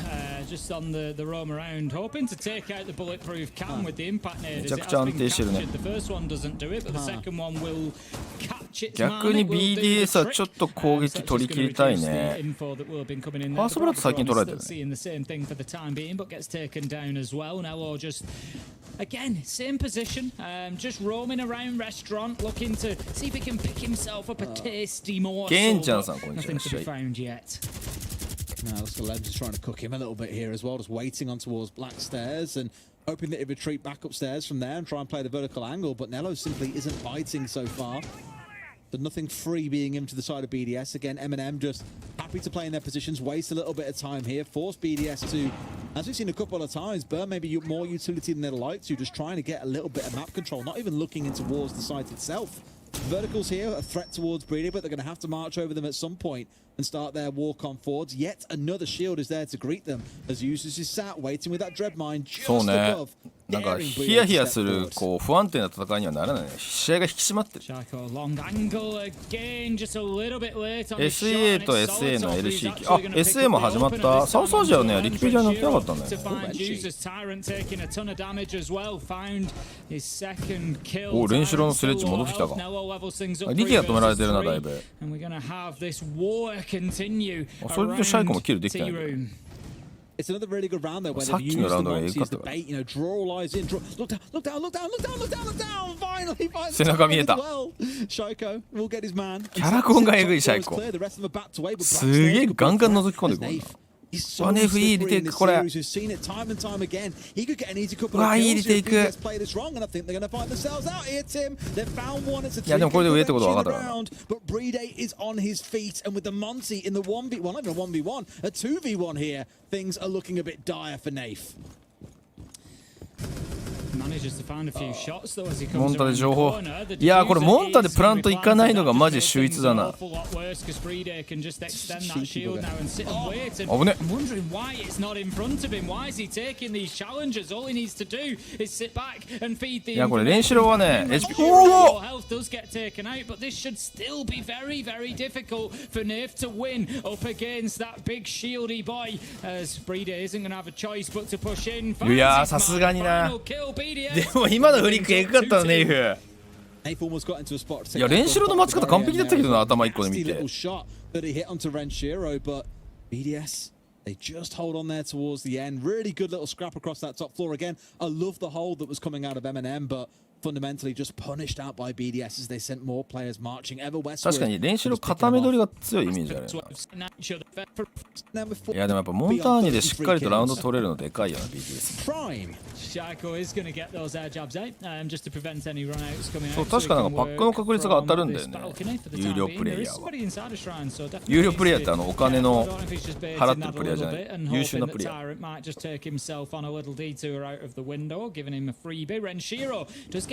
just on the roam around, hoping to take out the bulletproof cam with the impact nade. As it has been captured. The first one doesn't do it, but the second one will capture 逆に BDS はちょっと攻撃取り切りたいね。ファーストブラッド最近取られてるね。Again, same position, just roaming around restaurant, looking to see if he can pick himself up a tasty morsel. ケンちゃんさん、こんにちは。 Nothing to be found yet. Now, Celebs is trying to cook him a little bit here as well, just waiting on towards Black Stairs and hoping that he'd retreat back upstairs from there and try and play the vertical angle, but Nello simply isn't biting so far. So nothing free being him to the side of BDS. Again, MNM just happy to play in their positions, waste a little bit of time here, force BDS to, as we've seen a couple of times, burn maybe more utility than they'd like to, just trying to get a little bit of map control, not even looking in towards the site itself. Verticals here, a threat towards Breeder, but they're going to have to march over them at some point and start their walk on forwards. Yet another shield is there to greet them as Usus is sat waiting with that dread mine just above. なんかヒヤヒヤするこう不安定な戦いにはならないね。試合が引き締まってる。SA と SA の LC 機、あ、SA も始まった。サウスアジアはね、リキペディアに載ってなかったんだよね。お、レンシロのスレッジ戻ってきたか。リキが止められてるな、だいぶ。それとシャイコもキルできたんやけど。It's another really good round there where they've used the Monty as the bait. You know, draw all eyes in. Look down, look down, look down, look down, look down, look down. Finally, finds the target as well. Shaiiko will get his man. キャラコンがエグいシャイコ。すげえガンガン覗き込んでくるな。ワネフいいリテイクこれ。うわ、いいリテイク。いやでもこれで上ってことは分かったから。But Breede is on his feet, and with the Monty in the 1v1, well, not even a 1v1, a 2v1 here, things are looking a bit dire for Nafe. モンタで情報。いやこれモンタでプラント行かないのがマジ秀逸だな。危ね。いやこれレンシローはね HP おおいやさすがにな。でも今のフリックエグかったのネイフ。いやレンシローの待ち方完璧だったけどな、頭1個で見て。They just hold on there towards the end. Really good little scrap across that top floor again. I love the hold that was coming out of MNM, but fundamentally just punished out by BDS as they sent more players marching ever westward. 確かに練習の固め取りが強いイメージあるよな。いやでもやっぱモンターニでしっかりとラウンド取れるのでかいよな BDS。そう確かなんかパックの確率が当たるんだよね。有料プレイヤーは。有料プレイヤーってお金の払ってるプレイヤーじゃない。優秀なプレイヤー。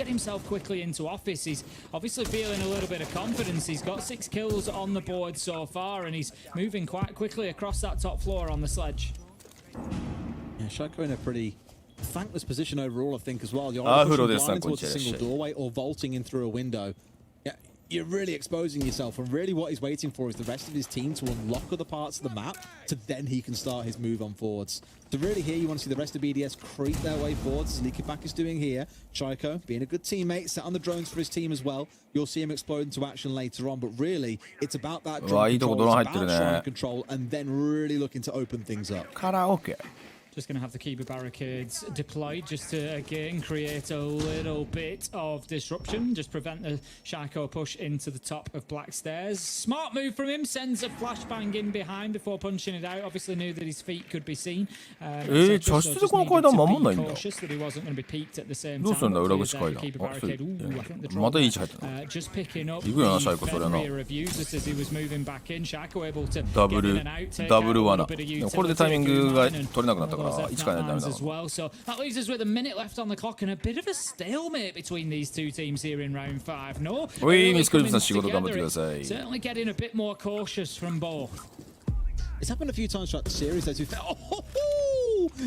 Just get himself quickly into office. He's obviously feeling a little bit of confidence. He's got 6 kills on the board so far, and he's moving quite quickly across that top floor on the sledge. Yeah, Shaiiko in a pretty thankless position overall, I think, as well. You're pushing towards a single doorway or vaulting in through a window. Yeah, you're really exposing yourself, and really what he's waiting for is the rest of his team to unlock other parts of the map, to then he can start his move on forwards. So really here you want to see the rest of BDS creep their way forwards, as Likipak is doing here. Shaiiko being a good teammate, set on the drones for his team as well. You'll see him explode into action later on, but really it's about that drone control, it's about drone control, and then really looking to open things up. Karaoke. Just going to have the Kiba barricades deployed just to, again, create a little bit of disruption. Just prevent the Shaiiko push into the top of Black Stairs. Smart move from him. Sends a flashbang in behind before punching it out. Obviously knew that his feet could be seen. Just needed to be cautious that he wasn't going to be peaked at the same time. Just picking up the rear of users as he was moving back in. Shaiiko able to get in and out. Take out a little bit of utility. As well. So that leaves us with a minute left on the clock and a bit of a stalemate between these two teams here in round 5. No, certainly getting a bit more cautious from both. It's happened a few times throughout the series.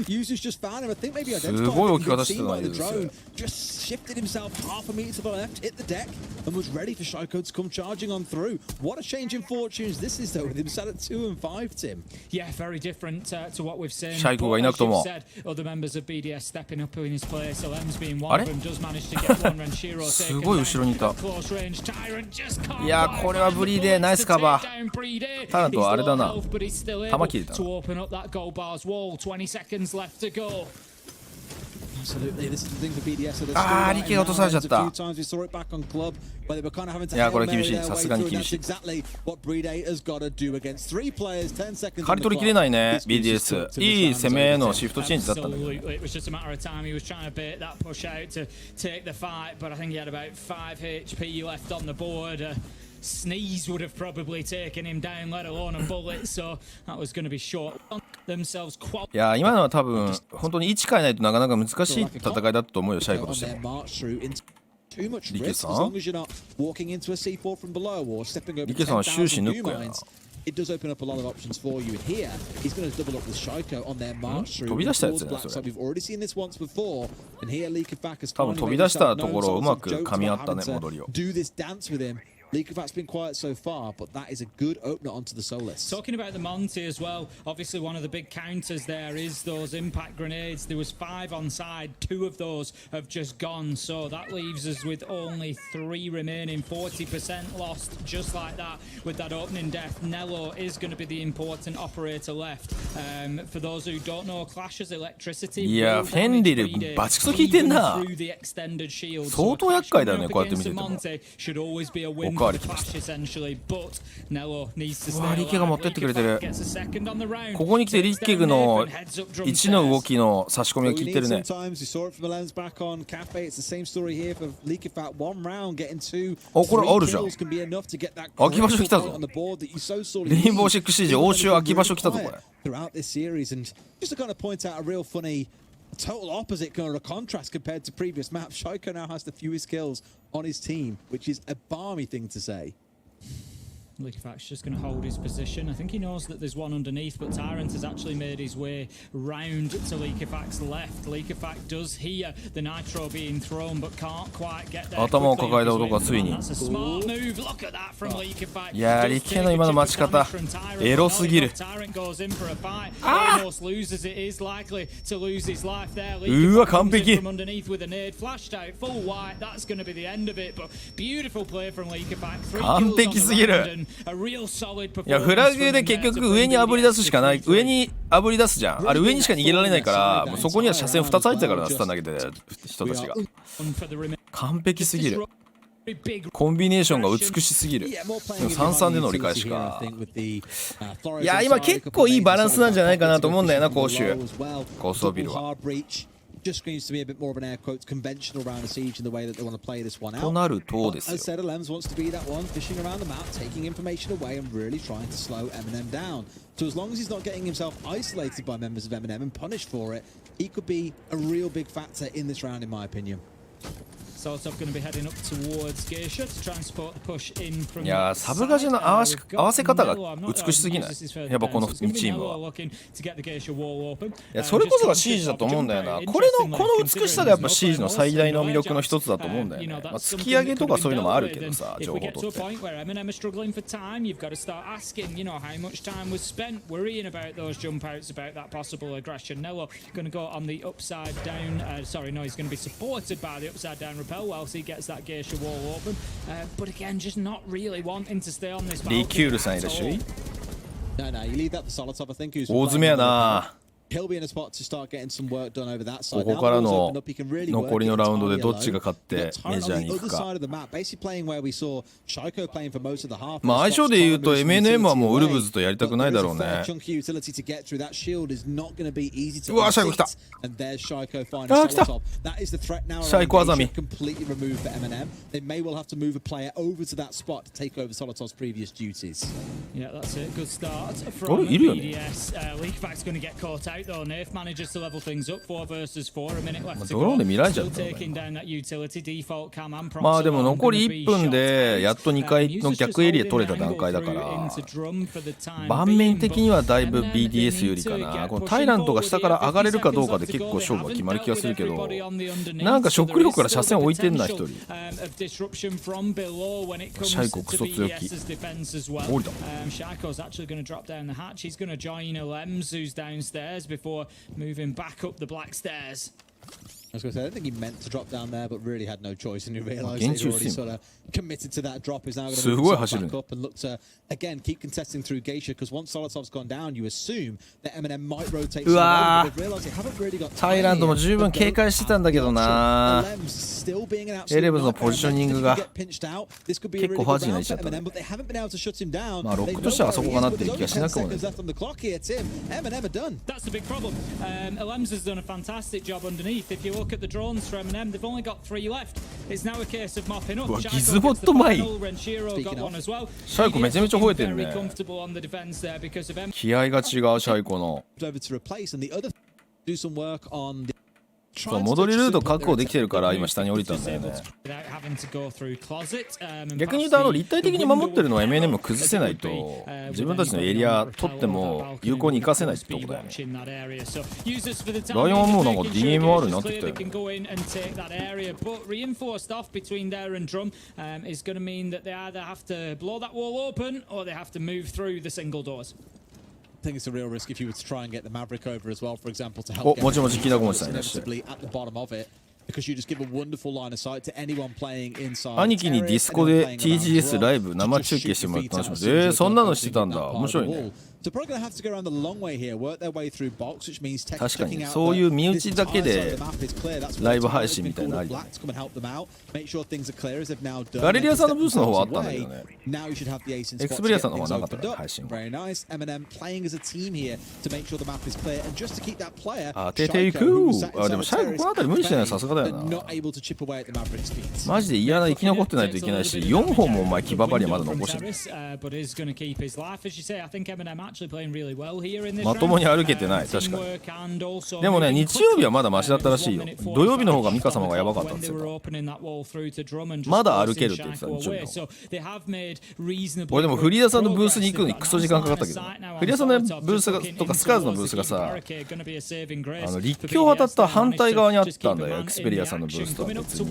Users just found him. I think maybe identified すごい置き方 him, して seen た by ね the drone, just shifted himself half a meter to the left, hit the deck, and was ready for Shaiiko to come charging on through. What a change in fortunes this is, though, with him sat at 2 and 5, Tim. Yeah, very different to what we've seen. Shaiikoがいなくとも said, other members of BDS stepping up in his place. Lems being one of them does manage to get one. Renshiro すごい後ろにいた。 close range. Tyrant just can't. いやこれはブリーデーナイスカバー。タラントはあれだな。玉切りだな。 To open up that gold bar's wall. 20 seconds left to go. Absolutely, this is the thing for BDS. あー、リケが落とされちゃった。 いやこれ厳しい。さすがに厳しい。刈り取りきれないね BDS。いい攻めへのシフトチェンジだったんだけど。It was just a matter of time. He was trying to bait that push out to take the fight, but I think he had about 5 HP left on the board. Sneeze would have probably taken him down, let alone a bullet. So that was going to be short. Themselves. いや今のは多分本当に位置変えないとなかなか難しい戦いだったと思うよシャイコとしても。リケさん？リケさんは終始抜くやな。It does open up a lot of options for you. And here, he's going to double up with Shaiiko on their march through. 飛び出したやつねそれ。 We've already seen this once before. And here, Leakefak has 多分飛び出したところをうまく噛み合ったね戻りを。 Do this dance with him. Leakefak's been quiet so far, but that is a good opener onto the Solus. Talking about the Monty as well, obviously one of the big counters there is those impact grenades. There was 5 on side, 2 of those have just gone, so that leaves us with only 3 remaining, 40% lost, just like that with that opening death. Nello is going to be the important operator left. For those who don't know, Clash's electricity. いやフェンリルバチクソ効いてんな。相当厄介だよねこうやって見てても。 わあリケが持ってってくれてる。ここに来てリッケグの1の動きの差し込みが効いてるね。あこれあるじゃん。空き場所来たぞ。レインボーシックスシージ欧州空き場所来たぞこれ。 Total opposite kind of contrast compared to previous maps. Shaiiko now has the fewest kills on his team, which is a balmy thing to say. Leakefak's just going to hold his position. I think he knows that there's one underneath, but Tyrant has actually made his way round to Leakefak's left. Leakefak does hear the nitro being thrown, but can't quite get there. 頭を抱えた男がついに。 That's a smart move. Look at that from Leakefak. いやリケの今の待ち方エロすぎる。 Tyrant goes in for a fight. Almost loses it. Is likely to lose his life there. うわ完璧。 From underneath with a nade flashed out full white. That's going to be the end of it. But beautiful play from Leakefak. 完璧すぎる。 いやフラグで結局上に炙り出すしかない。上に炙り出すじゃん。あれ上にしか逃げられないからもうそこには車線2つ入ってたからなってたんだけど人たちが完璧すぎる。コンビネーションが美しすぎる。3-3での折り返しか。いや今結構いいバランスなんじゃないかなと思うんだよな攻守高層ビルは。 Just screams to me a bit more of an air quotes conventional round of siege in the way that they want to play this one out. となるとですよ。 As said, Lems wants to be that one fishing around the map, taking information away and really trying to slow MNM down. So as long as he's not getting himself isolated by members of MNM and punished for it, he could be a real big factor in this round, in my opinion. Soltov going to be heading up towards Geisha to transport the push in from. いやサブガジの合わせ方が美しすぎない。やっぱこの2チームは。いやそれこそがシージだと思うんだよな。この美しさがやっぱシージの最大の魅力の一つだと思うんだよね。まあ突き上げとかそういうのもあるけどさ情報とって。 whilst he gets that geisha wall open, but again, just not really wanting to stay on this. リキュールさんいらっしゃい。 No, you leave that to Solotov, I think, who's 大詰めやな。 He'll be in a spot to start getting some work done over that side. ここからの残りのラウンドでどっちが勝ってメジャーに行くか。まあ相性で言うと MNM はもうウルブズとやりたくないだろうね。うわシャイコ来た。あ来た。シャイコアザミ。 Yeah, that's it. Good start これいるよね。 Leakefak's going to get caught out though. Nerf manages to level things up. 4 versus 4. A minute left to ドローンで go. 見られちゃっ Still たのか taking down that utility default cam and props. まあでも残り1分でやっと2階の逆エリア取れた段階だから盤面的にはだいぶ BDS よりかな。このタイラントが下から上がれるかどうかで結構勝負は決まる気がするけど、なんか食料から車線置いてんな一人。シャイコクソ強気。降りた。Shaiko's actually going to drop down the hatch. He's going to join Lems, who's downstairs, before moving back up the black stairs. I was going to say, I don't think he meant to drop down there, but really had no choice, and he realised he'd already sort of committed to that drop. Is now going to move back up and look to again keep contesting through Geisha, because once Solotov's gone down, you assume that MNM might rotate. うわー、タイランドも十分警戒してたんだけどな。エレブズのポジショニングが結構ファジーな位置だったね。まあロックとしてはあそこかなっていう気がしなくもない。 That's the big problem. Lems has done a fantastic job underneath. If you look at the drones for MNM, they've only got 3 left. It's now a case of mopping up. ギズボット前。シ Renshiro got one as well. ャイコめちゃめちゃ吠えてるね。 comfortable on the defense there because of M. 気合が違うシャイコの。 over to replace, and the other do some work on the そう戻りルート確保できてるから今下に降りたんだよね。逆に言うと立体的に守ってるのは MNM を崩せないと自分たちのエリア取っても有効に生かせないってことだよね。ライオンはもうなんか DMR になってきたよね。I think it's a real risk if you were to try and get the Maverick over as well, for example, to help get inevitably at the bottom of it, because you just give a wonderful line of sight to anyone playing inside. 兄貴にディスコで TGS ライブ生中継してもらったんですよ。そんなのしてたんだ。面白いね。 So probably going to have to go around the long way here, work their way through box, which means 確かにそういう身内だけでライブ配信みたいなのありだね。ガレリアさんのブースの方はあったんだけどね。エクスペリアさんの方はなかったから配信。当てていく。あ、でもシャイコこの辺り無理してないさすがだよな。マジで嫌な生き残ってないといけないし、4本もお前騎馬バリアまだ残してる。まともに歩けてない。確かに。でもね、日曜日はまだマシだったらしいよ。土曜日の方がミカ様がやばかったんですよ。まだ歩けるって言ってた、日曜日の方。俺でもフリーダさんのブースに行くのにクソ時間かかったけど、フリーダさんのブースがとかスカーズのブースがさ、立教当たった反対側にあったんだよ、エクスペリアさんのブースとは別に。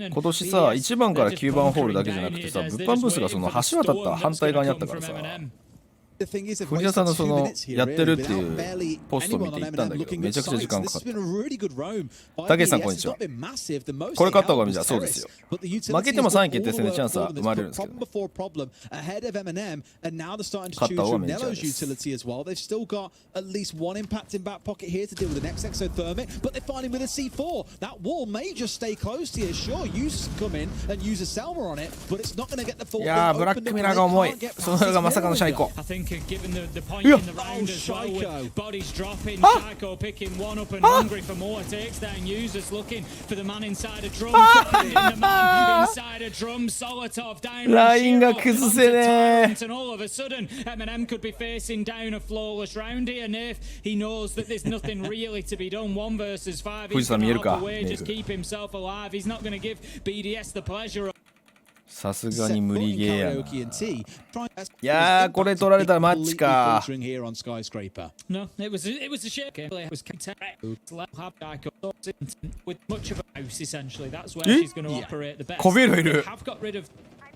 今年さ、1番から9番ホールだけじゃなくてさ、物販ブースがその橋渡った反対側にあったからさ、フリーダさんのそのやってるっていうポスト見て行ったんだけど、めちゃくちゃ時間かかった。たけしさんこんにちは。これ勝った方がいいじゃん。そうですよ。負けても3位決定戦でチャンスは生まれるんですけど、勝った方がメジャーです。いやー、ブラックミラーが重い。そのがまさかのシャイコ。 Given the point in the round as well, with bodies dropping, Shaiiko picking one up and hungry for more, takes down users looking for the man inside a drum, the man inside a drum, Solotov down, and all of a sudden MNM could be facing down a flawless round here. Nerf, he knows that there's nothing really to be done. 1 versus 5, he's going to walk away, just keep himself alive. He's not going to give BDS the pleasure of さすがに無理ゲーやな。いやー、これ取られたらマッチか。No, it was a shame. It was with much of a house essentially. That's where she's going to operate the best. コベルいる。Have got rid of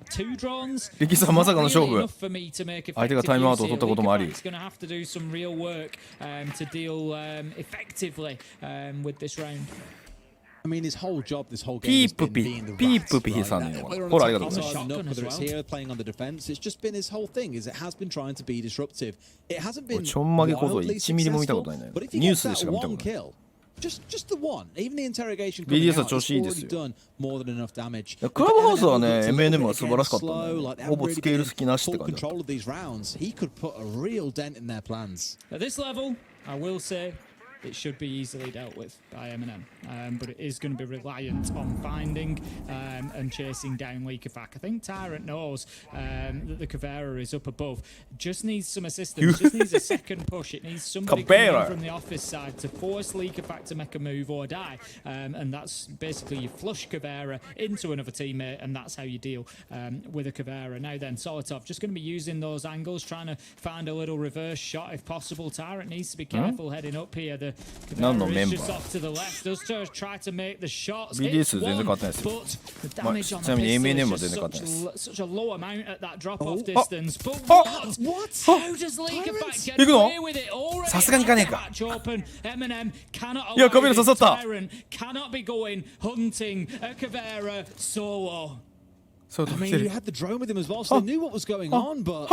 2 drones. 力さんまさかの勝負。相手がタイムアウトを取ったこともあり。He's going to have to do some real work to deal effectively with this round. I mean, his whole job, this whole game ピ has ープ been ピ being the ピープピさんのほらありがとうございます。 whether it's here playing on the defense, it's just been his whole thing. Is it has been trying to be disruptive. It hasn't been ちょんまげ小僧 wildly 1ミリも見たことないね。 successful, but if he ニュー gets スでし that か見たこ one とない。 kill, just the one, even the interrogation BDS coming は out 調子いい has ですよ。 already done more than enough damage. クラブハウスはね、MNM は素晴らしかったんだよ。ほぼつけ入る隙なしって感じだった。 control of these rounds, he could put a real dent in their plans. At this level, I will say it should be easily dealt with by MNM. But it is going to be reliant on finding and chasing down Leakafak. I think Tyrant knows that the Caveira is up above. Just needs some assistance. Just needs a second push. It needs somebody coming in from the office side to force Leakafak to make a move or die. And that's basically you flush Caveira into another teammate, and that's how you deal with a Caveira. Now then, Solotov just going to be using those angles, trying to find a little reverse shot if possible. Tyrant needs to be careful heading up here. The Caveira is just off to the left. Does try to make the shots. BDS 全然変わってないですよ。ちなみに MNM も全然変わってないです。Such a low amount at that drop-off distance. But what? How does Leakafak get away with it already? さすがにいかねえか。MNM cannot いや、カビラ刺さった。Tyrant cannot be going hunting a Caveira solo. I mean, you had the drone with him as well, so they knew what was going on, but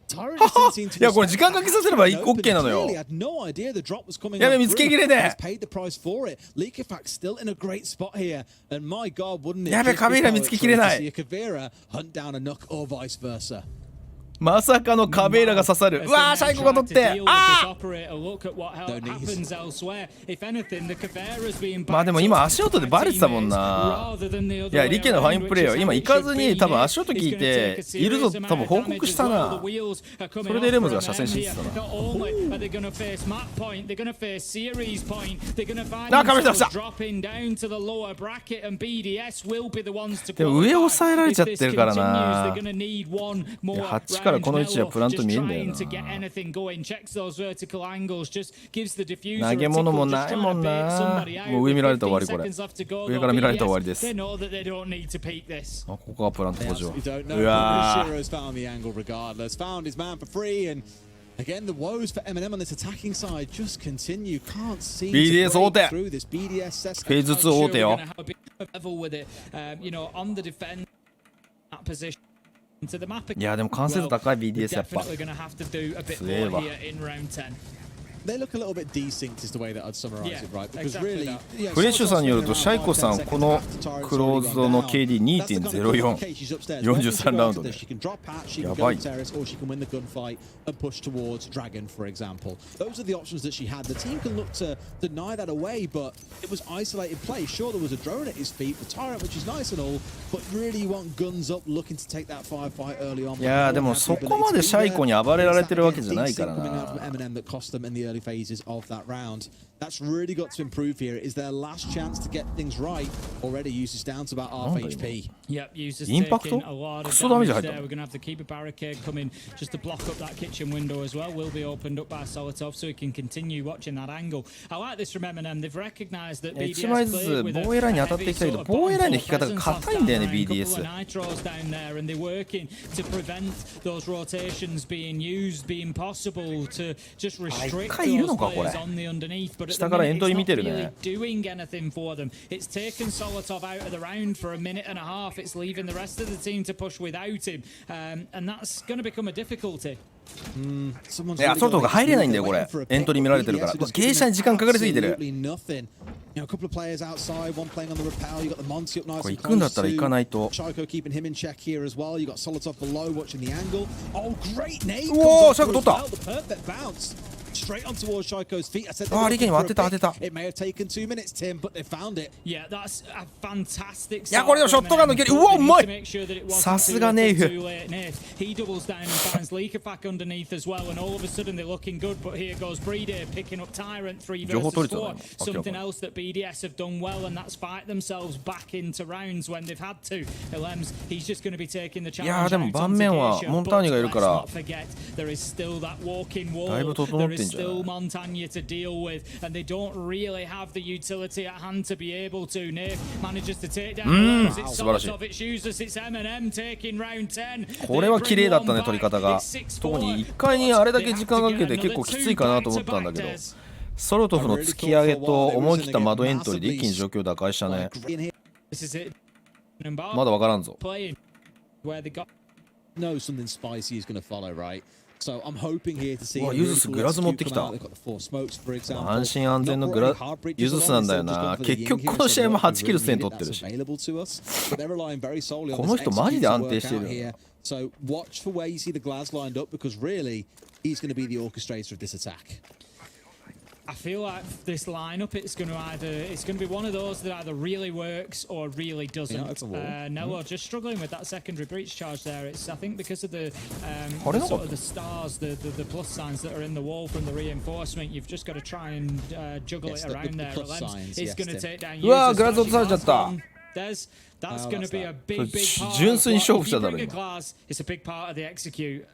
Tyrant seemed to いや、これ時間かけさせれば OK なのよ。had no idea the drop was coming. やべ、見つけきれねえ。 Paid the price for it. Leakafak still in a great spot here, and my God, wouldn't it? やべ、カビラ見つけきれない。 See a Caveira hunt down a Nook or vice versa. まさかのカベイラが刺さる。うわー、シャイコが取って。あー、まあでも今足音でバレてたもんな。いや、リケのファインプレーは今行かずに多分足音聞いているぞと多分報告したな。それでレムズが車線進出だな。あ、カベイラした。でも上押さえられちゃってるからな。8からこの位置はプラント見えんだよな。投げ物もないもんな。もう上見られたら終わりこれ。上から見られたら終わりです。あ、ここはプラント補助。うわー。Again, the woes for MNM on this attacking side just continue. Can't seem BDS to break through this BDS フェーズ2大手よ。いやでも完成度高い BDS やっぱ強えわ。They look a little bit desynced is the way that I'd summarize it, right? Because really, フレッシュさんによるとシャイコさんこのクローズドの KD2.04 43ラウンドでやばい。And push towards Dragon, for example. Those are the options that she had. The team can look to deny that away, but it was isolated play. Sure, there was a drone at his feet, the Tyrant, which is nice and all, but really you want guns up, looking to take that firefight early on. いやでもそこまでシャイコに暴れられてるわけじゃないからな。MNM that cost them in the early phases of that round. That's really got to improve here. Is their last chance to get things right. Already uses down to about half HP. Yep, uses インパクトクソダメージ入った。 We're going to have to keep a barricade coming just to block up that kitchen window as well. Will be opened up by Solotov so he can continue watching that angle. I like this from MNM. They've recognized that BDS 1枚ずつ防衛ラインに当たってきたけど防衛ラインの引き方が硬いんだよね BDS。 And they're working to prevent those rotations being used, being possible to just restrict those players on the underneath. But at the minute, it's not really doing anything for them. It's taken Solotov out of the round for a minute and a half. It's leaving the rest of the team to push without him, and that's going to become a difficulty. いや、ソルトが入れないんだよこれ。エントリー見られてるから。傾斜に時間かかりすぎてる。これ行くんだったら行かないと。おお、シャイコ取った。Straight on towards Shaiiko's feet. I saidリケにも当てた。 It may have taken 2 minutes, Tim, but they found it. Yeah, that's a fantastic. いや、これでもショットガンの距離。うわ、うまい。さすがネイフ。He doubles down and finds Leakafak underneath as well, and all of a sudden they're looking good. But here goes Breeder picking up Tyrant 3 versus 4. Something else that BDS have done well, and that's fight themselves back into rounds when they've had to. Elems, he's just going to be taking the challenge. いや、でも盤面はモンターニがいるから。There is still that walking wall. だいぶ整ってんじゃん。 Still Montagna to deal with, and they don't really have the utility at hand to be able to. Nif manages to take down. It's Solotov, it's useless, it's MNM taking round 10. これは綺麗だったね取り方が。特に1回にあれだけ時間かけて結構きついかなと思ったんだけど、ソルトフの突き上げと思い切った窓エントリーで一気に状況を打開したね。まだわからんぞ。No, something spicy is going to follow, right? So I'm hoping here to see ユズスグラズ持ってきた。安心安全のユズスなんだよな。結局この試合も8キル1000取ってるし。この人マジで安定してるよ。So watch for where you see the glass lined up because really he's going to be the orchestrator of this attack. I feel like this lineup, it's going to be one of those that either really works or really doesn't. Nello just struggling with that secondary breach charge there. It's I think because of the sort of the stars, the plus signs that are in the wall from the reinforcement. You've just got to try and juggle it around there. It's going to take down users. That's going to be a big part. It's a big part of the execute.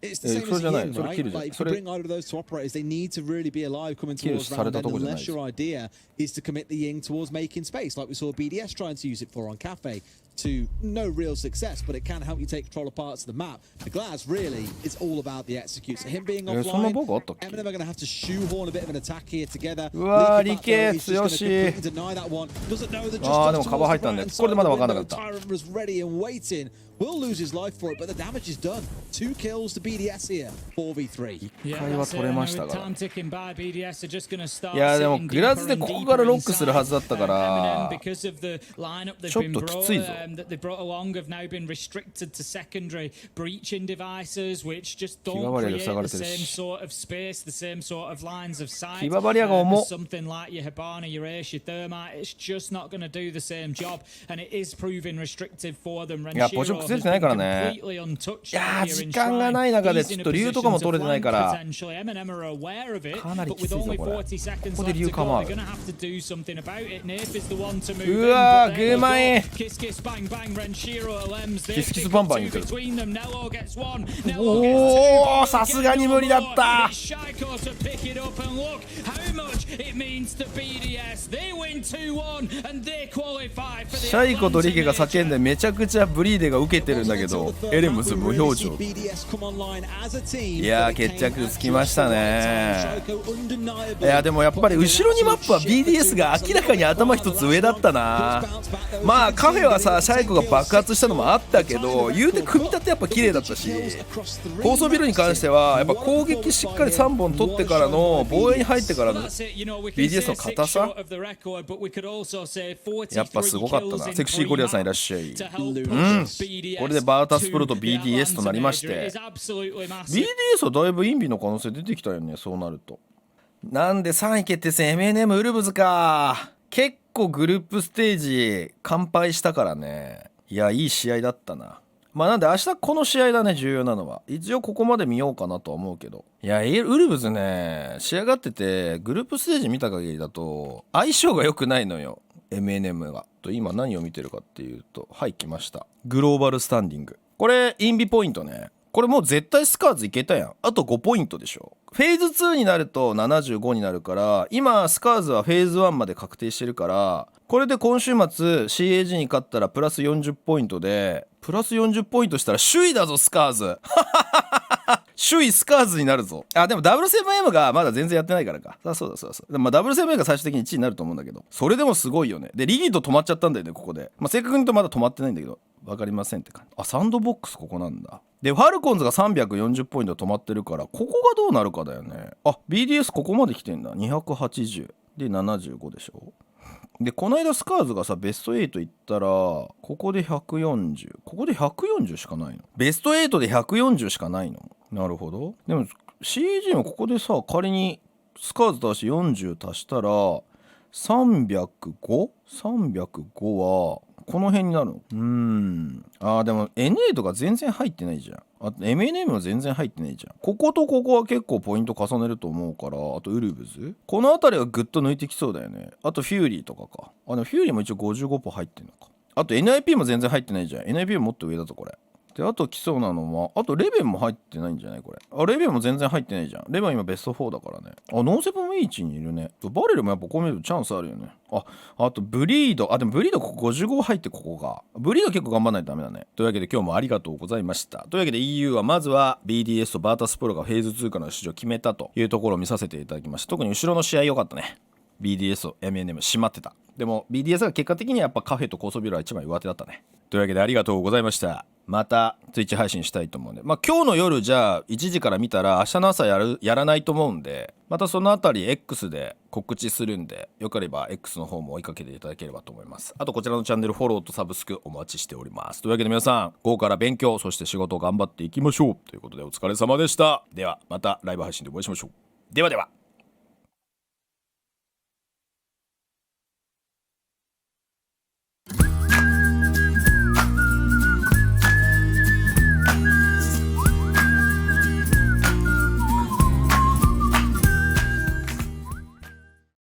It's the same as Yin, right? Like, if you bring either of those to operators, they need to really be alive coming towards round end, unless your idea is to commit the Ying towards making space, like we saw BDS trying to use it for on Kafe, to no real success, but it can help you take control of parts of the map. The Glass, really, is all about the execute. So him being offline, MNM are going to have to shoehorn a bit of an attack here together. He's just going to completely deny that one. Doesn't know that just the Tyrant was ready and waiting. Will lose his life for it, but the damage is done. 2 kills to BDS here, 4v3. 1回は取れましたから。いやでもグラズでここからロックするはずだったからちょっときついぞ。ヒババリアが重っ。いやポジョ崩れてないからね。いや時間がない中でちょっと竜とかも取れてないからかなりきついぞこれ。ここで竜かもある。うわーグーマイキスキスバンバン言ってる。おおさすがに無理だった。シャイコとリケが叫んでめちゃくちゃブリーデが受けてるんだけどエレムス無表情。いやー決着つきましたね。いやでもやっぱり後ろにマップは BDS が明らかに頭一つ上だったな。まあカフェはさシャイコが爆発したのもあったけど言うて組み立てやっぱ綺麗だったし、高層ビルに関してはやっぱ攻撃しっかり3本取ってからの防衛に入ってからの BDS の硬さやっぱすごかったな。セクシーゴリラさんいらっしゃい。これでバータスプロと BDS となりまして BDS はだいぶインビの可能性出てきたよね。そうなるとなんで3位決定戦 MNM ウルブズか。結構グループステージ完敗したからね。いやいい試合だったな。まあなんで明日この試合だね。重要なのは一応ここまで見ようかなとは思うけど、いやウルブズね仕上がっててグループステージ見た限りだと相性が良くないのよ MNM が。と今何を見てるかっていうとはい来ましたグローバルスタンディング。これインビポイントね。これもう絶対スカーズいけたやん。あと5ポイントでしょ。フェーズ2になると75になるから今スカーズはフェーズ1まで確定してるからこれで今週末 CAG に勝ったらプラス40ポイントでプラス40ポイントしたら首位だぞスカーズ首位スカーズになるぞ。あでも W7M がまだ全然やってないからか。そうだでもまあ W7M が最終的に1位になると思うんだけどそれでもすごいよね。でリギート止まっちゃったんだよねここで。まあ正確に言うとまだ止まってないんだけど分かりませんって感じ。あサンドボックスここなんだ。でファルコンズが340ポイント止まってるからここがどうなるかだよね。あ BDS ここまで来てんだ。280で75でしょ。でこの間スカーズがさベスト8行ったらここで140ここで140しかないの。ベスト8で140しかないの。なるほど。でも CG もここでさ仮にスカーズ足し40足したら 305 はこの辺になるの。でも NA とか全然入ってないじゃん。あと MNM も全然入ってないじゃん。こことここは結構ポイント重ねると思うから。あとウルブズこの辺りはグッと抜いてきそうだよね。あとフューリーとかか。でもフューリーも一応55%入ってんのか。あと NIP も全然入ってないじゃん。NIP ももっと上だとこれで。あと来そうなのはあとレベンも入ってないんじゃないこれ。レベンも全然入ってないじゃん。レベン今ベスト4だからね。ノーセブンもいい位置にいるね。バレルもやっぱこう見るとチャンスあるよね。あとブリードでもブリードここ55入ってここがブリード結構頑張らないとダメだね。というわけで今日もありがとうございました。というわけで EU はまずは BDS とバータスプロがフェーズ2からの出場を決めたというところを見させていただきました。特に後ろの試合良かったね。BDS と MNM 締まってたでも BDS が結果的にはやっぱカフェと高層ビルは一枚上手だったね。というわけでありがとうございました。また Twitch 配信したいと思うんで、今日の夜じゃあ1時から見たら明日の朝やらないと思うんで、またそのあたり X で告知するんで、よければ X の方も追いかけていただければと思います。あとこちらのチャンネルフォローとサブスクお待ちしております。というわけで皆さん、午後から勉強、そして仕事を頑張っていきましょうということでお疲れ様でした。ではまたライブ配信でお会いしましょう。ではでは。